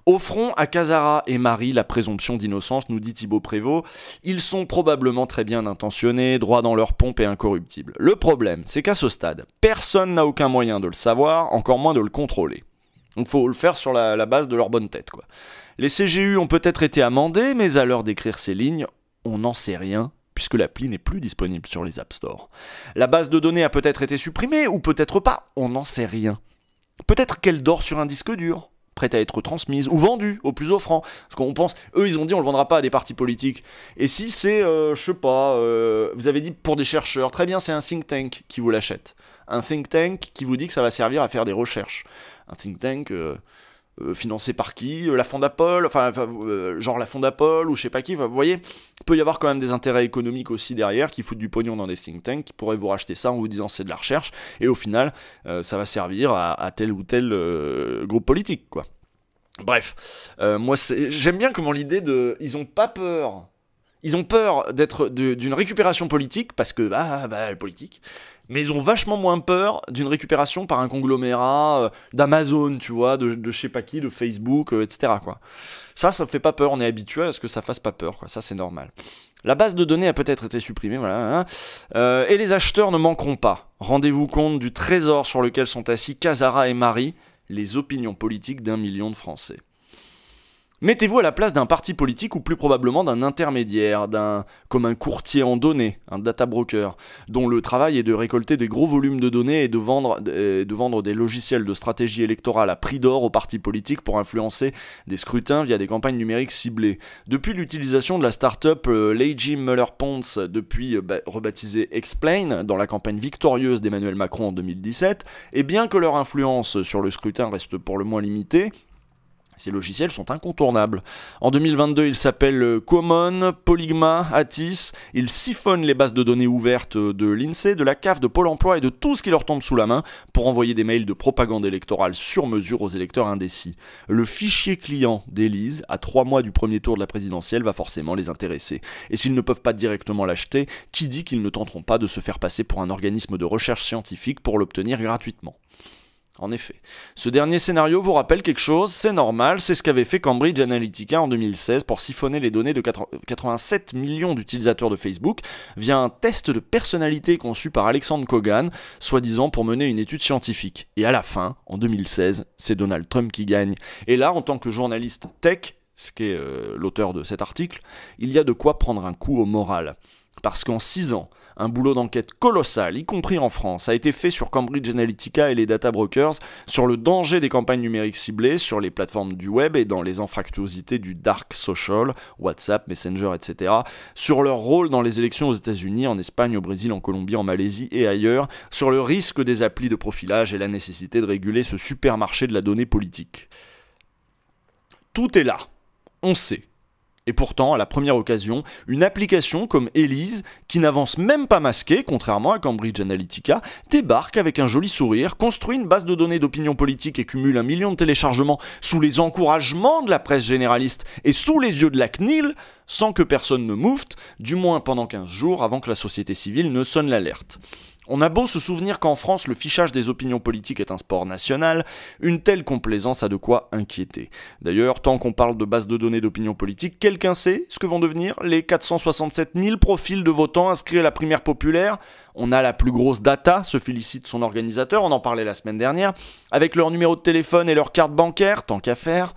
Offrons à Casara et Marie la présomption d'innocence, nous dit Thibaut Prévost. Ils sont probablement très bien intentionnés, droits dans leur pompe et incorruptibles. Le problème, c'est qu'à ce stade, personne n'a aucun moyen de le savoir, encore moins de le contrôler. Donc faut le faire sur la base de leur bonne tête, quoi. Les CGU ont peut-être été amendés, mais à l'heure d'écrire ces lignes, on n'en sait rien, puisque l'appli n'est plus disponible sur les App Store. La base de données a peut-être été supprimée, ou peut-être pas, on n'en sait rien. Peut-être qu'elle dort sur un disque dur, prête à être transmise, ou vendue au plus offrant. Parce qu'on pense, eux ils ont dit on le vendra pas à des partis politiques. Et si c'est, je sais pas, vous avez dit pour des chercheurs, très bien, c'est un think tank qui vous l'achète. Un think tank qui vous dit que ça va servir à faire des recherches. Un think tank financé par qui ? La Fondapol, genre la Fondapol ou je sais pas qui. Vous voyez, il peut y avoir quand même des intérêts économiques aussi derrière qui foutent du pognon dans des think tanks, qui pourraient vous racheter ça en vous disant c'est de la recherche, et au final, ça va servir à tel ou tel groupe politique, quoi. Bref, moi j'aime bien comment l'idée de... Ils ont pas peur. Ils ont peur d'être d'une récupération politique, parce que, politique... Mais ils ont vachement moins peur d'une récupération par un conglomérat d'Amazon, tu vois, de je sais pas qui, de Facebook, etc. quoi. Ça me fait pas peur, on est habitué à ce que ça fasse pas peur, quoi. Ça c'est normal. La base de données a peut-être été supprimée, voilà. Et les acheteurs ne manqueront pas. Rendez-vous compte du trésor sur lequel sont assis Casara et Marie, les opinions politiques d'1 million de Français. Mettez-vous à la place d'un parti politique ou plus probablement d'un intermédiaire, comme un courtier en données, un data broker, dont le travail est de récolter des gros volumes de données et de vendre des logiciels de stratégie électorale à prix d'or aux partis politiques pour influencer des scrutins via des campagnes numériques ciblées. Depuis l'utilisation de la start-up Leiji Muller-Ponce, depuis rebaptisée Explain, dans la campagne victorieuse d'Emmanuel Macron en 2017, et bien que leur influence sur le scrutin reste pour le moins limitée, ces logiciels sont incontournables. En 2022, ils s'appellent Common, Polygma, Atis. Ils siphonnent les bases de données ouvertes de l'INSEE, de la CAF, de Pôle emploi et de tout ce qui leur tombe sous la main pour envoyer des mails de propagande électorale sur mesure aux électeurs indécis. Le fichier client d'Élise, à 3 mois du premier tour de la présidentielle, va forcément les intéresser. Et s'ils ne peuvent pas directement l'acheter, qui dit qu'ils ne tenteront pas de se faire passer pour un organisme de recherche scientifique pour l'obtenir gratuitement ? En effet, ce dernier scénario vous rappelle quelque chose, c'est normal, c'est ce qu'avait fait Cambridge Analytica en 2016 pour siphonner les données de 87 millions d'utilisateurs de Facebook via un test de personnalité conçu par Alexandre Kogan, soi-disant pour mener une étude scientifique. Et à la fin, en 2016, c'est Donald Trump qui gagne. Et là, en tant que journaliste tech, ce qu'est l'auteur de cet article, il y a de quoi prendre un coup au moral. Parce qu'en 6 ans, un boulot d'enquête colossal, y compris en France, a été fait sur Cambridge Analytica et les data brokers, sur le danger des campagnes numériques ciblées, sur les plateformes du web et dans les anfractuosités du dark social, WhatsApp, Messenger, etc., sur leur rôle dans les élections aux États-Unis, en Espagne, au Brésil, en Colombie, en Malaisie et ailleurs, sur le risque des applis de profilage et la nécessité de réguler ce supermarché de la donnée politique. Tout est là, on sait. Et pourtant, à la première occasion, une application comme Élise, qui n'avance même pas masquée, contrairement à Cambridge Analytica, débarque avec un joli sourire, construit une base de données d'opinion politique et cumule 1 million de téléchargements sous les encouragements de la presse généraliste et sous les yeux de la CNIL, sans que personne ne moufte, du moins pendant 15 jours avant que la société civile ne sonne l'alerte. On a beau se souvenir qu'en France, le fichage des opinions politiques est un sport national, une telle complaisance a de quoi inquiéter. D'ailleurs, tant qu'on parle de bases de données d'opinion politique, quelqu'un sait ce que vont devenir les 467 000 profils de votants inscrits à la primaire populaire ? On a la plus grosse data, se félicite son organisateur, on en parlait la semaine dernière, avec leur numéro de téléphone et leur carte bancaire, tant qu'à faire.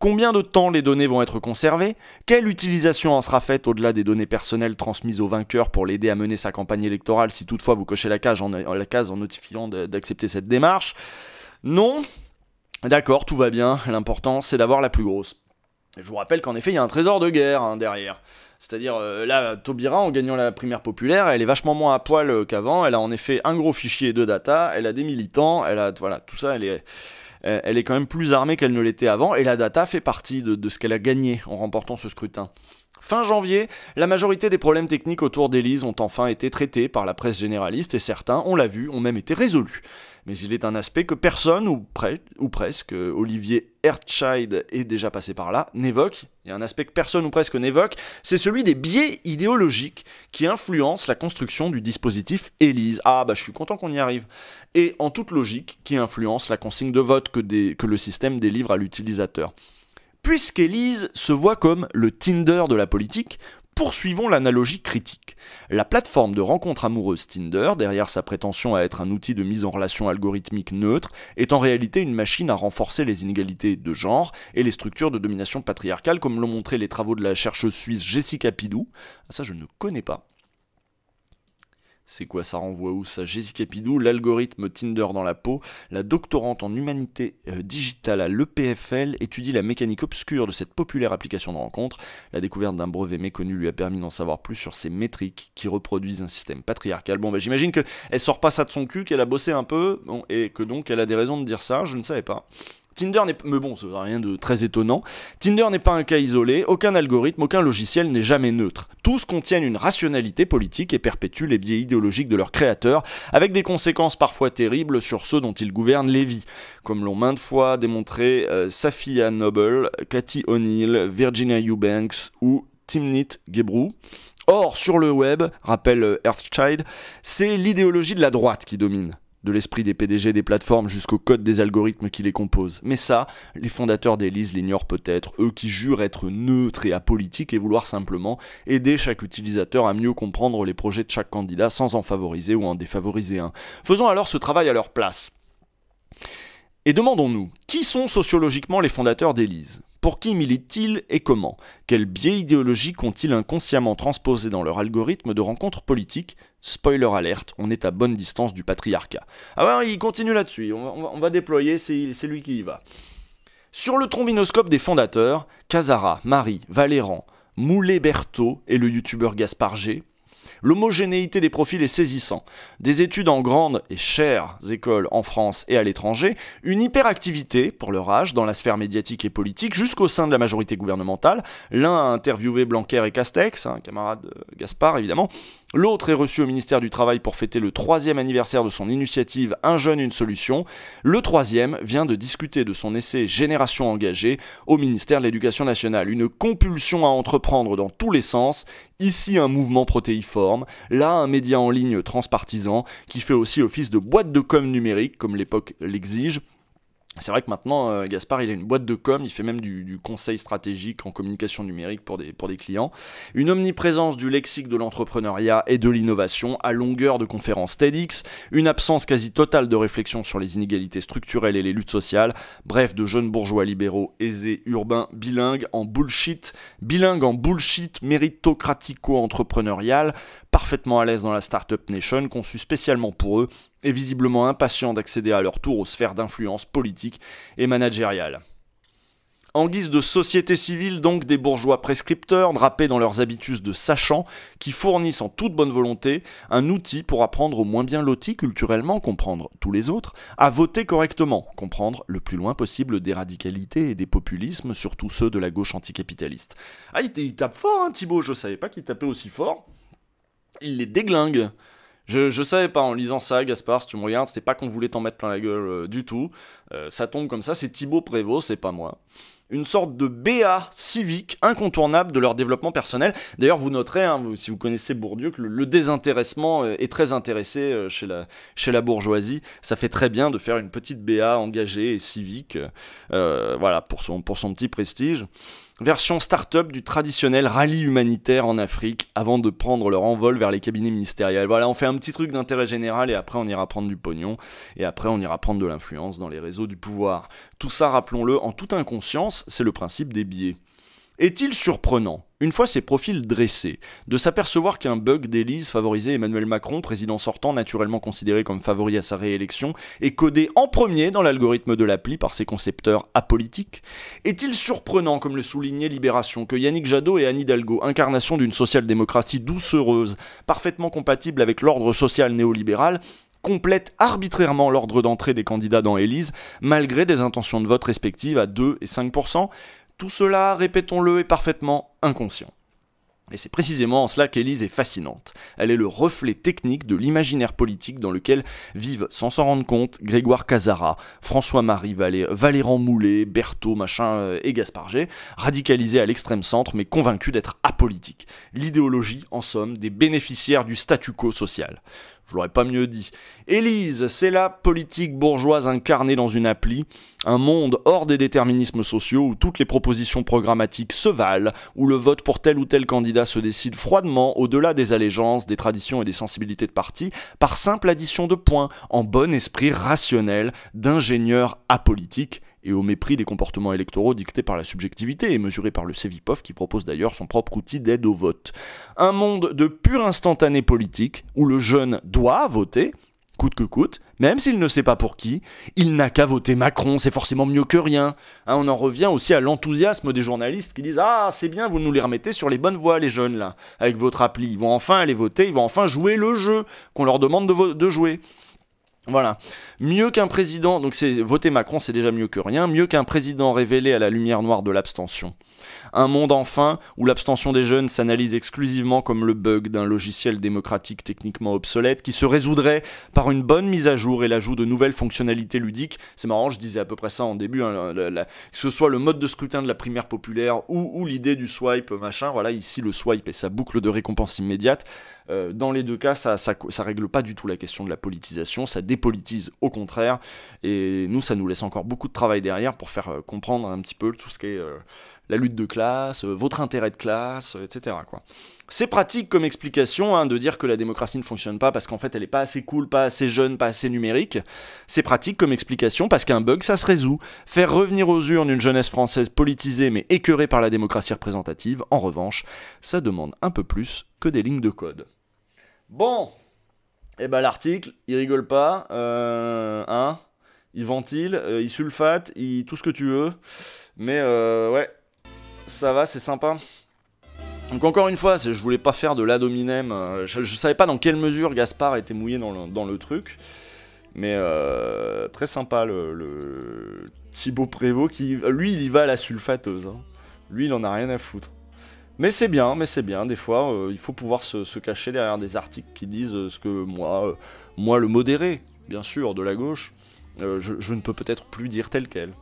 Combien de temps les données vont être conservées ? Quelle utilisation en sera faite au-delà des données personnelles transmises au vainqueur pour l'aider à mener sa campagne électorale si toutefois vous cochez la case en notifiant d'accepter cette démarche ? Non ? D'accord, tout va bien. L'important, c'est d'avoir la plus grosse. Je vous rappelle qu'en effet, il y a un trésor de guerre derrière. C'est-à-dire, là, Taubira, en gagnant la primaire populaire, elle est vachement moins à poil qu'avant. Elle a en effet un gros fichier de data, elle a des militants, elle a, voilà, tout ça, elle est quand même plus armée qu'elle ne l'était avant, et la data fait partie de ce qu'elle a gagné en remportant ce scrutin. Fin janvier, la majorité des problèmes techniques autour d'Élise ont enfin été traités par la presse généraliste, et certains, on l'a vu, ont même été résolus. Mais il est un aspect que personne, ou presque, Olivier Ertscheid est déjà passé par là, n'évoque. Il y a un aspect que personne ou presque n'évoque, c'est celui des biais idéologiques qui influencent la construction du dispositif ELYSE. Ah bah je suis content qu'on y arrive. Et en toute logique, qui influence la consigne de vote que le système délivre à l'utilisateur. Puisqu'ELYSE se voit comme le Tinder de la politique, poursuivons l'analogie critique. La plateforme de rencontre amoureuse Tinder, derrière sa prétention à être un outil de mise en relation algorithmique neutre, est en réalité une machine à renforcer les inégalités de genre et les structures de domination patriarcale, comme l'ont montré les travaux de la chercheuse suisse Jessica Pidou. Ah, ça je ne connais pas. C'est quoi, ça renvoie où ça? Jessica Pidou, l'algorithme Tinder dans la peau. La doctorante en humanité digitale à l'EPFL étudie la mécanique obscure de cette populaire application de rencontre. La découverte d'un brevet méconnu lui a permis d'en savoir plus sur ces métriques qui reproduisent un système patriarcal. Bon, bah j'imagine qu'elle sort pas ça de son cul, qu'elle a bossé un peu, bon, et que donc elle a des raisons de dire ça, je ne savais pas. Tinder n'est mais bon, c'est rien de très étonnant. Tinder n'est pas un cas isolé, aucun algorithme, aucun logiciel n'est jamais neutre. Tous contiennent une rationalité politique et perpétuent les biais idéologiques de leurs créateurs, avec des conséquences parfois terribles sur ceux dont ils gouvernent les vies, comme l'ont maintes fois démontré Safiya Noble, Cathy O'Neill, Virginia Eubanks ou Timnit Gebru. Or, sur le web, rappelle Ertscheid, c'est l'idéologie de la droite qui domine. De l'esprit des PDG des plateformes jusqu'au code des algorithmes qui les composent. Mais ça, les fondateurs d'ELYSE l'ignorent peut-être, eux qui jurent être neutres et apolitiques et vouloir simplement aider chaque utilisateur à mieux comprendre les projets de chaque candidat sans en favoriser ou en défavoriser un. Faisons alors ce travail à leur place. Et demandons-nous, qui sont sociologiquement les fondateurs d'ELYSE ? Pour qui militent-ils et comment ? Quels biais idéologiques ont-ils inconsciemment transposés dans leur algorithme de rencontres politiques ? Spoiler alerte, on est à bonne distance du patriarcat. Ah ouais, il continue là-dessus, on va déployer, c'est lui qui y va. Sur le trombinoscope des fondateurs, Casara, Marie, Valéran, Moulet-Berthaud et le youtubeur Gaspard G. L'homogénéité des profils est saisissant. Des études en grandes et chères écoles en France et à l'étranger, une hyperactivité, pour leur âge, dans la sphère médiatique et politique, jusqu'au sein de la majorité gouvernementale. L'un a interviewé Blanquer et Castex, camarade Gaspard évidemment. L'autre est reçu au ministère du Travail pour fêter le 3e anniversaire de son initiative Un jeune, une solution. Le 3e vient de discuter de son essai Génération engagée au ministère de l'Éducation nationale. Une compulsion à entreprendre dans tous les sens. Ici un mouvement protéiforme, là un média en ligne transpartisan qui fait aussi office de boîte de com numérique comme l'époque l'exige. C'est vrai que maintenant, Gaspard, il a une boîte de com, il fait même du conseil stratégique en communication numérique pour des clients. Une omniprésence du lexique de l'entrepreneuriat et de l'innovation à longueur de conférences TEDx, une absence quasi totale de réflexion sur les inégalités structurelles et les luttes sociales, bref, de jeunes bourgeois libéraux, aisés, urbains, bilingues en bullshit méritocratico-entrepreneurial, parfaitement à l'aise dans la Startup Nation, conçue spécialement pour eux, et visiblement impatients d'accéder à leur tour aux sphères d'influence politique et managériale. En guise de société civile, donc, des bourgeois prescripteurs, drapés dans leurs habitus de sachants, qui fournissent en toute bonne volonté un outil pour apprendre aux moins bien lotis culturellement, comprendre tous les autres, à voter correctement, comprendre le plus loin possible des radicalités et des populismes, surtout ceux de la gauche anticapitaliste. Ah, il tape fort, hein, Thibaut, je savais pas qu'il tapait aussi fort. Il les déglingue. Je savais pas en lisant ça, Gaspard, si tu me regardes, c'était pas qu'on voulait t'en mettre plein la gueule du tout. Ça tombe comme ça, c'est Thibaut Prévost, c'est pas moi. Une sorte de BA civique incontournable de leur développement personnel. D'ailleurs, vous noterez, si vous connaissez Bourdieu, que le désintéressement est très intéressé chez la bourgeoisie. Ça fait très bien de faire une petite BA engagée et civique, voilà, pour son petit prestige. Version start-up du traditionnel rallye humanitaire en Afrique, avant de prendre leur envol vers les cabinets ministériels. Voilà, on fait un petit truc d'intérêt général et après on ira prendre du pognon, et après on ira prendre de l'influence dans les réseaux du pouvoir. Tout ça, rappelons-le, en toute inconscience, c'est le principe des biais. Est-il surprenant, une fois ces profils dressés, de s'apercevoir qu'un bug d'ELYSE favorisait Emmanuel Macron, président sortant naturellement considéré comme favori à sa réélection, est codé en premier dans l'algorithme de l'appli par ses concepteurs apolitiques? Est-il surprenant, comme le soulignait Libération, que Yannick Jadot et Anne Hidalgo, incarnation d'une social-démocratie doucereuse, parfaitement compatible avec l'ordre social néolibéral, complètent arbitrairement l'ordre d'entrée des candidats dans ELYSE, malgré des intentions de vote respectives à 2 et 5%? Tout cela, répétons-le, est parfaitement inconscient. Et c'est précisément en cela qu'Élise est fascinante. Elle est le reflet technique de l'imaginaire politique dans lequel vivent, sans s'en rendre compte, Grégoire Casara, François-Marie Valéran Moulet, Berthaud, et Gaspard G, radicalisés à l'extrême centre mais convaincus d'être apolitiques. L'idéologie, en somme, des bénéficiaires du statu quo social. Je l'aurais pas mieux dit. Élise, c'est la politique bourgeoise incarnée dans une appli, un monde hors des déterminismes sociaux où toutes les propositions programmatiques se valent, où le vote pour tel ou tel candidat se décide froidement au-delà des allégeances, des traditions et des sensibilités de parti, par simple addition de points, en bon esprit rationnel d'ingénieurs apolitiques, et au mépris des comportements électoraux dictés par la subjectivité et mesurés par le Cevipof qui propose d'ailleurs son propre outil d'aide au vote. Un monde de pur instantané politique où le jeune doit voter, coûte que coûte, même s'il ne sait pas pour qui, il n'a qu'à voter Macron, c'est forcément mieux que rien. Hein, on en revient aussi à l'enthousiasme des journalistes qui disent « Ah, c'est bien, vous nous les remettez sur les bonnes voies les jeunes là, avec votre appli, ils vont enfin aller voter, ils vont enfin jouer le jeu qu'on leur demande de jouer ». Voilà, mieux qu'un président, donc c'est voter Macron c'est déjà mieux que rien, mieux qu'un président révélé à la lumière noire de l'abstention. Un monde enfin où l'abstention des jeunes s'analyse exclusivement comme le bug d'un logiciel démocratique techniquement obsolète qui se résoudrait par une bonne mise à jour et l'ajout de nouvelles fonctionnalités ludiques. C'est marrant, je disais à peu près ça en début, hein, que ce soit le mode de scrutin de la primaire populaire ou l'idée du swipe machin, voilà ici le swipe et sa boucle de récompense immédiate. Dans les deux cas, ça règle pas du tout la question de la politisation, ça dépolitise au contraire, et nous ça nous laisse encore beaucoup de travail derrière pour faire comprendre un petit peu tout ce qu'est la lutte de classe, votre intérêt de classe, etc. quoi. C'est pratique comme explication hein, de dire que la démocratie ne fonctionne pas parce qu'en fait elle est pas assez cool, pas assez jeune, pas assez numérique. C'est pratique comme explication parce qu'un bug ça se résout. Faire revenir aux urnes une jeunesse française politisée mais écœurée par la démocratie représentative, en revanche, ça demande un peu plus que des lignes de code. Bon, et ben l'article, il rigole pas, hein, il ventile, il sulfate, tout ce que tu veux, mais ouais, ça va, c'est sympa. Donc encore une fois, je voulais pas faire de l'ad hominem, je savais pas dans quelle mesure Gaspard était mouillé dans le truc, mais très sympa le Thibaut Prévost qui, lui, il y va à la sulfateuse, hein. Lui, il en a rien à foutre. Mais c'est bien, des fois, il faut pouvoir se cacher derrière des articles qui disent ce que moi le modéré, bien sûr, de la gauche, je ne peux peut-être plus dire tel quel.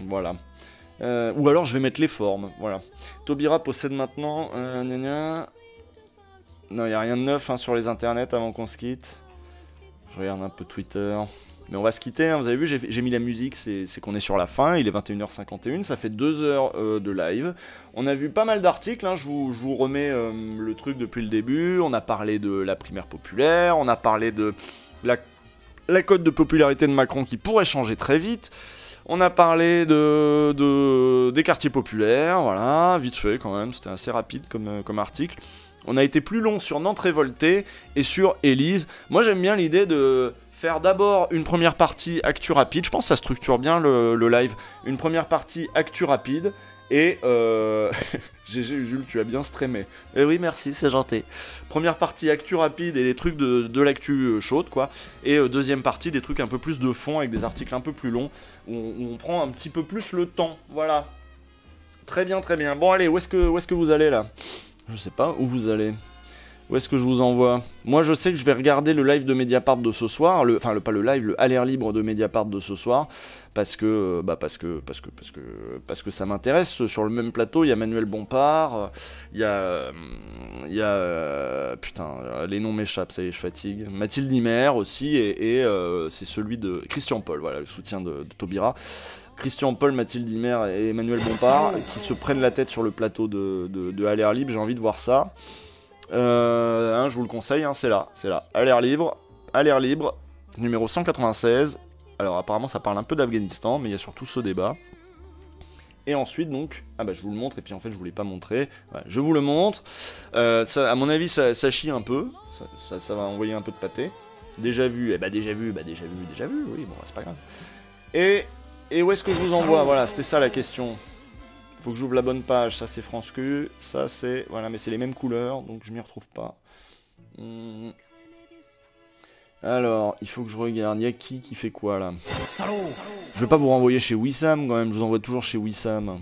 Voilà. Ou alors je vais mettre les formes, voilà. Taubira possède maintenant... Non, il n'y a rien de neuf hein, sur les internets avant qu'on se quitte. Je regarde un peu Twitter... Mais on va se quitter, hein. Vous avez vu, j'ai mis la musique, c'est qu'on est sur la fin, il est 21h51, ça fait 2 heures de live. On a vu pas mal d'articles, hein. Je vous remets le truc depuis le début, on a parlé de la primaire populaire, on a parlé de la cote de popularité de Macron qui pourrait changer très vite, on a parlé des quartiers populaires, voilà, vite fait quand même, c'était assez rapide comme article. On a été plus long sur Nantes révoltée et sur Élise. Moi j'aime bien l'idée de faire d'abord une première partie actu rapide, je pense que ça structure bien le live, une première partie actu rapide, et GG Jules, tu as bien streamé. Eh oui merci, c'est gentil. Première partie actu rapide et des trucs de l'actu chaude quoi, et deuxième partie des trucs un peu plus de fond avec des articles un peu plus longs, où on prend un petit peu plus le temps, voilà. Très bien, très bien. Bon allez, où est-ce que vous allez là ? Je sais pas où vous allez. Où est-ce que je vous envoie ? Moi je sais que je vais regarder le live de Mediapart de ce soir, pas le live, le à l'air libre de Mediapart de ce soir, parce que ça m'intéresse. Sur le même plateau, il y a Manuel Bompard, il y a putain, les noms m'échappent, ça y est, je fatigue. Mathilde Imer aussi, et c'est celui de Christian Paul, voilà, le soutien de Taubira. Christian Paul, Mathilde Imer et Emmanuel Bompard qui se prennent la tête sur le plateau de À l'air libre, j'ai envie de voir ça. Je vous le conseille, hein, c'est là. À l'air libre, numéro 196. Alors apparemment ça parle un peu d'Afghanistan, mais il y a surtout ce débat. Et ensuite donc, je vous le montre, et puis en fait je vous l'ai pas montré, ouais, je vous le montre. Ça, à mon avis ça chie un peu, ça va envoyer un peu de pâté. Déjà vu, déjà vu, oui bon c'est pas grave. Et où est-ce que je vous envoie ? Voilà, c'était ça la question. Faut que j'ouvre la bonne page, ça c'est France Q, ça c'est... Voilà, mais c'est les mêmes couleurs, donc je m'y retrouve pas. Alors, il faut que je regarde, il y a qui fait quoi là ? Je vais pas vous renvoyer chez Wissam quand même, je vous envoie toujours chez Wissam.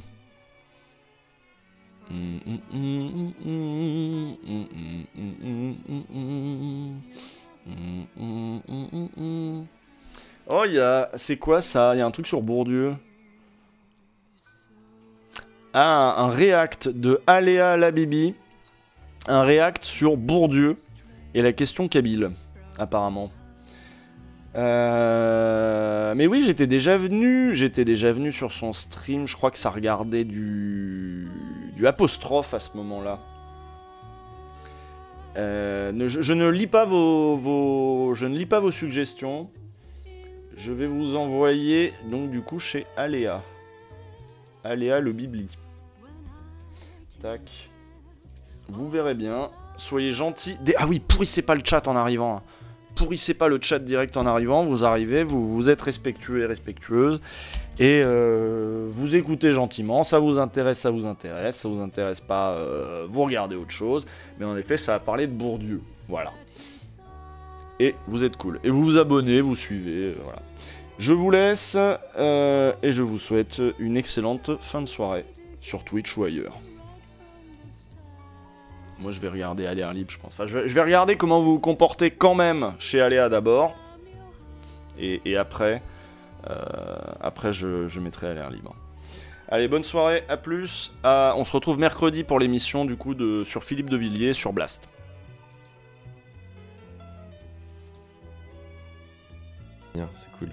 Oh, c'est quoi ça? Il y a un truc sur Bourdieu. Ah, un react de Aléa Labibi. Un react sur Bourdieu et la question kabyle, apparemment. Mais oui, j'étais déjà venu sur son stream. Je crois que ça regardait du apostrophe à ce moment-là. Je ne lis pas je ne lis pas vos suggestions. Je vais vous envoyer donc du coup chez Aléa. Aléa le Bibli. Tac. Vous verrez bien. Soyez gentils. Ah oui, pourrissez pas le chat en arrivant. Pourrissez pas le chat direct en arrivant. Vous arrivez, vous êtes respectueux et respectueuses. Et vous écoutez gentiment. Ça vous intéresse, ça vous intéresse. Ça vous intéresse pas, vous regardez autre chose. Mais en effet, ça va parler de Bourdieu. Voilà. Et vous êtes cool. Et vous vous abonnez, vous suivez. Voilà. Je vous laisse. Et je vous souhaite une excellente fin de soirée. Sur Twitch ou ailleurs. Moi, je vais regarder Aléa Libre, je pense. Enfin, je vais regarder comment vous vous comportez quand même chez Aléa d'abord. Et après, je mettrai Aléa Libre. Allez, bonne soirée, à plus. On se retrouve mercredi pour l'émission du coup sur Philippe de Villiers sur Blast. Bien, c'est cool.